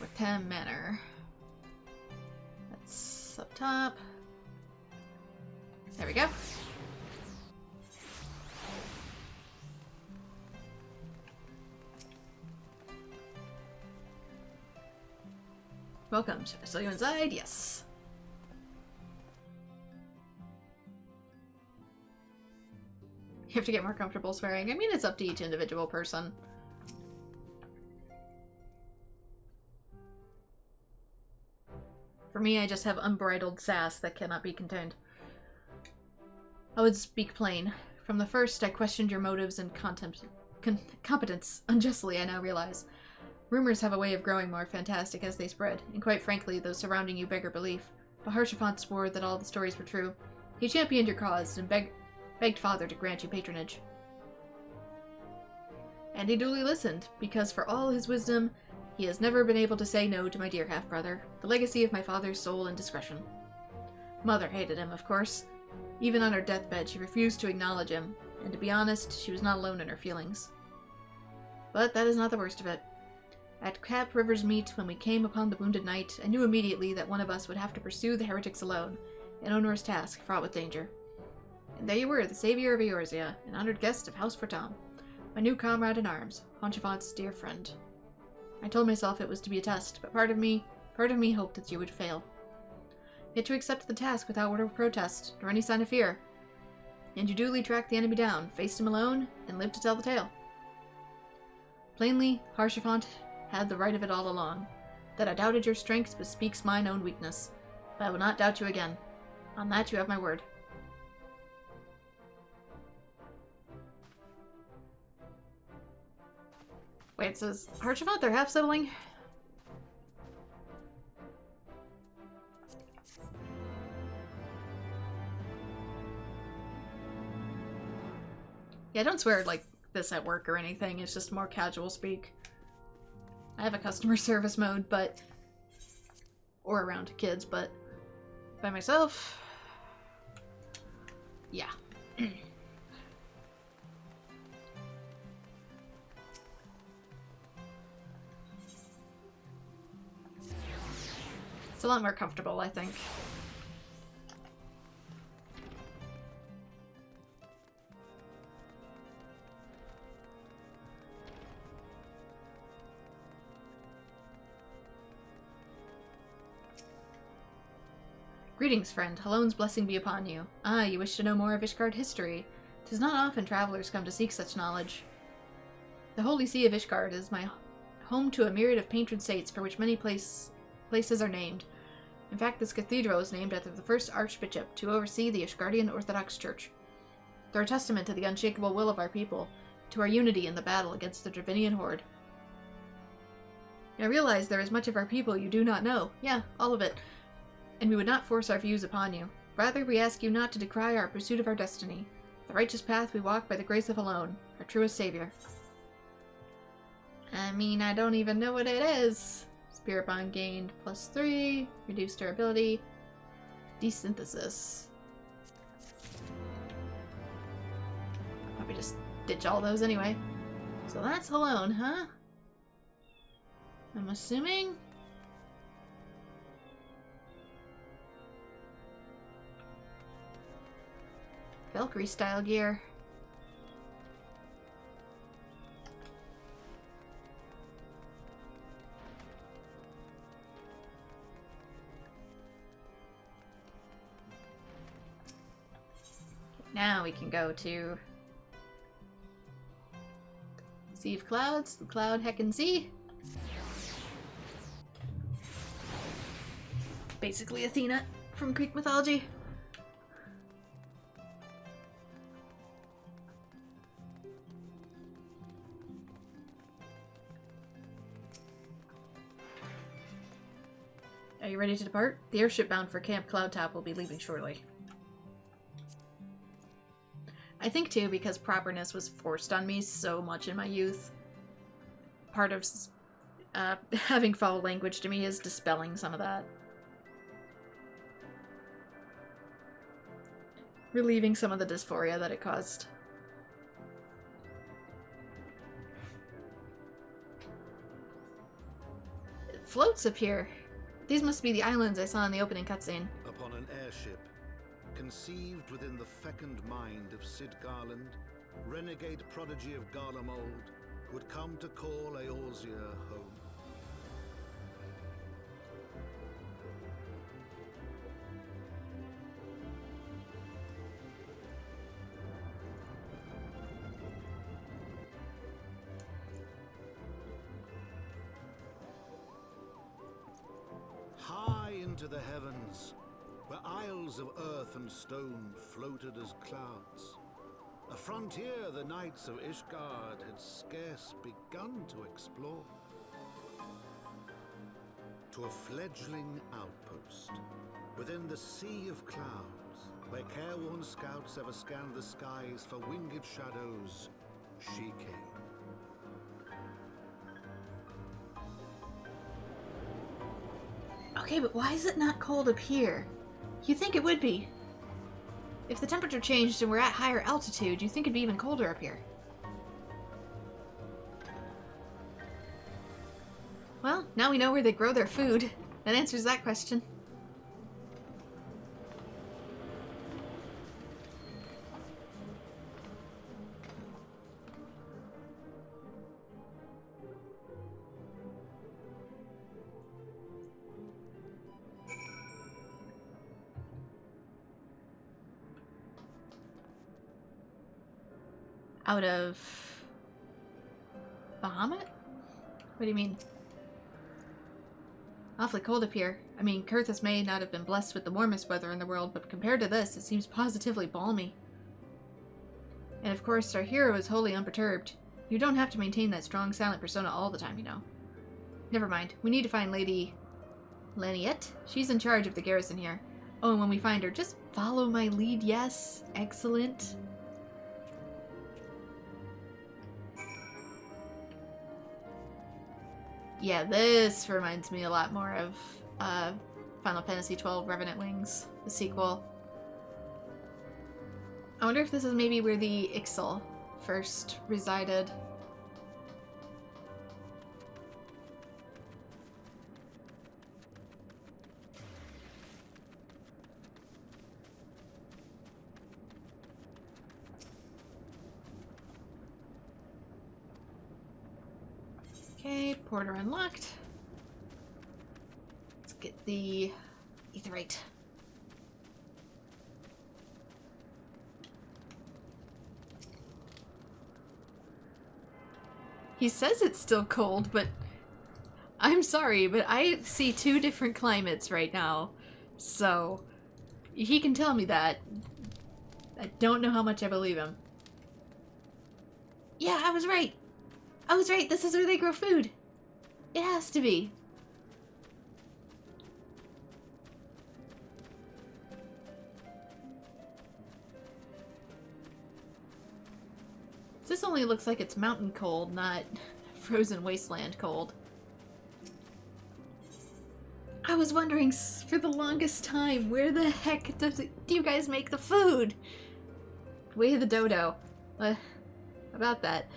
Wickham Manor. That's up top. There we go. Welcome. Should I show you inside? Yes. You have to get more comfortable swearing. I mean, it's up to each individual person. For me, I just have unbridled sass that cannot be contained. I would speak plain. From the first, I questioned your motives and competence unjustly, I now realize. Rumors have a way of growing more fantastic as they spread, and quite frankly, those surrounding you beggar belief. But Haurchefant swore that all the stories were true. He championed your cause and begged Father to grant you patronage. And he duly listened, because for all his wisdom, he has never been able to say no to my dear half-brother, the legacy of my father's soul and discretion. Mother hated him, of course. Even on her deathbed, she refused to acknowledge him, and to be honest, she was not alone in her feelings. But that is not the worst of it. At Cap River's Meet, when we came upon the wounded knight, I knew immediately that one of us would have to pursue the heretics alone, an onerous task fraught with danger. And there you were, the savior of Eorzea, an honored guest of House Fortam, my new comrade in arms, Haurchefant's dear friend. I told myself it was to be a test, but part of me hoped that you would fail. Yet you accepted the task without word of protest, nor any sign of fear. And you duly tracked the enemy down, faced him alone, and lived to tell the tale. Plainly, Haurchefant had the right of it all along. That I doubted your strength bespeaks mine own weakness. But I will not doubt you again. On that you have my word. Wait, so is Haurchefant their half-sibling? Yeah, don't swear like this at work or anything. It's just more casual speak. I have a customer service mode, but... or around kids, but... by myself... yeah. It's a lot more comfortable, I think. Greetings, friend. Halone's blessing be upon you. Ah, you wish to know more of Ishgard history. 'Tis not often travelers come to seek such knowledge. The Holy See of Ishgard is my home to a myriad of patron saints for which many places are named. In fact, this cathedral is named after the first archbishop to oversee the Ishgardian Orthodox Church. They're a testament to the unshakable will of our people, to our unity in the battle against the Dravinian horde. I realize there is much of our people you do not know. Yeah, all of it. And we would not force our views upon you. Rather, we ask you not to decry our pursuit of our destiny, the righteous path we walk by the grace of Alone, our truest savior. I mean, I don't even know what it is. Spirit Bond gained +3, reduced durability, desynthesis. I'll probably just ditch all those anyway. So that's Alone, huh? I'm assuming? Valkyrie style gear. Now we can go to Sea of Clouds, the Cloud Heckin' Sea. Basically Athena from Greek mythology. Are you ready to depart? The airship bound for Camp Cloudtop will be leaving shortly. I think, too, because properness was forced on me so much in my youth. Part of having foul language to me is dispelling some of that. Relieving some of the dysphoria that it caused. It floats up here. These must be the islands I saw in the opening cutscene. Upon an airship, conceived within the fecund mind of Sid Garland, renegade prodigy of Garlemald, would come to call Eorzea home. into the heavens, where isles of earth and stone floated as clouds. A frontier the knights of Ishgard had scarce begun to explore. To a fledgling outpost, within the sea of clouds, where careworn scouts ever scanned the skies for winged shadows, she came. Okay, but why is it not cold up here? You'd think it would be. If the temperature changed and we're at higher altitude, you'd think it'd be even colder up here. Well, now we know where they grow their food. That answers that question. Out of Bahamut? What do you mean? Awfully cold up here. I mean, Kurthus may not have been blessed with the warmest weather in the world, but compared to this, it seems positively balmy. And of course, our hero is wholly unperturbed. You don't have to maintain that strong, silent persona all the time, you know. Never mind. We need to find Lady Laniette. She's in charge of the garrison here. Oh, and when we find her, just follow my lead, yes? Excellent. Yeah, this reminds me a lot more of Final Fantasy XII Revenant Wings, the sequel. I wonder if this is maybe where the Ixal first resided. Okay, porter unlocked. Let's get the Aetherite. He says it's still cold, but I'm sorry, but I see two different climates right now. So, he can tell me that. I don't know how much I believe him. Yeah, I was right. I was right, this is where they grow food. It has to be. This only looks like it's mountain cold, not frozen wasteland cold. I was wondering for the longest time, where the heck do you guys make the food? Way of the dodo. About that.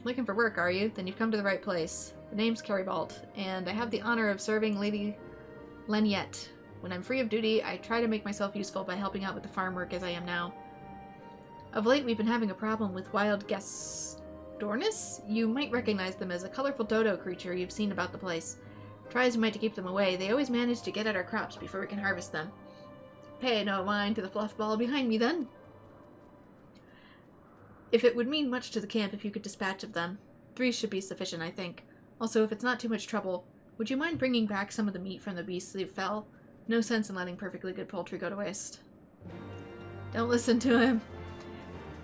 Looking for work, are you? Then you've come to the right place. The name's Carrybalt, and I have the honor of serving Lady Laniette. When I'm free of duty, I try to make myself useful by helping out with the farm work as I am now. Of late, we've been having a problem with wild Gestornis. You might recognize them as a colorful dodo creature you've seen about the place. Try as you might to keep them away, they always manage to get at our crops before we can harvest them. Pay no mind to the fluff ball behind me, then. If it would mean much to the camp if you could dispatch of them. 3 should be sufficient, I think. Also, if it's not too much trouble, would you mind bringing back some of the meat from the beasts that fell? No sense in letting perfectly good poultry go to waste. Don't listen to him.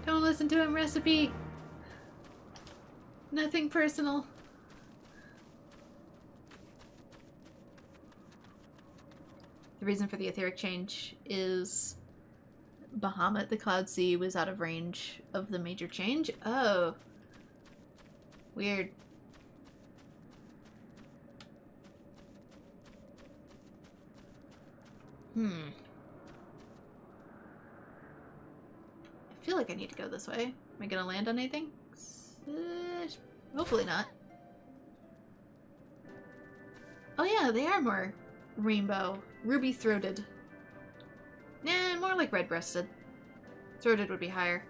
Don't listen to him, recipe. Nothing personal. The reason for the etheric change is Bahamut, the Cloud Sea, was out of range of the major change. Oh. Weird. I feel like I need to go this way. Am I gonna land on anything? Hopefully not. Oh yeah, they are more rainbow. Ruby-throated. Nah, more like red-breasted. Throated would be higher.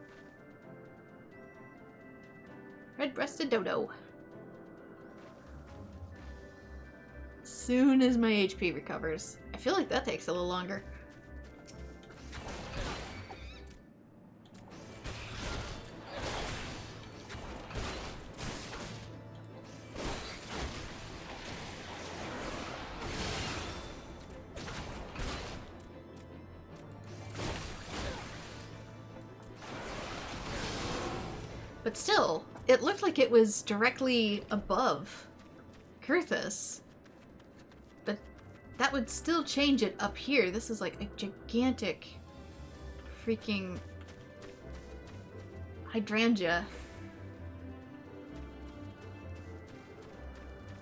Red-breasted dodo. Soon as my HP recovers. I feel like that takes a little longer. But still, it looked like it was directly above Kurthus. But that would still change it up here. This is like a gigantic freaking hydrangea.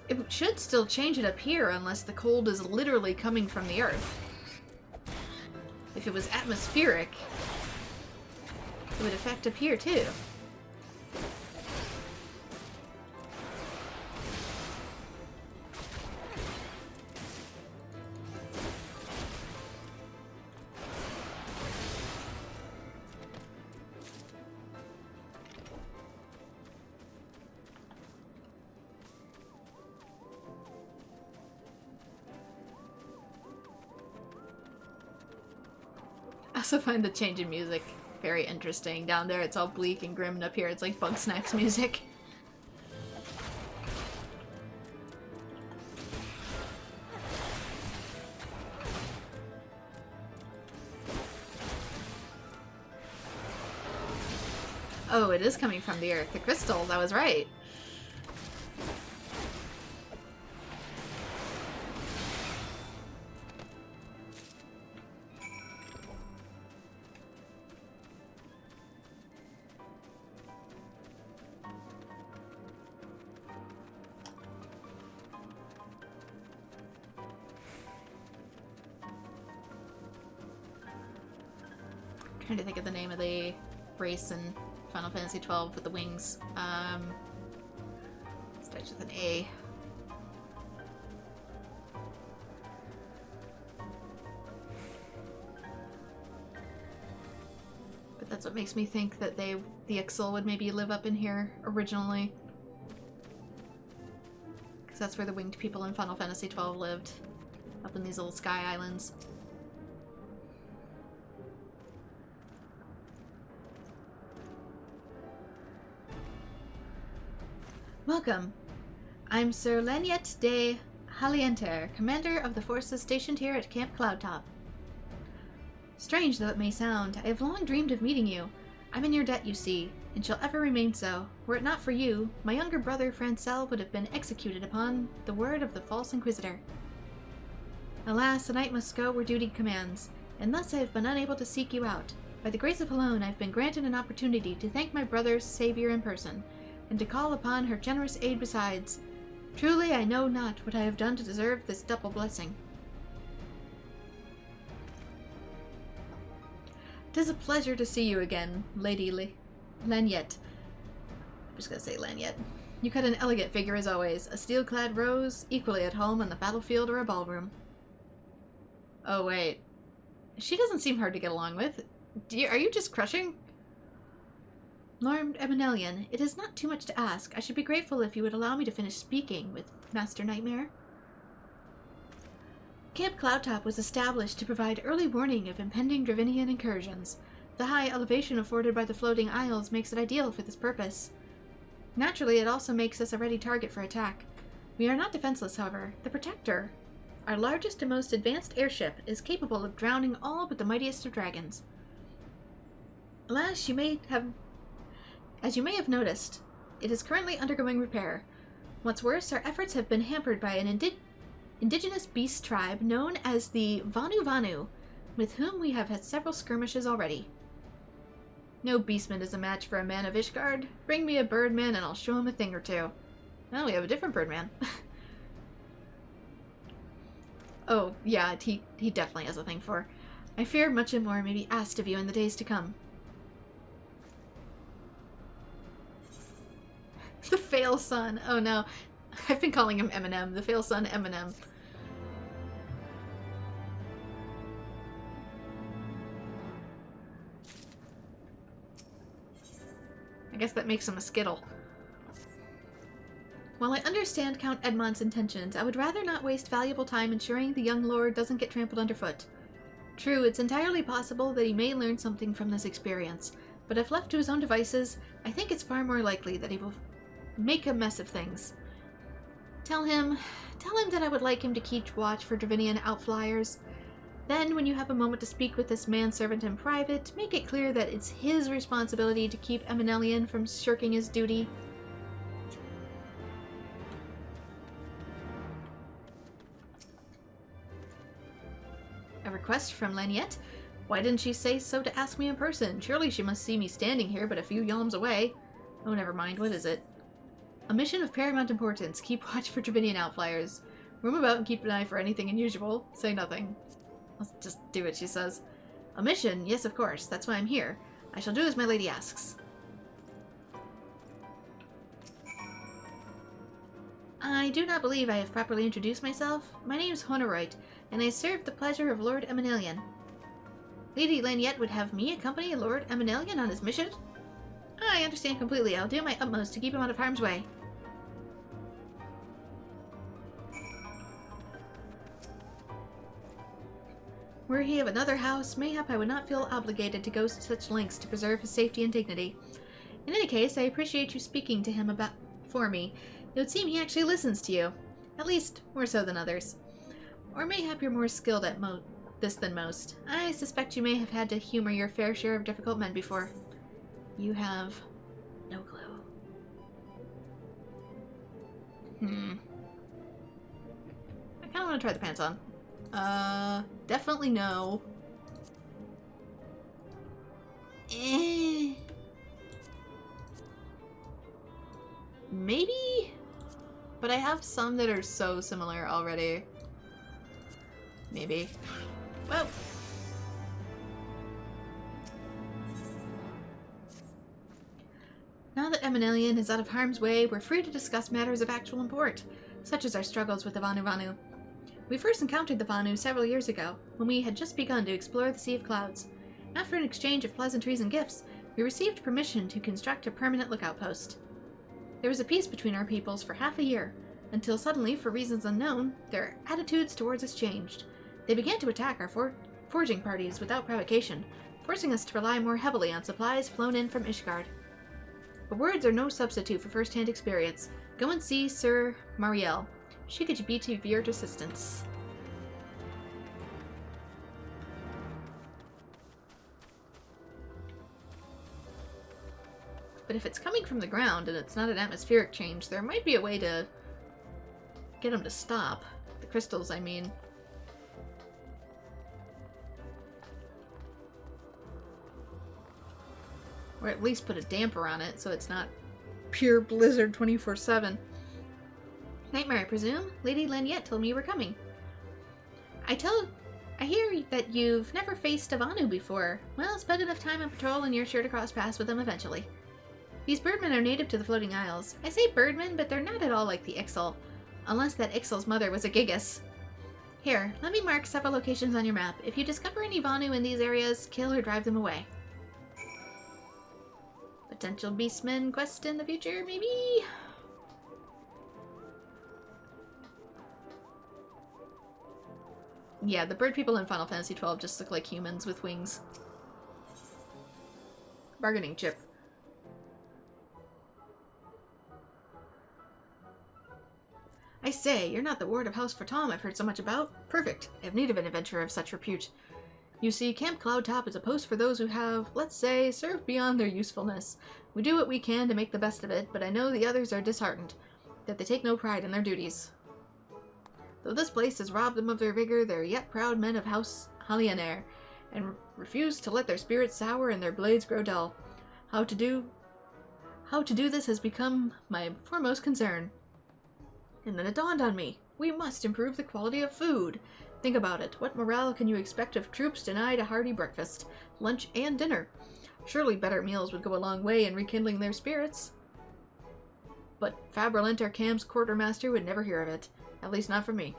It should still change it up here unless the cold is literally coming from the earth. If it was atmospheric, it would affect up here too. I also find the change in music very interesting. Down there it's all bleak and grim, and up here it's like Bugsnax music. Oh, it is coming from the earth. The crystals, I was right. Trying to think of the name of the race in Final Fantasy XII with the wings. Starts with an A. But that's what makes me think that the Ixal would maybe live up in here originally. Because that's where the winged people in Final Fantasy XII lived. Up in these little sky islands. Welcome. I'm Sir Leniet de Halienter, commander of the forces stationed here at Camp Cloudtop. Strange though it may sound, I have long dreamed of meeting you. I'm in your debt, you see, and shall ever remain so. Were it not for you, my younger brother Francel would have been executed upon the word of the false inquisitor. Alas, the night must go where duty commands, and thus I have been unable to seek you out. By the grace of Halone, I have been granted an opportunity to thank my brother's savior in person, and to call upon her generous aid besides. Truly, I know not what I have done to deserve this double blessing. 'Tis a pleasure to see you again, Lady Leniet. I'm just gonna say Leniet. You cut an elegant figure as always, a steel-clad rose, equally at home on the battlefield or a ballroom. Oh wait. She doesn't seem hard to get along with. Are you just crushing? Lord Eminelian, it is not too much to ask. I should be grateful if you would allow me to finish speaking with Master Nightmare. Camp Cloudtop was established to provide early warning of impending Dravinian incursions. The high elevation afforded by the floating isles makes it ideal for this purpose. Naturally, it also makes us a ready target for attack. We are not defenseless, however. The Protector, our largest and most advanced airship, is capable of drowning all but the mightiest of dragons. Alas, as you may have noticed, it is currently undergoing repair. What's worse, our efforts have been hampered by an indigenous beast tribe known as the Vanu Vanu, with whom we have had several skirmishes already. No beastman is a match for a man of Ishgard. Bring me a birdman and I'll show him a thing or two. Well, we have a different birdman. Oh, yeah, he definitely has a thing for. I fear much and more may be asked of you in the days to come. The Fail Son. Oh no. I've been calling him Eminem. The Fail Son Eminem. I guess that makes him a Skittle. While I understand Count Edmond's intentions, I would rather not waste valuable time ensuring the young lord doesn't get trampled underfoot. True, it's entirely possible that he may learn something from this experience, but if left to his own devices, I think it's far more likely that he will make a mess of things. Tell him that I would like him to keep watch for Dravinian outflyers. Then, when you have a moment to speak with this manservant in private, make it clear that it's his responsibility to keep Eminelian from shirking his duty. A request from Laniette? Why didn't she say so to ask me in person? Surely she must see me standing here but a few yalms away. Oh, never mind. What is it? A mission of paramount importance. Keep watch for Dravidian outflyers. Roam about and keep an eye for anything unusual. Say nothing. Let's just do what she says. A mission? Yes, of course. That's why I'm here. I shall do as my lady asks. I do not believe I have properly introduced myself. My name is Honorite, and I serve the pleasure of Lord Eminelian. Lady Laniette would have me accompany Lord Eminelian on his mission? I understand completely. I'll do my utmost to keep him out of harm's way. Were he of another house, mayhap I would not feel obligated to go to such lengths to preserve his safety and dignity. In any case, I appreciate you speaking to him for me. It would seem he actually listens to you. At least, more so than others. Or mayhap you're more skilled at this than most. I suspect you may have had to humor your fair share of difficult men before. You have no clue. I kind of want to try the pants on. Definitely no. Maybe? But I have some that are so similar already. Maybe. Well. Now that Eminelian is out of harm's way, we're free to discuss matters of actual import, such as our struggles with the Vanu. We first encountered the Vanu several years ago, when we had just begun to explore the Sea of Clouds. After an exchange of pleasantries and gifts, we received permission to construct a permanent lookout post. There was a peace between our peoples for half a year, until suddenly, for reasons unknown, their attitudes towards us changed. They began to attack our forging parties without provocation, forcing us to rely more heavily on supplies flown in from Ishgard. But words are no substitute for first-hand experience. Go and see Sir Marielle. She could be to your assistance. But if it's coming from the ground and it's not an atmospheric change, there might be a way to get them to stop. The crystals, I mean. Or at least put a damper on it so it's not pure blizzard 24/7. Nightmare, I presume? Lady Laniette told me you were coming. I hear that you've never faced a Vanu before. Well, spend enough time on patrol and you're sure to cross paths with them eventually. These birdmen are native to the Floating Isles. I say birdmen, but they're not at all like the Ixal. Unless that Ixal's mother was a Gigas. Here, let me mark several locations on your map. If you discover any Vanu in these areas, kill or drive them away. Potential Beastman quest in the future, maybe? Yeah, the bird people in Final Fantasy XII just look like humans with wings. Bargaining chip. I say, you're not the ward of House Fortom I've heard so much about. Perfect. I have need of an adventurer of such repute. You see, Camp Cloudtop is a post for those who have, let's say, served beyond their usefulness. We do what we can to make the best of it, but I know the others are disheartened, that they take no pride in their duties. Though this place has robbed them of their vigor, they are yet proud men of House Halionaire, and refuse to let their spirits sour and their blades grow dull. How to do this has become my foremost concern. And then it dawned on me, we must improve the quality of food. Think about it, what morale can you expect of troops denied a hearty breakfast, lunch, and dinner? Surely better meals would go a long way in rekindling their spirits. But Fabralent, our camp's quartermaster, would never hear of it. At least not from me.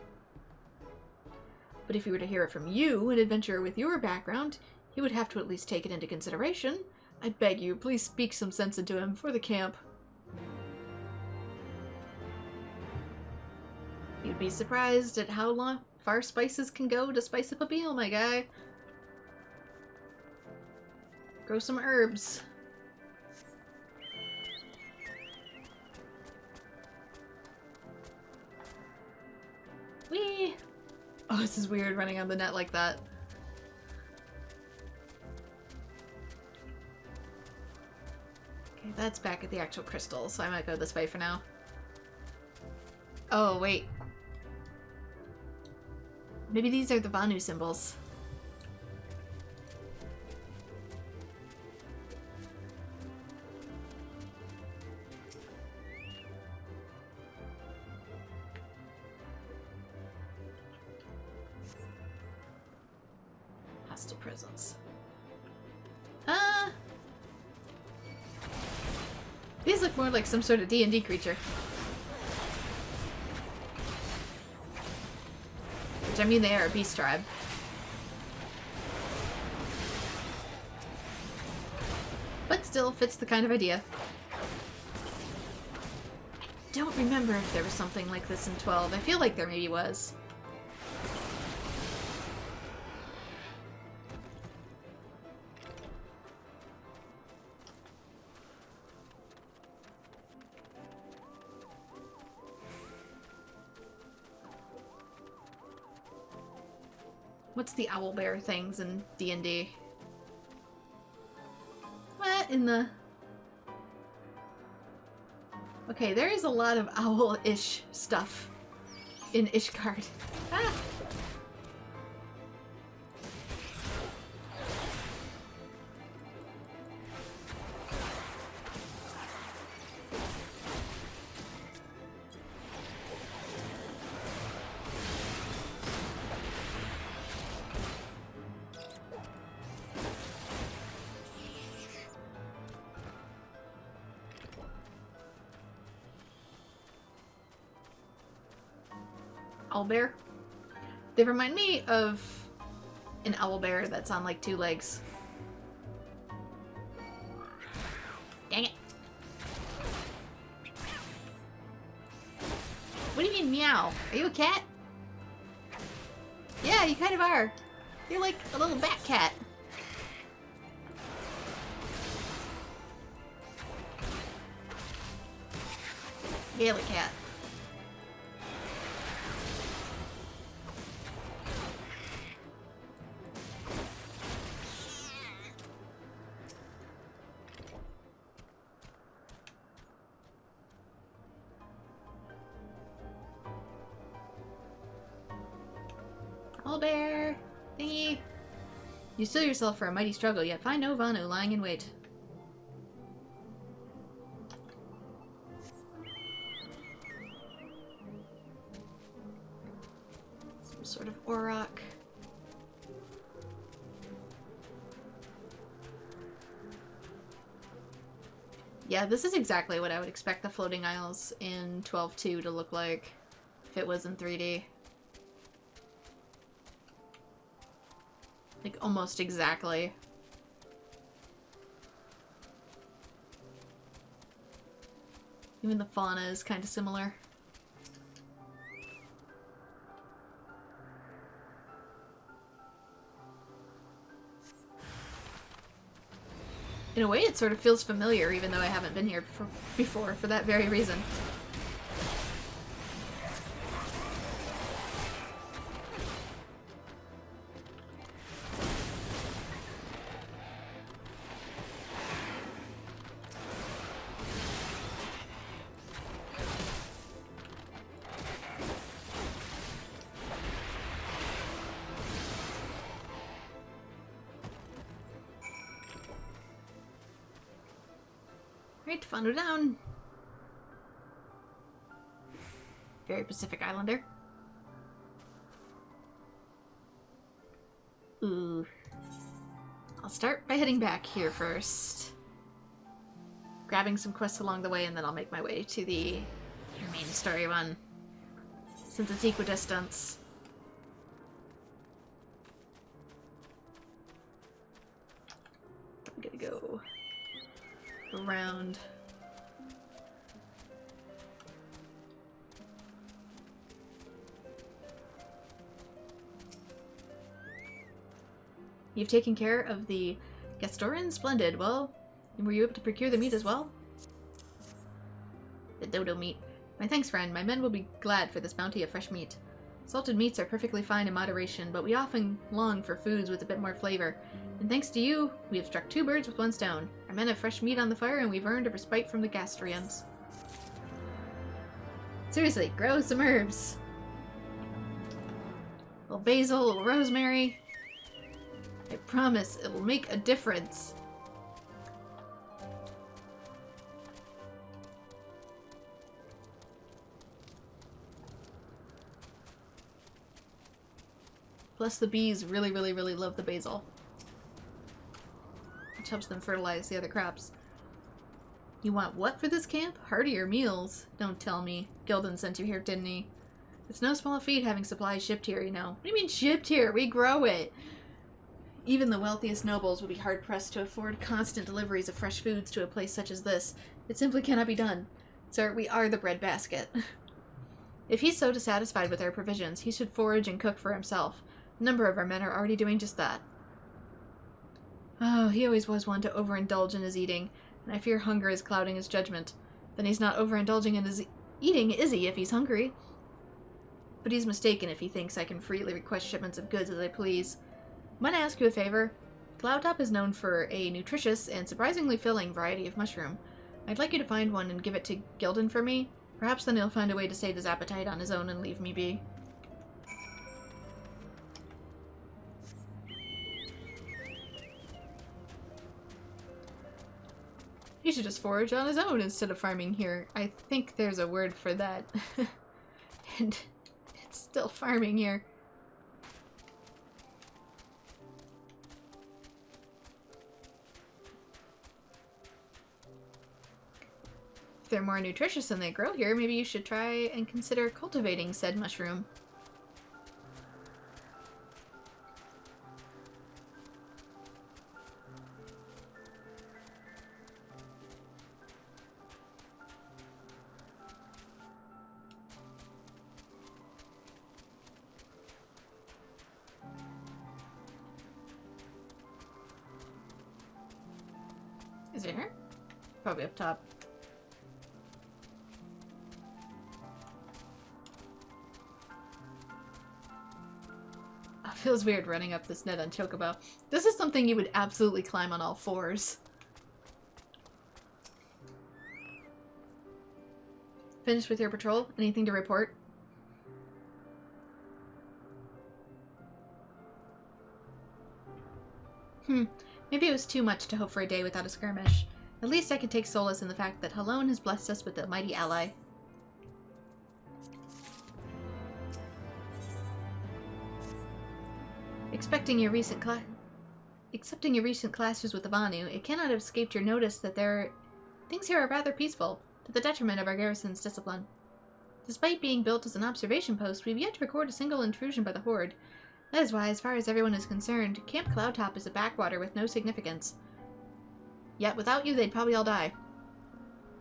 But if he were to hear it from you, an adventurer with your background, he would have to at least take it into consideration. I beg you, please speak some sense into him for the camp. You'd be surprised at how far spices can go to spice up a meal, my guy. Grow some herbs. Whee! Oh, this is weird running on the net like that. Okay, that's back at the actual crystal, so I might go this way for now. Oh, wait. Maybe these are the Vanu symbols. Hostile presence. These look more like some sort of D&D creature. Which, I mean, they are a beast tribe. But still fits the kind of idea. Don't remember if there was something like this in 12. I feel like there maybe was. What's the owl bear things in D&D? What in the... Okay, there is a lot of owl-ish stuff in Ishgard. Ah! Owlbear. They remind me of an owlbear that's on like 2 legs. Dang it. What do you mean meow? Are you a cat? Yeah, you kind of are. You're like a little bat cat. Gaelic cat. Owlbear! Thingy! You steel yourself for a mighty struggle, yet find no Vanu lying in wait. Some sort of auroch. Yeah, this is exactly what I would expect the floating isles in 12.2 to look like if it was in 3D. Like, almost exactly. Even the fauna is kind of similar. In a way, it sort of feels familiar, even though I haven't been here before for that very reason. Right, Vanu down. Very Pacific Islander. Ooh. I'll start by heading back here first. Grabbing some quests along the way, and then I'll make my way to the main story one. Since it's equidistance. I'm gonna go around. You've taken care of the Gastoran? Splendid. Well, were you able to procure the meat as well? The dodo meat. My thanks, friend. My men will be glad for this bounty of fresh meat. Salted meats are perfectly fine in moderation, but we often long for foods with a bit more flavor. And thanks to you, we have struck 2 birds with 1 stone. Our men have fresh meat on the fire, and we've earned a respite from the Gastrians. Seriously, grow some herbs. A little basil, a little rosemary. I promise it will make a difference. Plus the bees really, really, really love the basil, which helps them fertilize the other crops. You want what for this camp? Heartier meals. Don't tell me. Gildan sent you here, didn't he? It's no small feat having supplies shipped here, you know. What do you mean shipped here? We grow it. Even the wealthiest nobles would be hard-pressed to afford constant deliveries of fresh foods to a place such as this. It simply cannot be done. Sir, we are the breadbasket. If he's so dissatisfied with our provisions, he should forage and cook for himself. A number of our men are already doing just that. Oh, he always was one to overindulge in his eating, and I fear hunger is clouding his judgment. Then he's not overindulging in his eating, is he, if he's hungry? But he's mistaken if he thinks I can freely request shipments of goods as I please. Might I ask you a favor? Cloudtop is known for a nutritious and surprisingly filling variety of mushroom. I'd like you to find one and give it to Gildan for me. Perhaps then he'll find a way to sate his appetite on his own and leave me be. He should just forage on his own instead of farming here. I think there's a word for that. And it's still farming here. If they're more nutritious than they grow here, maybe you should try and consider cultivating said mushroom. Is it here? Probably up top. Oh, it feels weird running up this net on Chocobo. This is something you would absolutely climb on all fours. Finished with your patrol? Anything to report? Maybe it was too much to hope for a day without a skirmish. At least I can take solace in the fact that Halone has blessed us with a mighty ally. Accepting your recent clashes with the Vanu, it cannot have escaped your notice that things here are rather peaceful, to the detriment of our garrison's discipline. Despite being built as an observation post, we've yet to record a single intrusion by the Horde. That is why, as far as everyone is concerned, Camp Cloudtop is a backwater with no significance. Yet without you, they'd probably all die.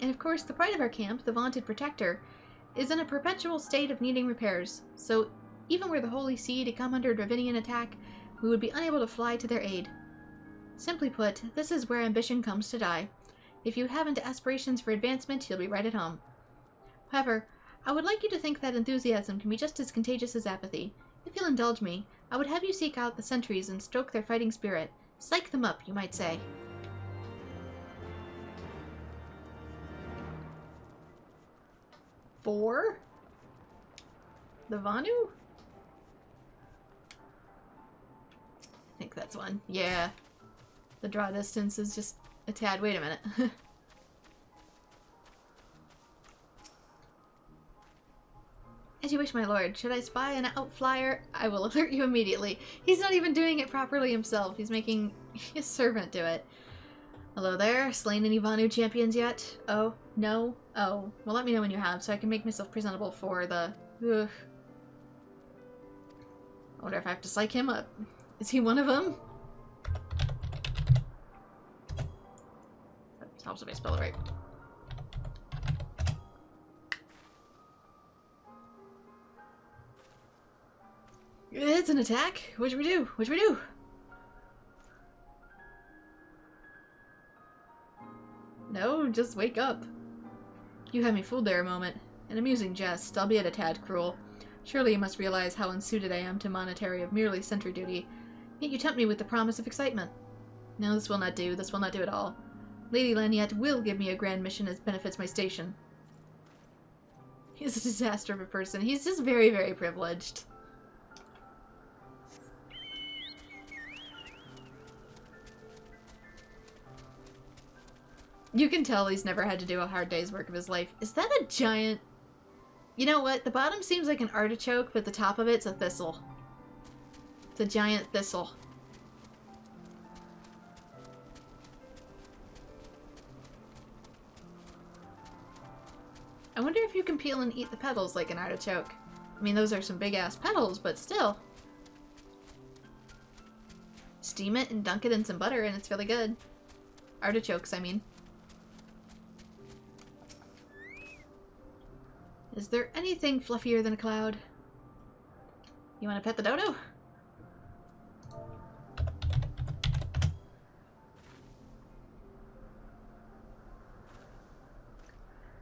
And of course, the pride of our camp, the vaunted Protector, is in a perpetual state of needing repairs, so even were the Holy See to come under Dravinian attack, we would be unable to fly to their aid. Simply put, this is where ambition comes to die. If you haven't aspirations for advancement, you'll be right at home. However, I would like you to think that enthusiasm can be just as contagious as apathy. If you'll indulge me, I would have you seek out the sentries and stoke their fighting spirit. Psych them up, you might say. Four? The Vanu? I think that's one. Yeah. The draw distance is just a tad. Wait a minute. As you wish, my lord. Should I spy an outflyer? I will alert you immediately. He's not even doing it properly himself. He's making his servant do it. Hello there. Slain any Vanu champions yet? Oh, no? Oh. Well, let me know when you have, so I can make myself presentable for the... Ugh. I wonder if I have to psych him up. Is he one of them? That helps if I spell it right. It's an attack. What should we do? What should we do? No, just wake up. You had me fooled there a moment. An amusing jest, albeit a tad cruel. Surely you must realize how unsuited I am to monetary of merely sentry duty. Yet you tempt me with the promise of excitement. No, this will not do. This will not do at all. Lady Laniette will give me a grand mission as benefits my station. He's a disaster of a person. He's just very, very privileged. You can tell he's never had to do a hard day's work of his life. Is that a giant... You know what? The bottom seems like an artichoke, but the top of it's a thistle. It's a giant thistle. I wonder if you can peel and eat the petals like an artichoke. I mean, those are some big-ass petals, but still. Steam it and dunk it in some butter and it's really good. Artichokes, I mean. Is there anything fluffier than a cloud? You want to pet the dodo?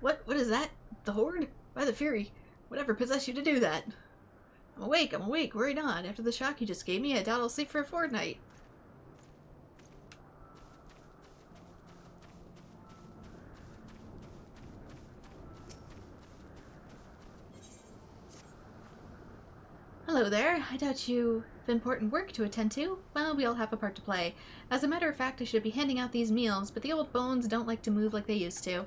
What is that? The Horde? By the Fury. Whatever possessed you to do that? I'm awake, worry not. After the shock you just gave me, I doubt I'll sleep for a fortnight. Hello there. I doubt you have important work to attend to. Well, we all have a part to play. As a matter of fact, I should be handing out these meals, but the old bones don't like to move like they used to.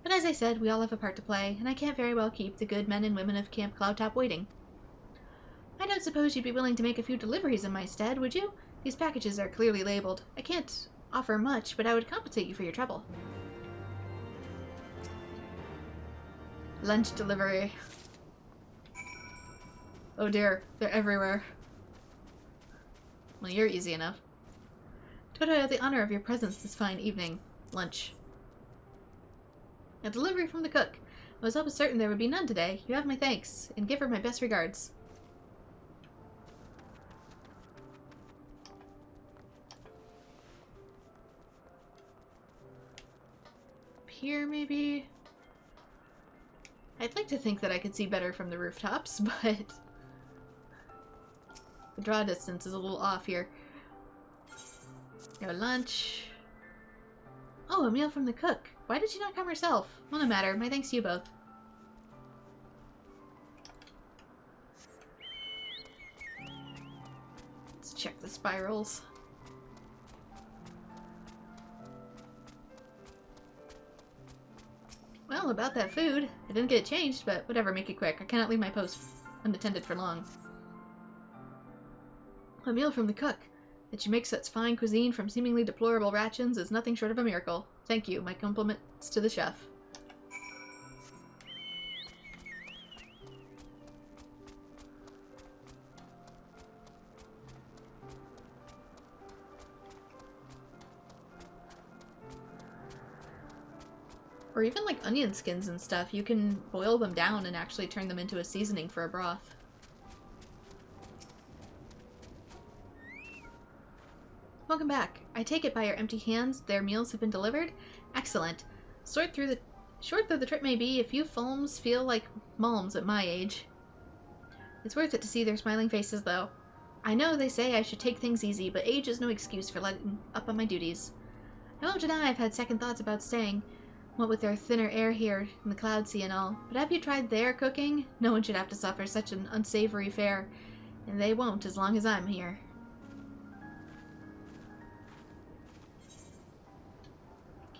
But as I said, we all have a part to play, and I can't very well keep the good men and women of Camp Cloudtop waiting. I don't suppose you'd be willing to make a few deliveries in my stead, would you? These packages are clearly labeled. I can't offer much, but I would compensate you for your trouble. Lunch delivery. Oh dear, they're everywhere. Well, you're easy enough. Toto, I have the honor of your presence this fine evening. Lunch. A delivery from the cook. I was almost certain there would be none today. You have my thanks, and give her my best regards. Up here, maybe? I'd like to think that I could see better from the rooftops, but... the draw distance is a little off here. Go lunch. Oh, a meal from the cook. Why did she not come herself? Well, no matter. My thanks to you both. Let's check the spirals. Well, about that food. I didn't get it changed, but whatever, make it quick. I cannot leave my post unattended for long. A meal from the cook. That she makes such fine cuisine from seemingly deplorable rations is nothing short of a miracle. Thank you. My compliments to the chef. Or even like onion skins and stuff. You can boil them down and actually turn them into a seasoning for a broth. Welcome back. I take it by your empty hands their meals have been delivered? Excellent. Short though the trip may be, a few fulms feel like malms at my age. It's worth it to see their smiling faces, though. I know they say I should take things easy, but age is no excuse for letting up on my duties. I won't deny I've had second thoughts about staying, what with their thinner air here and the cloud sea and all. But have you tried their cooking? No one should have to suffer such an unsavory fare, and they won't as long as I'm here.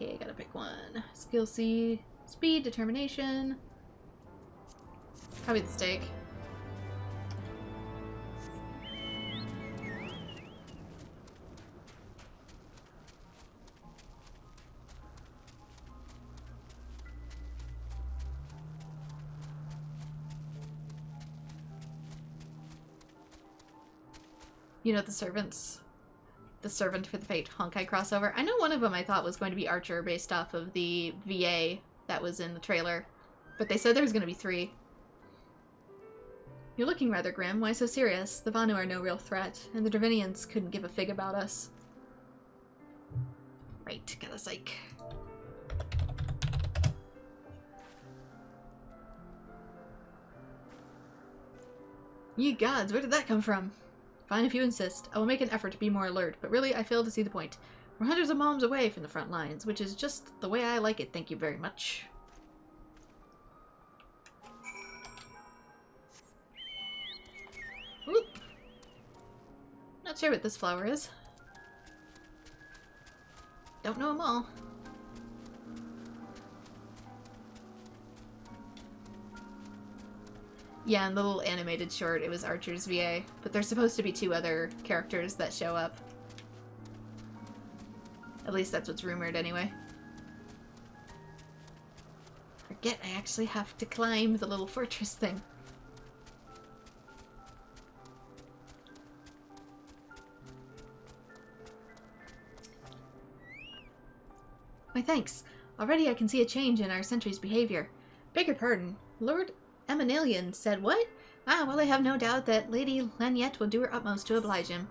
Okay, I gotta pick one. Skill C, speed, determination. Probably the steak. You know, the servant for the Fate Honkai crossover. I know one of them I thought was going to be Archer based off of the VA that was in the trailer, but they said there was going to be 3. You're looking rather grim. Why so serious? The Vanu are no real threat, and the Dravinians couldn't give a fig about us. Right, got a psych. Ye gods, where did that come from? Fine if you insist. I will make an effort to be more alert, but really I fail to see the point. We're hundreds of miles away from the front lines, which is just the way I like it, thank you very much. Oop. Not sure what this flower is. Don't know them all. Yeah, in the little animated short, it was Archer's VA, but there's supposed to be 2 other characters that show up. At least that's what's rumored anyway. Forget I actually have to climb the little fortress thing. My thanks. Already I can see a change in our sentry's behavior. Beg your pardon. Lord Emanilian said what? Ah, well, I have no doubt that Lady Lanyette will do her utmost to oblige him.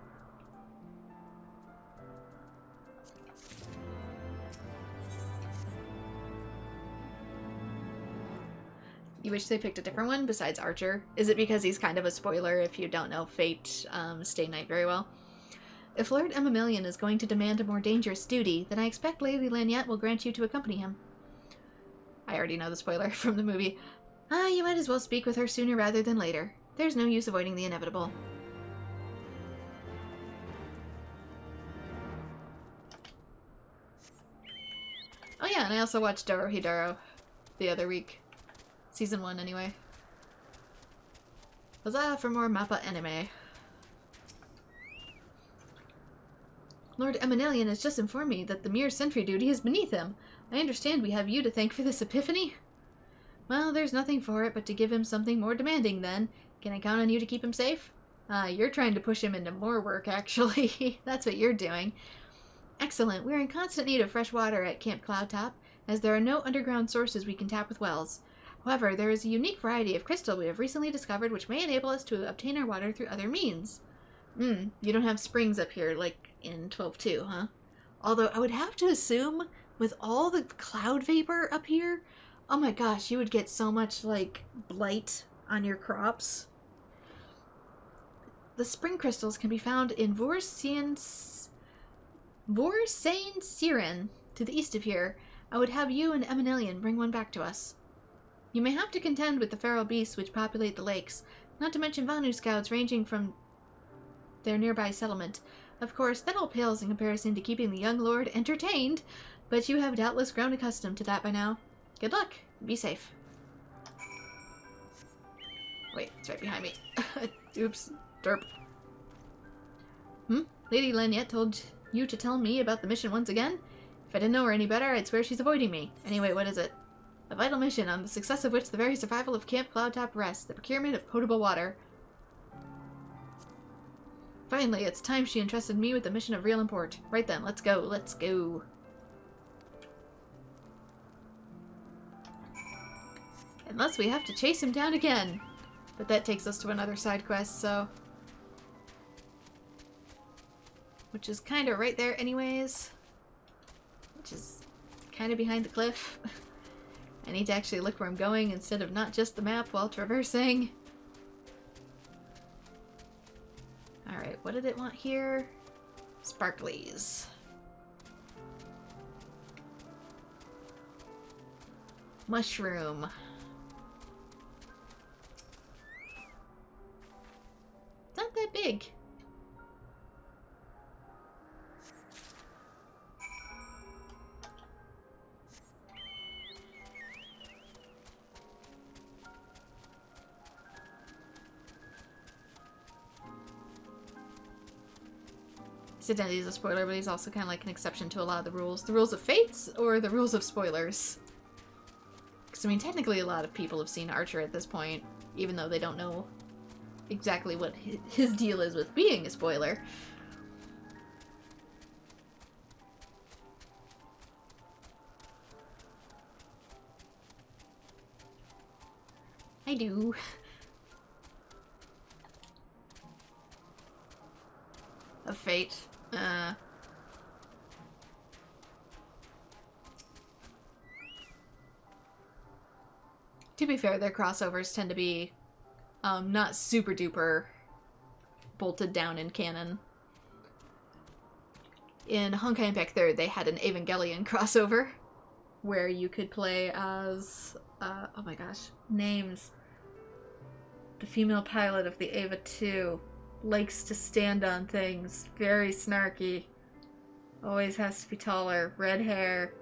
You wish they picked a different one besides Archer? Is it because he's kind of a spoiler if you don't know Fate Stay Night very well? If Lord Emanilian is going to demand a more dangerous duty, then I expect Lady Lanyette will grant you to accompany him. I already know the spoiler from the movie. Ah, you might as well speak with her sooner rather than later. There's no use avoiding the inevitable. Oh yeah, and I also watched Dorohedoro the other week. Season 1, anyway. Huzzah for more Mappa anime. Lord Emanilian has just informed me that the mere sentry duty is beneath him. I understand we have you to thank for this epiphany? Well, there's nothing for it but to give him something more demanding, then. Can I count on you to keep him safe? You're trying to push him into more work, actually. That's what you're doing. Excellent. We're in constant need of fresh water at Camp Cloudtop, as there are no underground sources we can tap with wells. However, there is a unique variety of crystal we have recently discovered which may enable us to obtain our water through other means. You don't have springs up here like in 12.2, huh? Although I would have to assume, with all the cloud vapor up here, oh my gosh, you would get so much, like, blight on your crops. The spring crystals can be found in Vorsain Siren, to the east of here. I would have you and Emanilian bring one back to us. You may have to contend with the feral beasts which populate the lakes, not to mention Vanu scouts ranging from their nearby settlement. Of course, that all pales in comparison to keeping the young lord entertained, but you have doubtless grown accustomed to that by now. Good luck. Be safe. Wait, it's right behind me. Oops. Derp. Lady Lanyette told you to tell me about the mission once again? If I didn't know her any better, I'd swear she's avoiding me. Anyway, what is it? A vital mission on the success of which the very survival of Camp Cloudtop rests. The procurement of potable water. Finally, it's time she entrusted me with the mission of real import. Right then, let's go. Let's go. Unless we have to chase him down again. But that takes us to another side quest, so... Which is kind of right there anyways. Which is kind of behind the cliff. I need to actually look where I'm going instead of not just the map while traversing. Alright, what did it want here? Sparklies. Mushroom. It's not that big. Incidentally, he's a spoiler, but he's also kind of like an exception to a lot of the rules. The rules of Fates, or the rules of spoilers? Because, I mean, technically a lot of people have seen Archer at this point, even though they don't know exactly what his deal is with being a spoiler. I do. Of Fate. To be fair, their crossovers tend to be not super duper bolted down in canon. in Honkai Impact 3rd, they had an Evangelion crossover where you could play as, oh my gosh, names. The female pilot of the Eva 2 likes to stand on things. Very snarky. Always has to be taller. Red hair.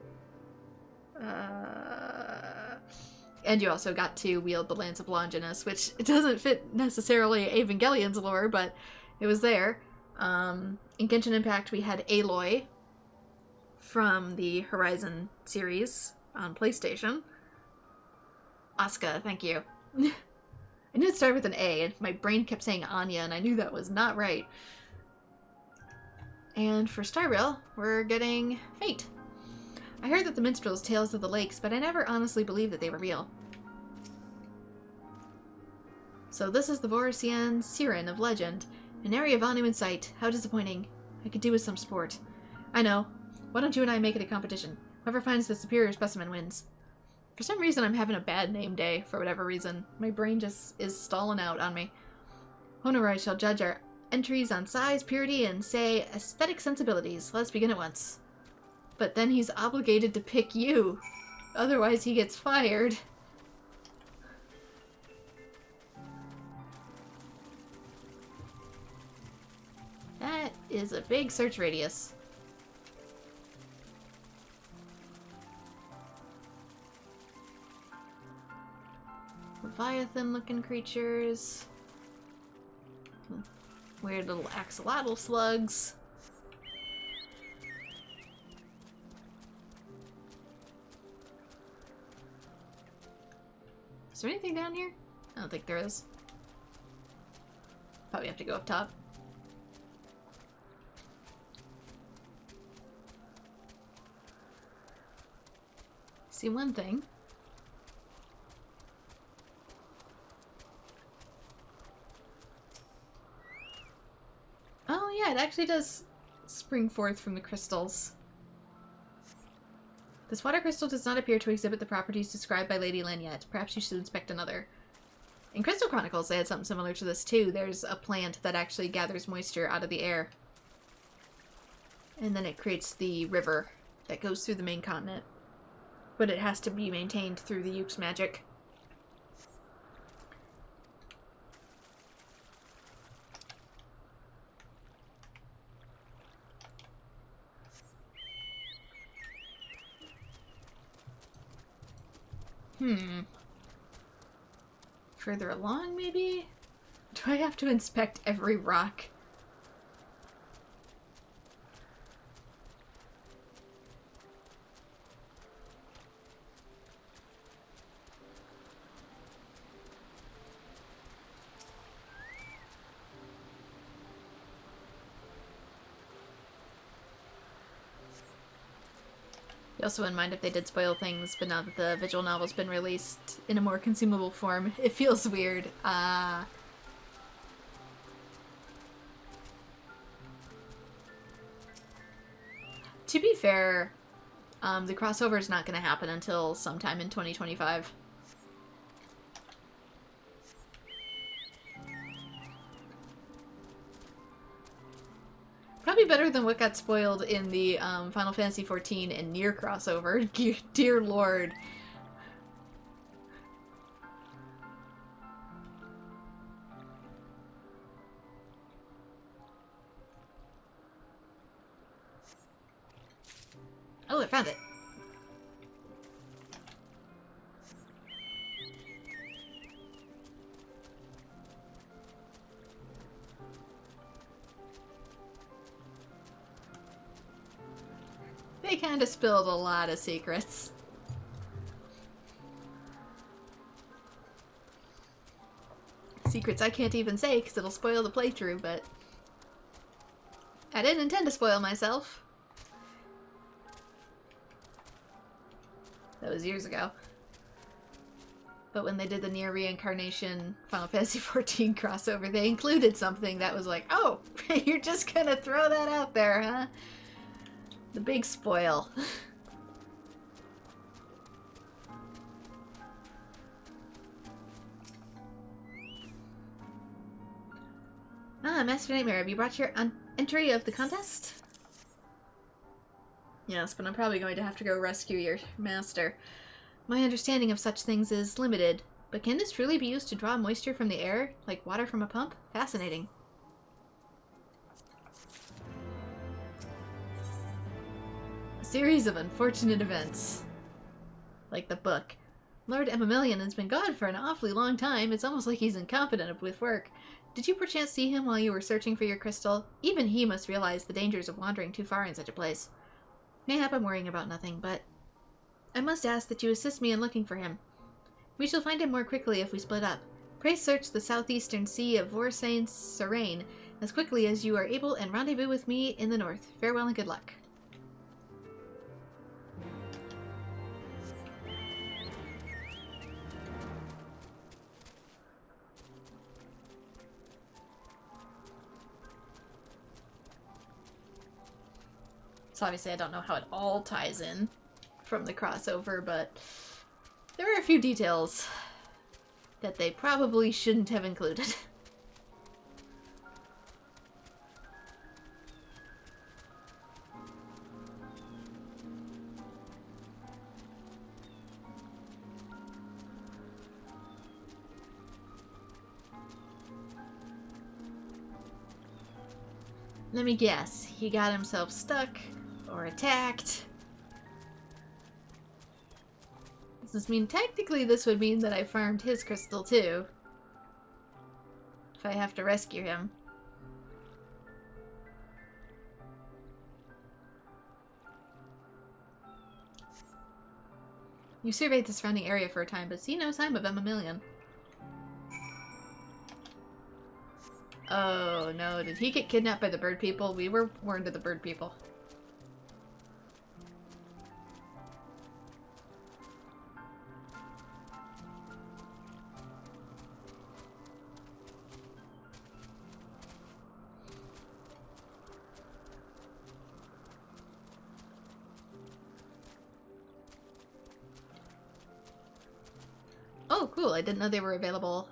And you also got to wield the Lance of Longinus, which it doesn't fit necessarily Evangelion's lore, but it was there. In Genshin Impact, we had Aloy from the Horizon series on PlayStation. Asuka, thank you. I knew it started with an A, and my brain kept saying Anya, and I knew that was not right. And for Star Rail, we're getting Fate. I heard that the minstrels tales of the lakes, but I never honestly believed that they were real. So this is the Vorasian Siren of legend. An area of Anu in sight. How disappointing. I could do with some sport. I know. Why don't you and I make it a competition? Whoever finds the superior specimen wins. For some reason, I'm having a bad name day, for whatever reason. My brain just is stalling out on me. Honorai shall judge our entries on size, purity, and, say, aesthetic sensibilities. Let's begin at once. But then he's obligated to pick you. Otherwise, he gets fired. That is a big search radius. Leviathan-looking creatures. Weird little axolotl slugs. Is there anything down here? I don't think there is. Probably have to go up top. See one thing. Oh yeah, it actually does spring forth from the crystals. This water crystal does not appear to exhibit the properties described by Lady Lin yet. Perhaps you should inspect another. In Crystal Chronicles, they had something similar to this too. There's a plant that actually gathers moisture out of the air. And then it creates the river that goes through the main continent. But it has to be maintained through the Yuke's magic. Further along, maybe? Do I have to inspect every rock? You also wouldn't mind if they did spoil things, but now that the visual novel's been released in a more consumable form, it feels weird. To be fair, the crossover is not going to happen until sometime in 2025. Probably better than what got spoiled in the Final Fantasy XIV and Nier crossover. Dear Lord. Oh, I found it. They kind of spilled a lot of secrets. Secrets I can't even say because it'll spoil the playthrough, but I didn't intend to spoil myself. That was years ago. But when they did the Nier Reincarnation Final Fantasy XIV crossover, they included something that was like, oh, you're just gonna throw that out there, huh? The big spoil. Master Nightmare, have you brought your entry of the contest? Yes, but I'm probably going to have to go rescue your master. My understanding of such things is limited, but can this truly be used to draw moisture from the air, like water from a pump? Fascinating. A series of unfortunate events. Like the book. Lord Emimilian has been gone for an awfully long time. It's almost like he's incompetent with work. Did you perchance see him while you were searching for your crystal? Even he must realize the dangers of wandering too far in such a place. Mayhap I'm worrying about nothing, but I must ask that you assist me in looking for him. We shall find him more quickly if we split up. Pray search the southeastern sea of Vorsain Serene as quickly as you are able and rendezvous with me in the north. Farewell and good luck. So obviously I don't know how it all ties in from the crossover, but there are a few details that they probably shouldn't have included. Let me guess, he got himself stuck or attacked. Does this mean technically this would mean that I farmed his crystal too? If I have to rescue him. You surveyed the surrounding area for a time, but see no sign of Emimilian. Oh no, did he get kidnapped by the bird people? We were warned of the bird people. Oh, cool. I didn't know they were available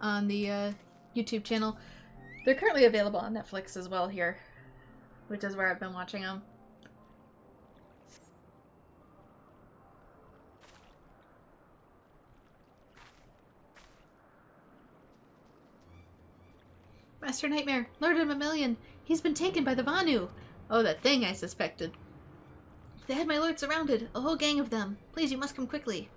on the YouTube channel. They're currently available on Netflix as well here, which is where I've been watching them. Master Nightmare, Lord of Emimilian, he's been taken by the Vanu. Oh, that thing I suspected. They had my lord surrounded, a whole gang of them. Please, you must come quickly.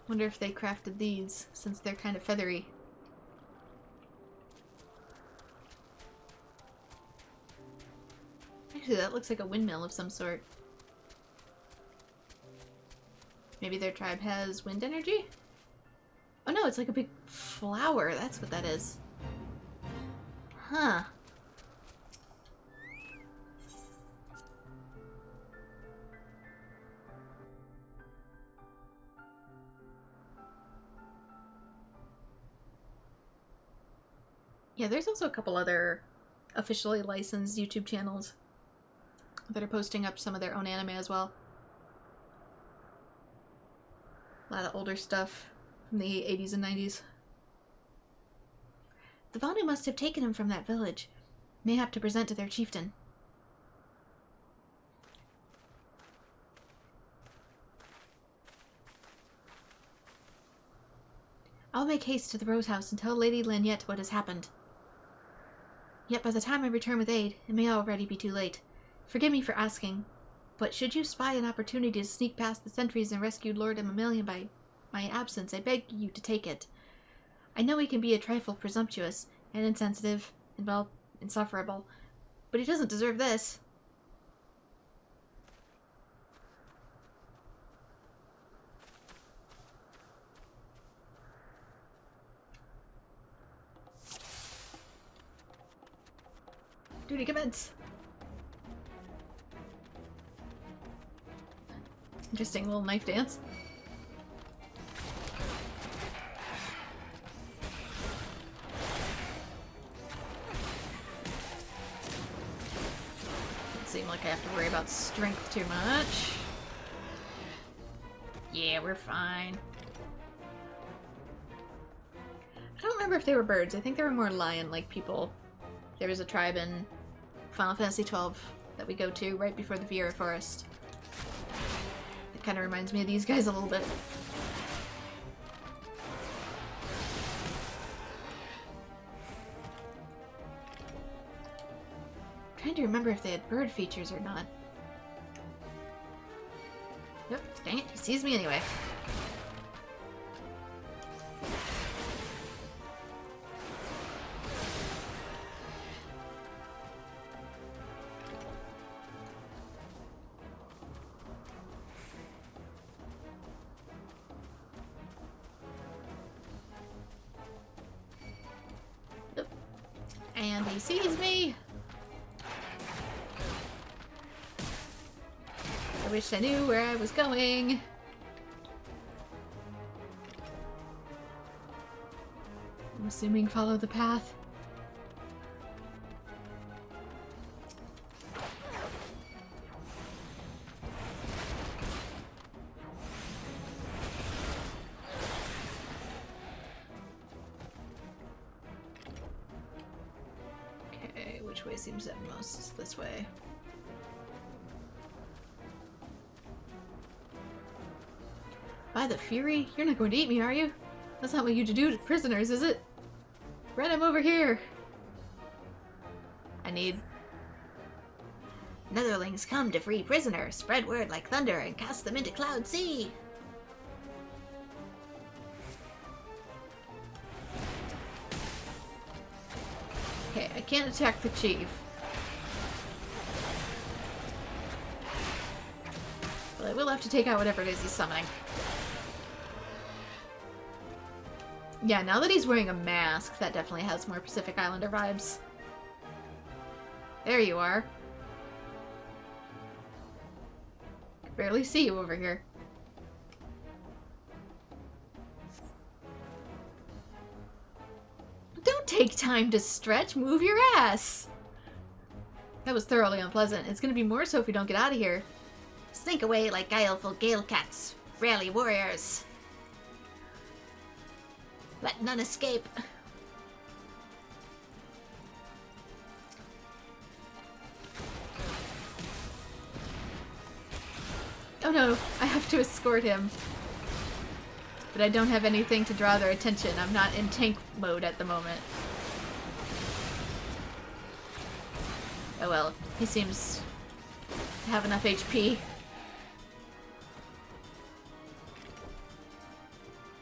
Wonder if they crafted these, since they're kind of feathery. Actually, that looks like a windmill of some sort. Maybe their tribe has wind energy? Oh no, it's like a big flower. That's what that is. Huh. Yeah, there's also a couple other officially licensed YouTube channels that are posting up some of their own anime as well. A lot of older stuff from the 80s and 90s. The Vanu must have taken him from that village. Mayhap to present to their chieftain. I'll make haste to the Rose House and tell Lady Lanyette what has happened. Yet by the time I return with aid, it may already be too late. Forgive me for asking, but should you spy an opportunity to sneak past the sentries and rescue Lord Emimilian by my absence, I beg you to take it. I know he can be a trifle presumptuous and insensitive and, well, insufferable, but he doesn't deserve this. Duty commence! Interesting little knife dance. seem like I have to worry about strength too much. Yeah, we're fine. I don't remember if they were birds. I think they were more lion-like people. There was a tribe in Final Fantasy XII that we go to right before the Viera Forest. It kind of reminds me of these guys a little bit. Trying to remember if they had bird features or not. Nope, dang it, he sees me anyway. Nope. And he sees me! I wish I knew where I was going. I'm assuming follow the path. Okay, which way seems at most? This way. By the Fury? You're not going to eat me, are you? That's not what you do to prisoners, is it? Run him over here! I need... Netherlings come to free prisoners, spread word like thunder, and cast them into Cloud Sea! Okay, I can't attack the chief. But I will have to take out whatever it is he's summoning. Yeah, now that he's wearing a mask, that definitely has more Pacific Islander vibes. There you are. I can barely see you over here. Don't take time to stretch, move your ass! That was thoroughly unpleasant. It's gonna be more so if we don't get out of here. Slink away like guileful gale cats, rally warriors. Let none escape. Oh no, I have to escort him. But I don't have anything to draw their attention. I'm not in tank mode at the moment. Oh well, he seems to have enough HP.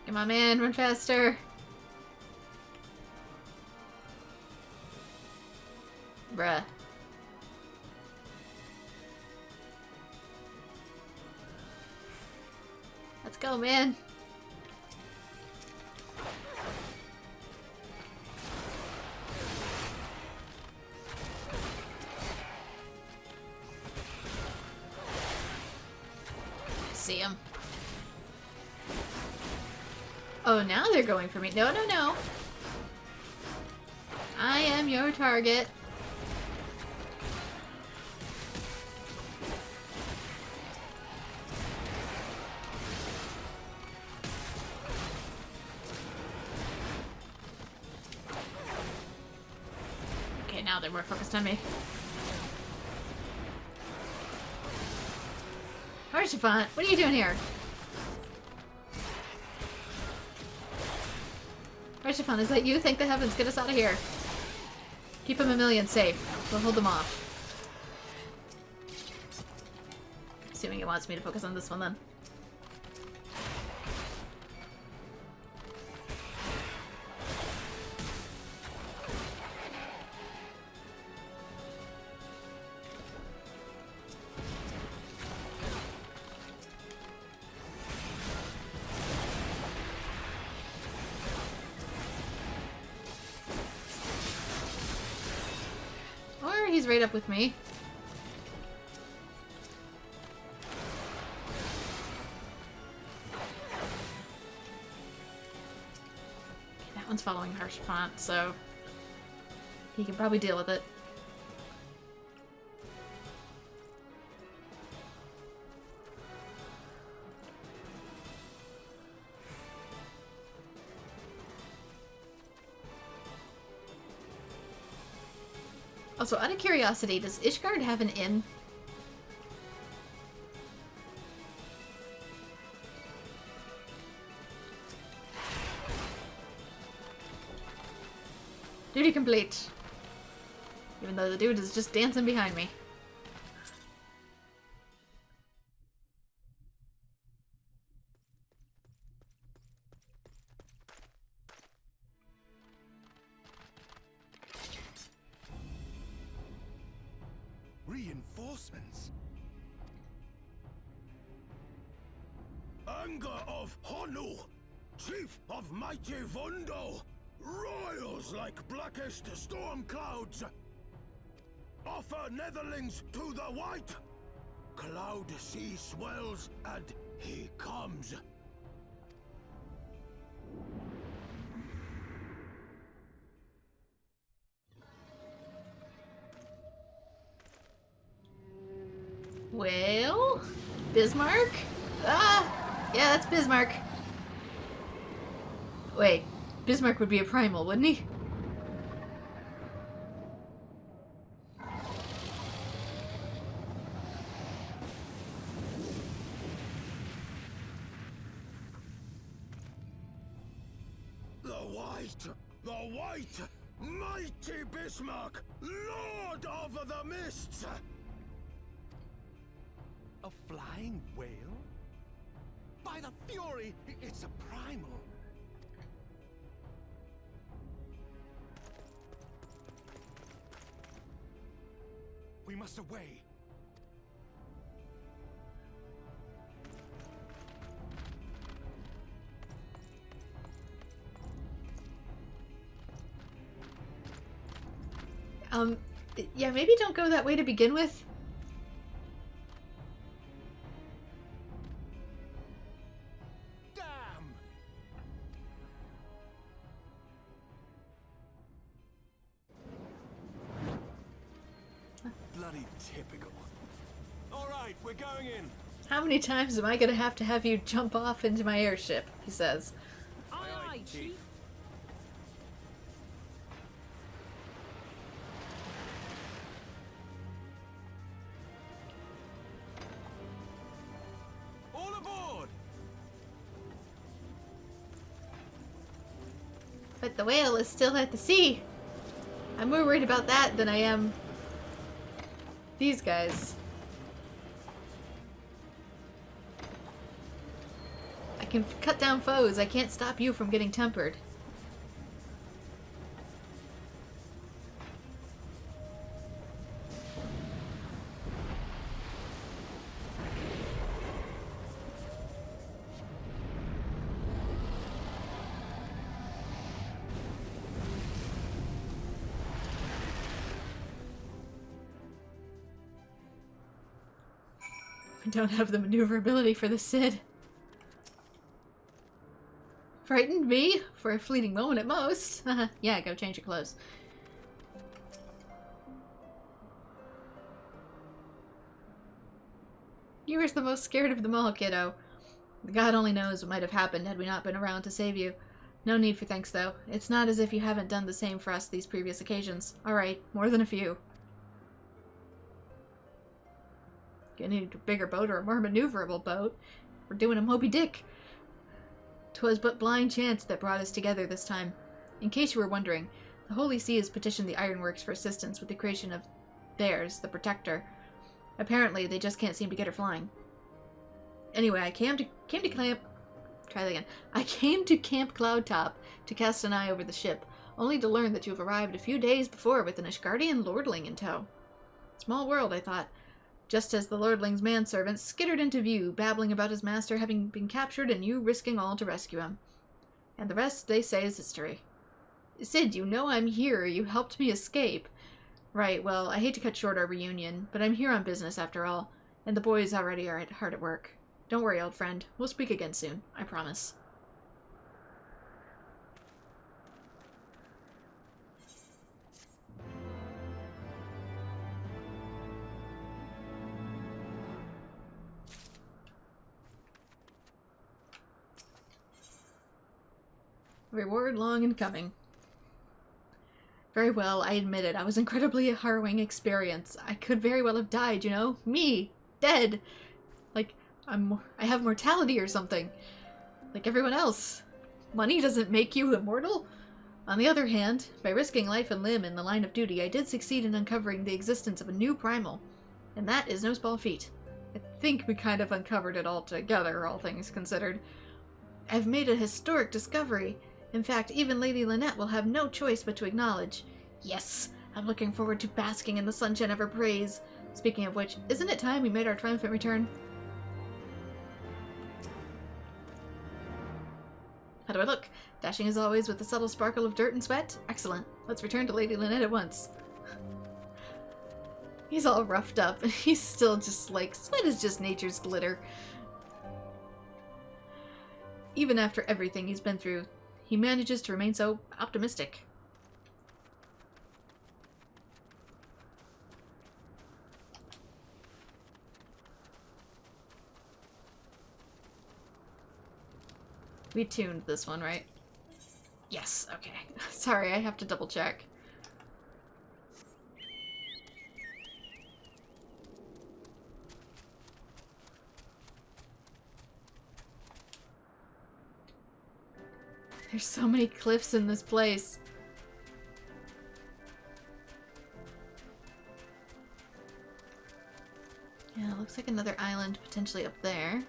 Come on, man, run faster. Bruh. Let's go, man. See him. Oh, now they're going for me. No, no, no. I am your target. Okay, now they're more focused on me. Archifant, what are you doing here? Archifant, is that you? Thank the heavens, get us out of here. Keep them a million safe. We'll hold them off. Assuming it wants me to focus on this one then. He's right up with me. Okay, that one's following Archifant, so he can probably deal with it. Also, out of curiosity, does Ishgard have an inn? Duty complete. Even though the dude is just dancing behind me. Reinforcements? Anger of Honu, chief of mighty Vondo, royals like blackest storm clouds. Offer netherlings to the white. Cloud sea swells and he comes. Well, Bismarck? Ah, yeah, that's Bismarck. Wait, Bismarck would be a primal, wouldn't he? The white, mighty Bismarck, lord of the mists. A flying whale? By the fury, it's a primal. We must away. Yeah, maybe don't go that way to begin with. Damn! Bloody typical. All right, we're going in. How many times am I gonna have you jump off into my airship? He says. Aye, aye, Chief. All aboard! But the whale is still at the sea. I'm more worried about that than I am these guys. I can cut down foes. I can't stop you from getting tempered. I don't have the maneuverability for the Cid. Frightened me? For a fleeting moment at most. Yeah, go change your clothes. You were the most scared of them all, kiddo. God only knows what might have happened had we not been around to save you. No need for thanks, though. It's not as if you haven't done the same for us these previous occasions. Alright, more than a few. You need a bigger boat or a more maneuverable boat. We're doing a Moby Dick. 'Twas but blind chance that brought us together this time. In case you were wondering, the Holy See has petitioned the Ironworks for assistance with the creation of theirs, the Protector. Apparently, they just can't seem to get her flying. Anyway, I came to Camp Cloudtop to cast an eye over the ship, only to learn that you have arrived a few days before with an Ishgardian lordling in tow. Small world, I thought. Just as the lordling's manservant skittered into view, babbling about his master having been captured and you risking all to rescue him. And the rest, they say, is history. Cid, you know I'm here. You helped me escape. Right, well, I hate to cut short our reunion, but I'm here on business after all, and the boys already are hard at work. Don't worry, old friend. We'll speak again soon. I promise. Reward long in coming. Very well, I admit it. I was incredibly harrowing experience. I could very well have died, you know? Me! Dead! Like, I have mortality or something. Like everyone else. Money doesn't make you immortal? On the other hand, by risking life and limb in the line of duty, I did succeed in uncovering the existence of a new primal. And that is no small feat. I think we kind of uncovered it all together, all things considered. I've made a historic discovery. In fact, even Lady Lynette will have no choice but to acknowledge. Yes, I'm looking forward to basking in the sunshine of her praise. Speaking of which, isn't it time we made our triumphant return? How do I look? Dashing as always with the subtle sparkle of dirt and sweat? Excellent. Let's return to Lady Lynette at once. He's all roughed up, and he's still just like, sweat is just nature's glitter. Even after everything he's been through, he manages to remain so optimistic. We tuned this one, right? Yes, okay. Sorry, I have to double check. There's so many cliffs in this place. Yeah, looks like another island potentially up there.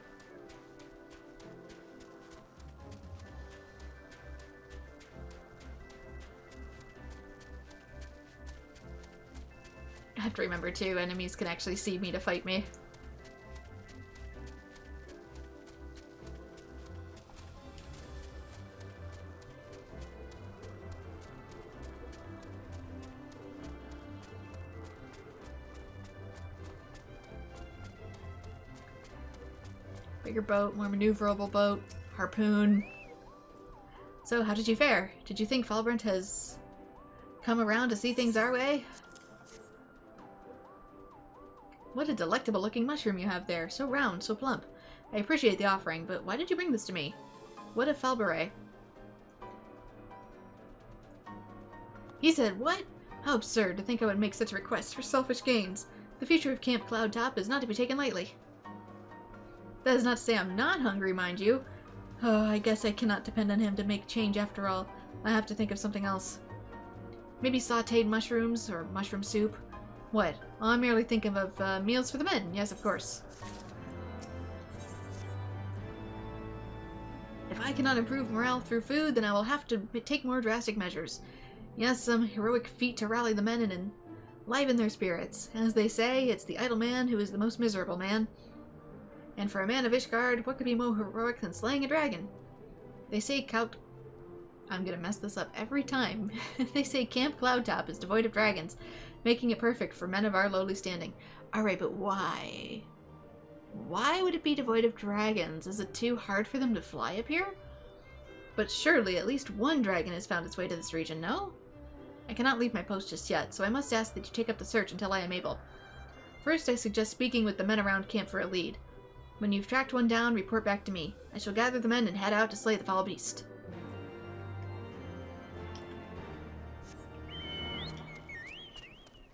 I have to remember too, enemies can actually see me to fight me. Bigger boat, more maneuverable boat, harpoon. So, how did you fare? Did you think Falbrant has come around to see things our way? What a delectable looking mushroom you have there. So round, so plump. I appreciate the offering, but why did you bring this to me? What of Falberet? He said, what? How absurd to think I would make such a request for selfish gains. The future of Camp Cloudtop is not to be taken lightly. That is not to say I'm not hungry, mind you. Oh, I guess I cannot depend on him to make change after all. I have to think of something else. Maybe sautéed mushrooms or mushroom soup. What? Well, I'm merely thinking of meals for the men. Yes, of course. If I cannot improve morale through food, then I will have to take more drastic measures. Yes, some heroic feat to rally the men and enliven their spirits. As they say, it's the idle man who is the most miserable man. And for a man of Ishgard, what could be more heroic than slaying a dragon? They say I'm gonna mess this up every time. They say Camp Cloudtop is devoid of dragons, making it perfect for men of our lowly standing. Alright, but why? Why would it be devoid of dragons? Is it too hard for them to fly up here? But surely at least one dragon has found its way to this region, no? I cannot leave my post just yet, so I must ask that you take up the search until I am able. First, I suggest speaking with the men around camp for a lead. When you've tracked one down, report back to me. I shall gather the men and head out to slay the foul beast.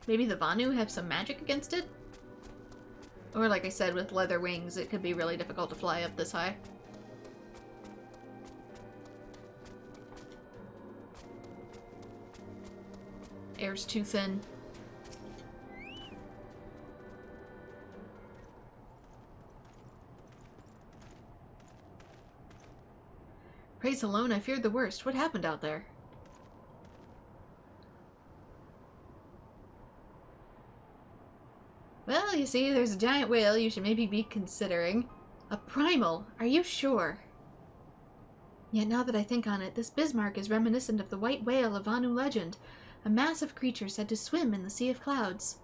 Maybe the Vanu have some magic against it? Or like I said, with leather wings, it could be really difficult to fly up this high. Air's too thin. Praise alone, I feared the worst. What happened out there? Well, you see, there's a giant whale you should maybe be considering. A primal? Are you sure? Yet now that I think on it, this Bismarck is reminiscent of the white whale of Vanu legend, a massive creature said to swim in the sea of clouds.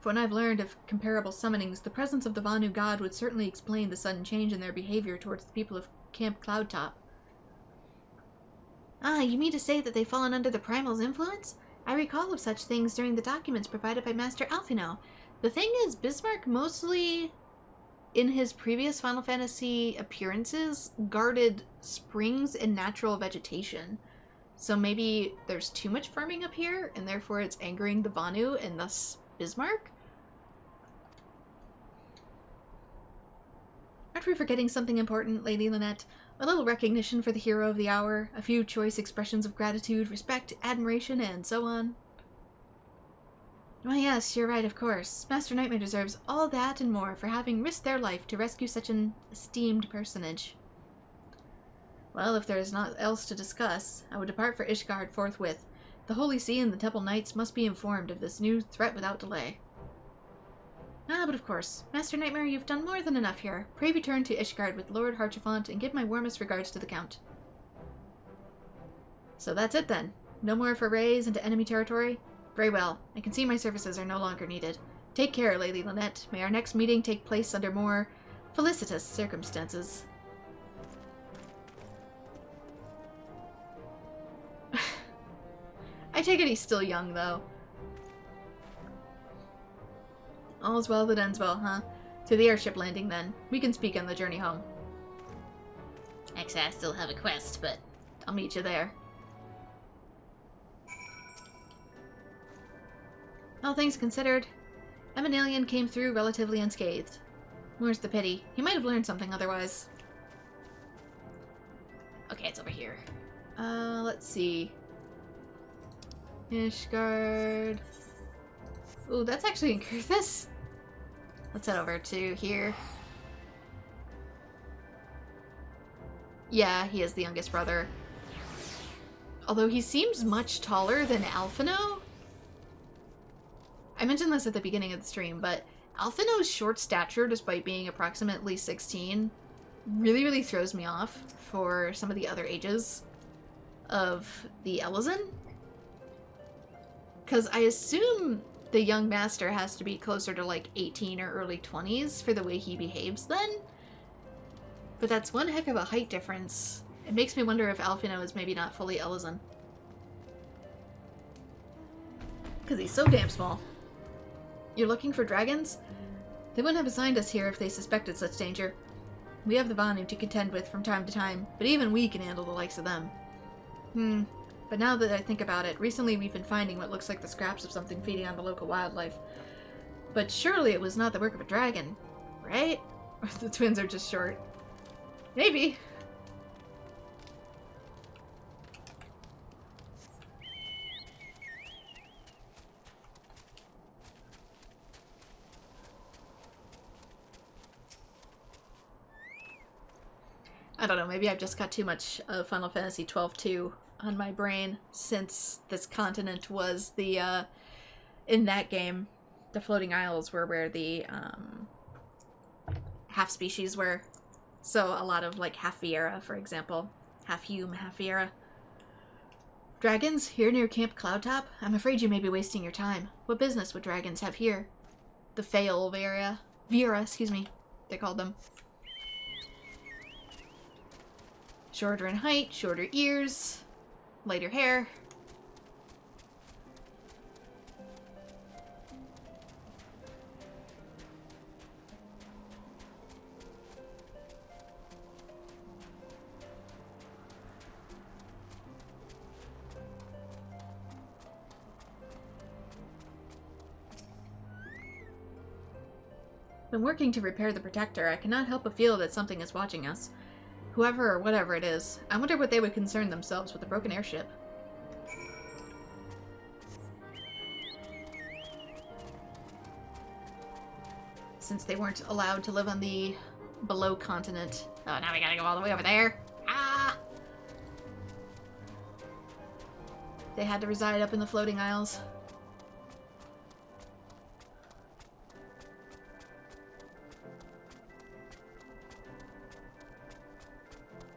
From what I've learned of comparable summonings, the presence of the Vanu god would certainly explain the sudden change in their behavior towards the people of Camp Cloudtop. Ah, you mean to say that they've fallen under the Primal's influence? I recall of such things during the documents provided by Master Alphino. The thing is, Bismarck mostly, in his previous Final Fantasy appearances, guarded springs and natural vegetation. So maybe there's too much farming up here, and therefore it's angering the Vanu and thus Bismarck? Aren't we forgetting something important, Lady Lynette? A little recognition for the hero of the hour, a few choice expressions of gratitude, respect, admiration, and so on. Why yes, you're right, of course. Master Nightmare deserves all that and more for having risked their life to rescue such an esteemed personage. Well, if there is naught else to discuss, I would depart for Ishgard forthwith. The Holy See and the Temple Knights must be informed of this new threat without delay. Ah, but of course. Master Nightmare, you've done more than enough here. Pray return to Ishgard with Lord Harchefant and give my warmest regards to the Count. So that's it then. No more forays into enemy territory? Very well. I can see my services are no longer needed. Take care, Lady Lynette. May our next meeting take place under more felicitous circumstances. I take it he's still young, though. All's well that ends well, huh? To the airship landing, then. We can speak on the journey home. Actually, I still have a quest, but I'll meet you there. All things considered, Emanalian came through relatively unscathed. More's the pity. He might have learned something otherwise. Okay, it's over here. Let's see. Ishgard. Ooh, that's actually in Kurthus. Let's head over to here. Yeah, he is the youngest brother. Although he seems much taller than Alphino. I mentioned this at the beginning of the stream, but Alphino's short stature, despite being approximately 16, really throws me off for some of the other ages of the Elezen. Because I assume the young master has to be closer to like 18 or early 20s for the way he behaves then. But that's one heck of a height difference. It makes me wonder if Alphino is maybe not fully Elezen. Because he's so damn small. You're looking for dragons? They wouldn't have assigned us here if they suspected such danger. We have the Vanu to contend with from time to time, but even we can handle the likes of them. But now that I think about it, recently we've been finding what looks like the scraps of something feeding on the local wildlife. But surely it was not the work of a dragon, right? Or the twins are just short. Maybe. I don't know, maybe I've just got too much of Final Fantasy XII-2 on my brain since this continent was the, in that game, the floating isles were where the, half-species were. So a lot of, like, half Viera, for example. Half Hume, half Viera. Dragons, here near Camp Cloudtop? I'm afraid you may be wasting your time. What business would dragons have here? The Fail Viera, excuse me, they called them. Shorter in height, shorter ears, lighter hair. When working to repair the Protector, I cannot help but feel that something is watching us. Whoever or whatever it is, I wonder what they would concern themselves with a broken airship. Since they weren't allowed to live on the below continent. Oh, now we gotta go all the way over there. Ah! They had to reside up in the floating isles.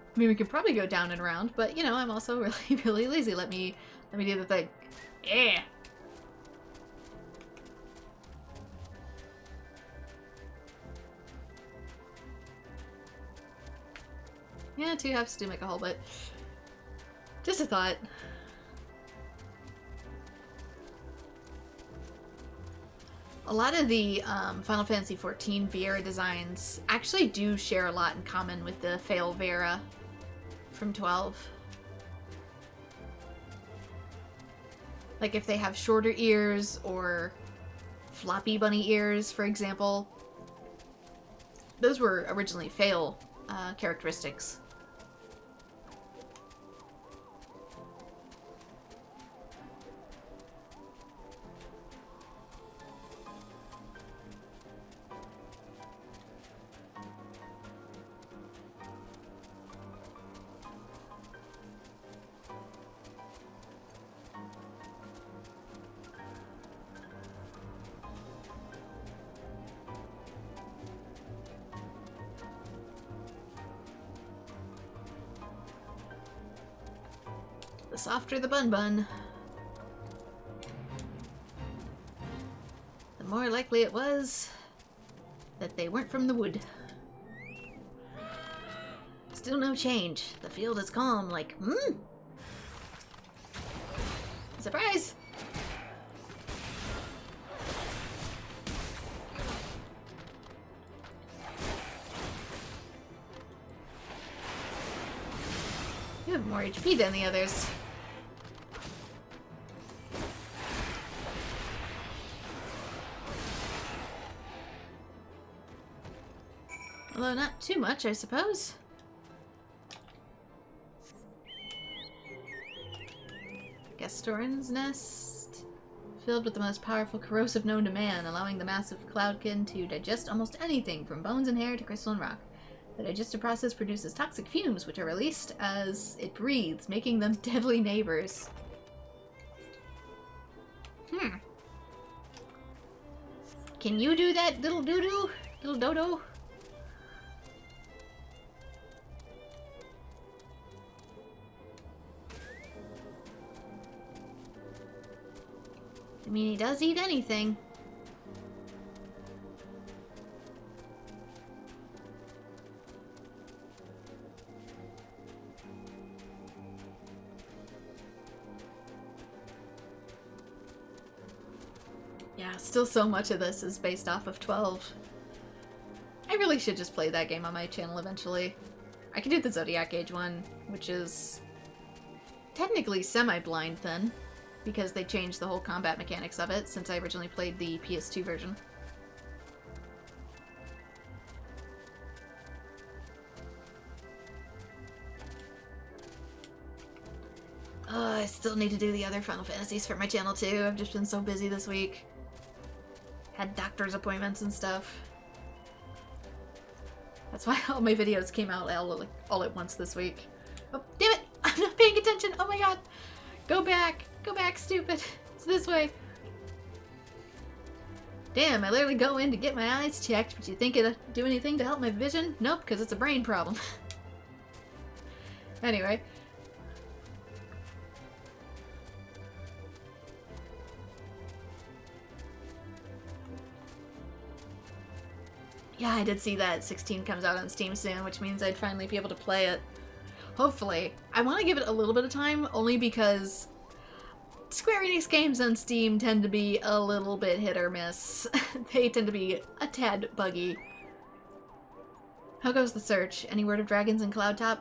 I mean, we could probably go down and around, but, you know, I'm also really lazy. Let me do the thing. Yeah! Yeah, 2 halves do make a whole, but just a thought. A lot of the Final Fantasy XIV Viera designs actually do share a lot in common with the Fail Viera from 12. Like if they have shorter ears or floppy bunny ears, for example. Those were originally fail characteristics. The softer the bun, the more likely it was that they weren't from the wood. Still no change. The field is calm, like, surprise! You have more HP than the others. Although not too much, I suppose. Gastorin's nest. Filled with the most powerful corrosive known to man, allowing the massive cloudkin to digest almost anything from bones and hair to crystal and rock. The digestive process produces toxic fumes, which are released as it breathes, making them deadly neighbors. Can you do that, little doo-doo? Little dodo? I mean, he does eat anything. Yeah, still so much of this is based off of 12. I really should just play that game on my channel eventually. I can do the Zodiac Age one, which is technically semi-blind then, because they changed the whole combat mechanics of it since I originally played the PS2 version. I still need to do the other Final Fantasies for my channel too. I've just been so busy this week. Had doctor's appointments and stuff. That's why all my videos came out all at once this week. Oh, damn it! I'm not paying attention! Oh my god! Go back! Go back, stupid! It's this way! Damn, I literally go in to get my eyes checked, but you think it'll do anything to help my vision? Nope, because it's a brain problem. Anyway. Yeah, I did see that 16 comes out on Steam soon, which means I'd finally be able to play it. Hopefully. I want to give it a little bit of time, only because Square Enix games on Steam tend to be a little bit hit or miss. They tend to be a tad buggy. How goes the search? Any word of dragons in Cloudtop?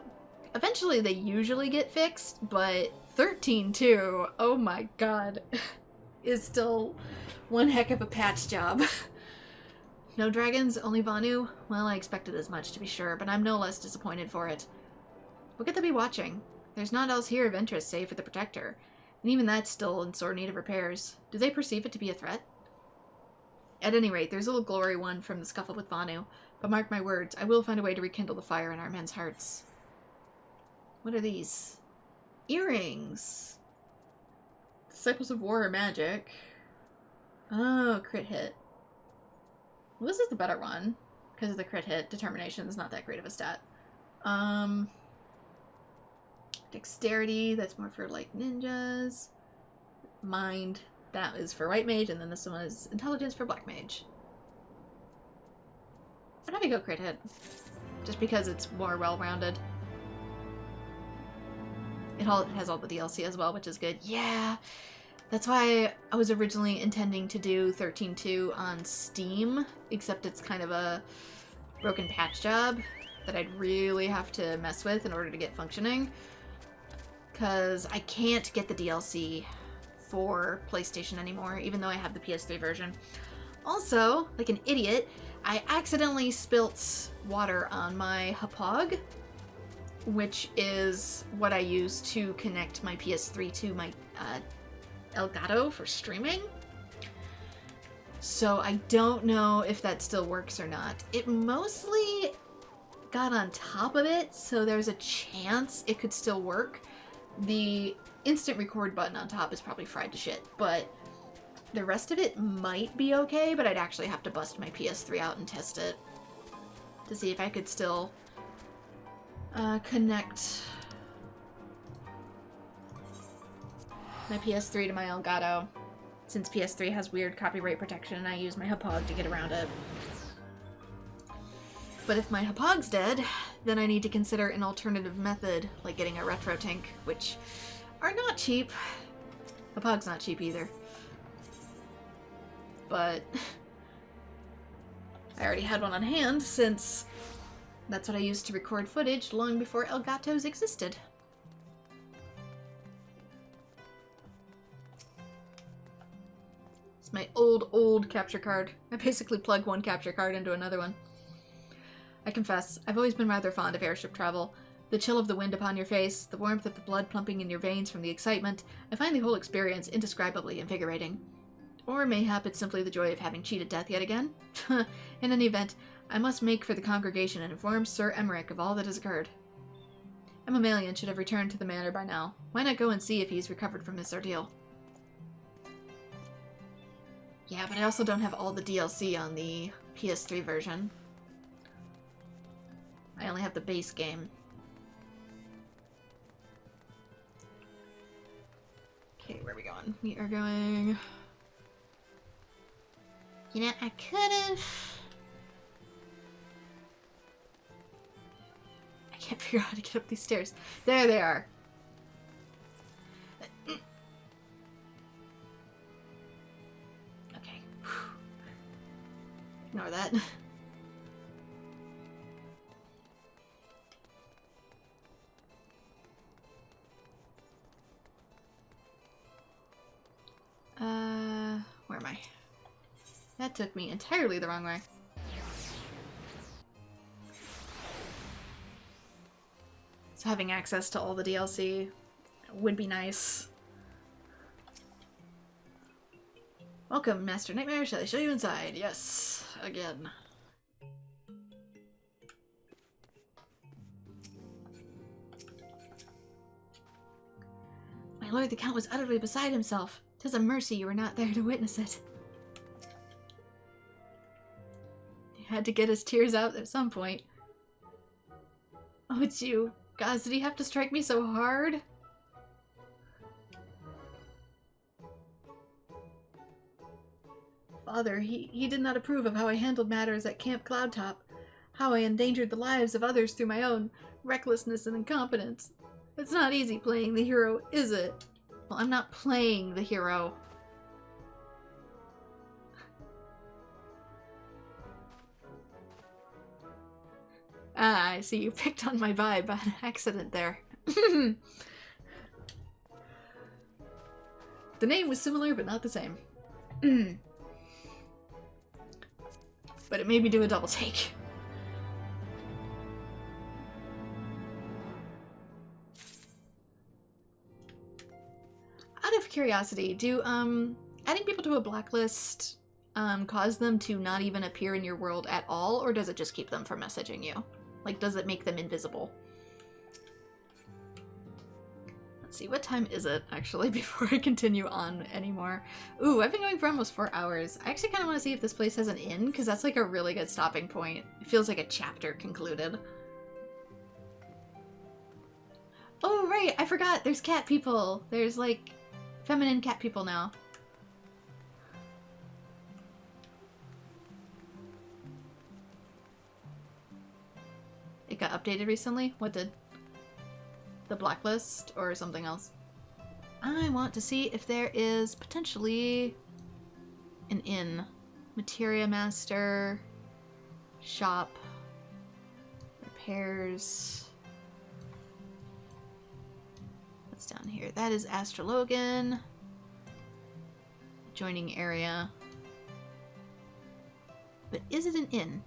Eventually they usually get fixed, but 13.2, oh my god, is still one heck of a patch job. No dragons, only Vanu? Well, I expected as much, to be sure, but I'm no less disappointed for it. What could they be watching? There's naught else here of interest save for the Protector, and even that's still in sore need of repairs. Do they perceive it to be a threat? At any rate, there's a little glory won from the scuffle with Vanu, but mark my words, I will find a way to rekindle the fire in our men's hearts. What are these? Earrings! Disciples of War or Magic. Oh, crit hit. Well, this is the better one, because of the crit hit. Determination is not that great of a stat. Dexterity, that's more for, like, ninjas. Mind, that is for white mage, and then this one is intelligence for black mage. I'd probably go crit hit, just because it's more well-rounded. It has all the DLC as well, which is good. Yeah! That's why I was originally intending to do 13.2 on Steam, except it's kind of a broken patch job that I'd really have to mess with in order to get functioning. Because I can't get the DLC for PlayStation anymore, even though I have the PS3 version. Also, like an idiot, I accidentally spilt water on my Hapog, which is what I use to connect my PS3 to my Elgato for streaming. So I don't know if that still works or not. It mostly got on top of it, so there's a chance it could still work. The instant record button on top is probably fried to shit, but the rest of it might be okay, but I'd actually have to bust my PS3 out and test it to see if I could still connect my PS3 to my Elgato, since PS3 has weird copyright protection and I use my Hapog to get around it. But if my Hapog's dead, then I need to consider an alternative method, like getting a retro tank, which are not cheap. Hapog's not cheap either. But I already had one on hand, since that's what I used to record footage long before Elgatos existed. It's my old capture card. I basically plug one capture card into another one. I confess, I've always been rather fond of airship travel. The chill of the wind upon your face, the warmth of the blood pumping in your veins from the excitement, I find the whole experience indescribably invigorating. Or mayhap it's simply the joy of having cheated death yet again. In any event, I must make for the congregation and inform Sir Emmerich of all that has occurred. Emma Malian should have returned to the manor by now. Why not go and see if he's recovered from this ordeal? Yeah, but I also don't have all the DLC on the PS3 version. I only have the base game. Okay, where are we going? We are going... You know, I could've... I can't figure out how to get up these stairs. There they are. Okay. Ignore that. Where am I? That took me entirely the wrong way. So having access to all the DLC would be nice. Welcome, Master Nightmare. Shall I show you inside? Yes, again. My lord, the Count was utterly beside himself. 'Tis a mercy you were not there to witness it. He had to get his tears out at some point. Oh, it's you. Gods, did he have to strike me so hard? Father, he did not approve of how I handled matters at Camp Cloudtop. How I endangered the lives of others through my own recklessness and incompetence. It's not easy playing the hero, is it? Well, I'm not playing the hero. Ah, I see you picked on my vibe by accident there. The name was similar, but not the same. But it made me do a double take. Out of curiosity, do adding people to a blacklist cause them to not even appear in your world at all, or does it just keep them from messaging you? Like, does it make them invisible? Let's see, what time is it, actually, before I continue on anymore? Ooh, I've been going for almost 4 hours. I actually kind of want to see if this place has an inn, because that's like a really good stopping point. It feels like a chapter concluded. Oh, right, I forgot, there's cat people. There's, like, feminine cat people now. It got updated recently? What did? The blacklist or something else? I want to see if there is potentially an inn. Materia Master, shop, repairs. What's down here? That is Astrologan. adjoining area. But is it an inn?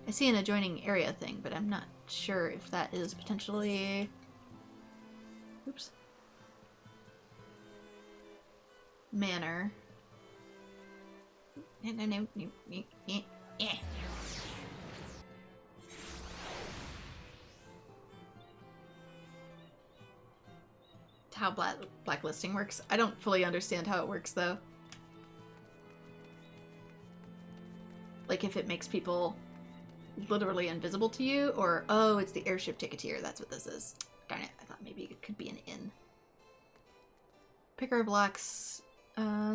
I see an adjoining area thing, but I'm not sure if that is potentially... Oops. Manor. No. How blacklisting works. I don't fully understand how it works, though. Like, if it makes people literally invisible to you, or... Oh, it's the airship ticketeer. That's what this is. Darn it. I thought maybe it could be an inn. Picker of locks.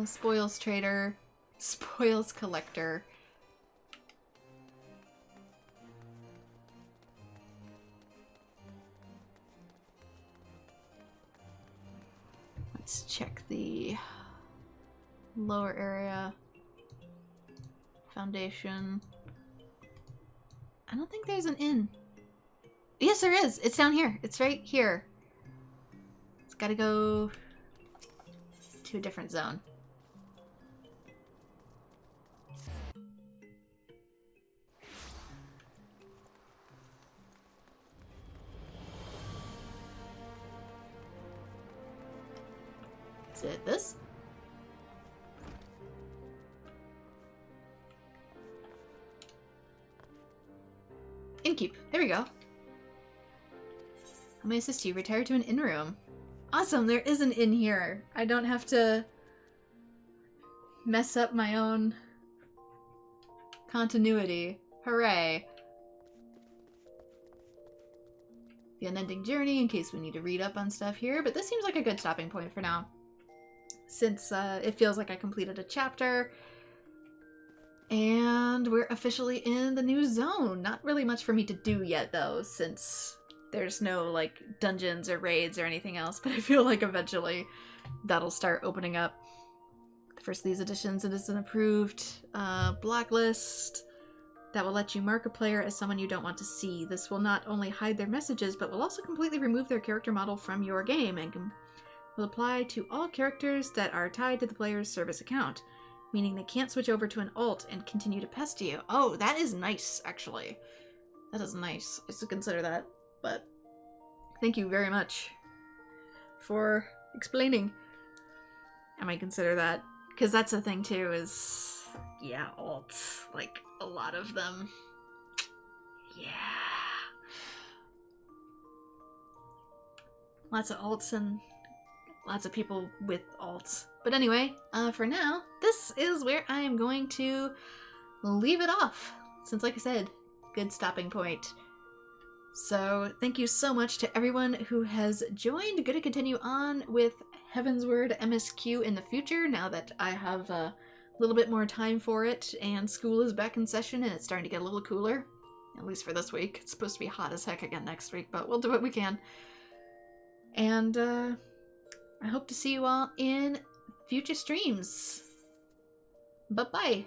Spoils trader. Spoils collector. Let's check the lower area. Foundation. I don't think there's an inn. Yes, there is. It's down here. It's right here. It's gotta go to a different zone. Is it this? Innkeep. There we go. How may I assist you? Retire to an inn room. Awesome, there is an inn here. I don't have to mess up my own continuity. Hooray. The unending journey, in case we need to read up on stuff here, but this seems like a good stopping point for now. Since it feels like I completed a chapter, and we're officially in the new zone. Not really much for me to do yet, though, since there's no, like, dungeons or raids or anything else, but I feel like eventually that'll start opening up. The first of these editions, it is an approved blacklist that will let you mark a player as someone you don't want to see. This will not only hide their messages, but will also completely remove their character model from your game, and will apply to all characters that are tied to the player's service account, meaning they can't switch over to an alt and continue to pest you. Oh, that is nice, actually. That is nice. I should consider that, but thank you very much for explaining. I might consider that, because that's the thing, too, is... Yeah, alts. Like, a lot of them. Yeah. Lots of alts and lots of people with alts. But anyway, for now, this is where I am going to leave it off. Since, like I said, good stopping point. So, thank you so much to everyone who has joined. Going to continue on with Heavensward MSQ in the future, now that I have a little bit more time for it, and school is back in session, and it's starting to get a little cooler. At least for this week. It's supposed to be hot as heck again next week, but we'll do what we can. And, I hope to see you all in future streams. Bye-bye.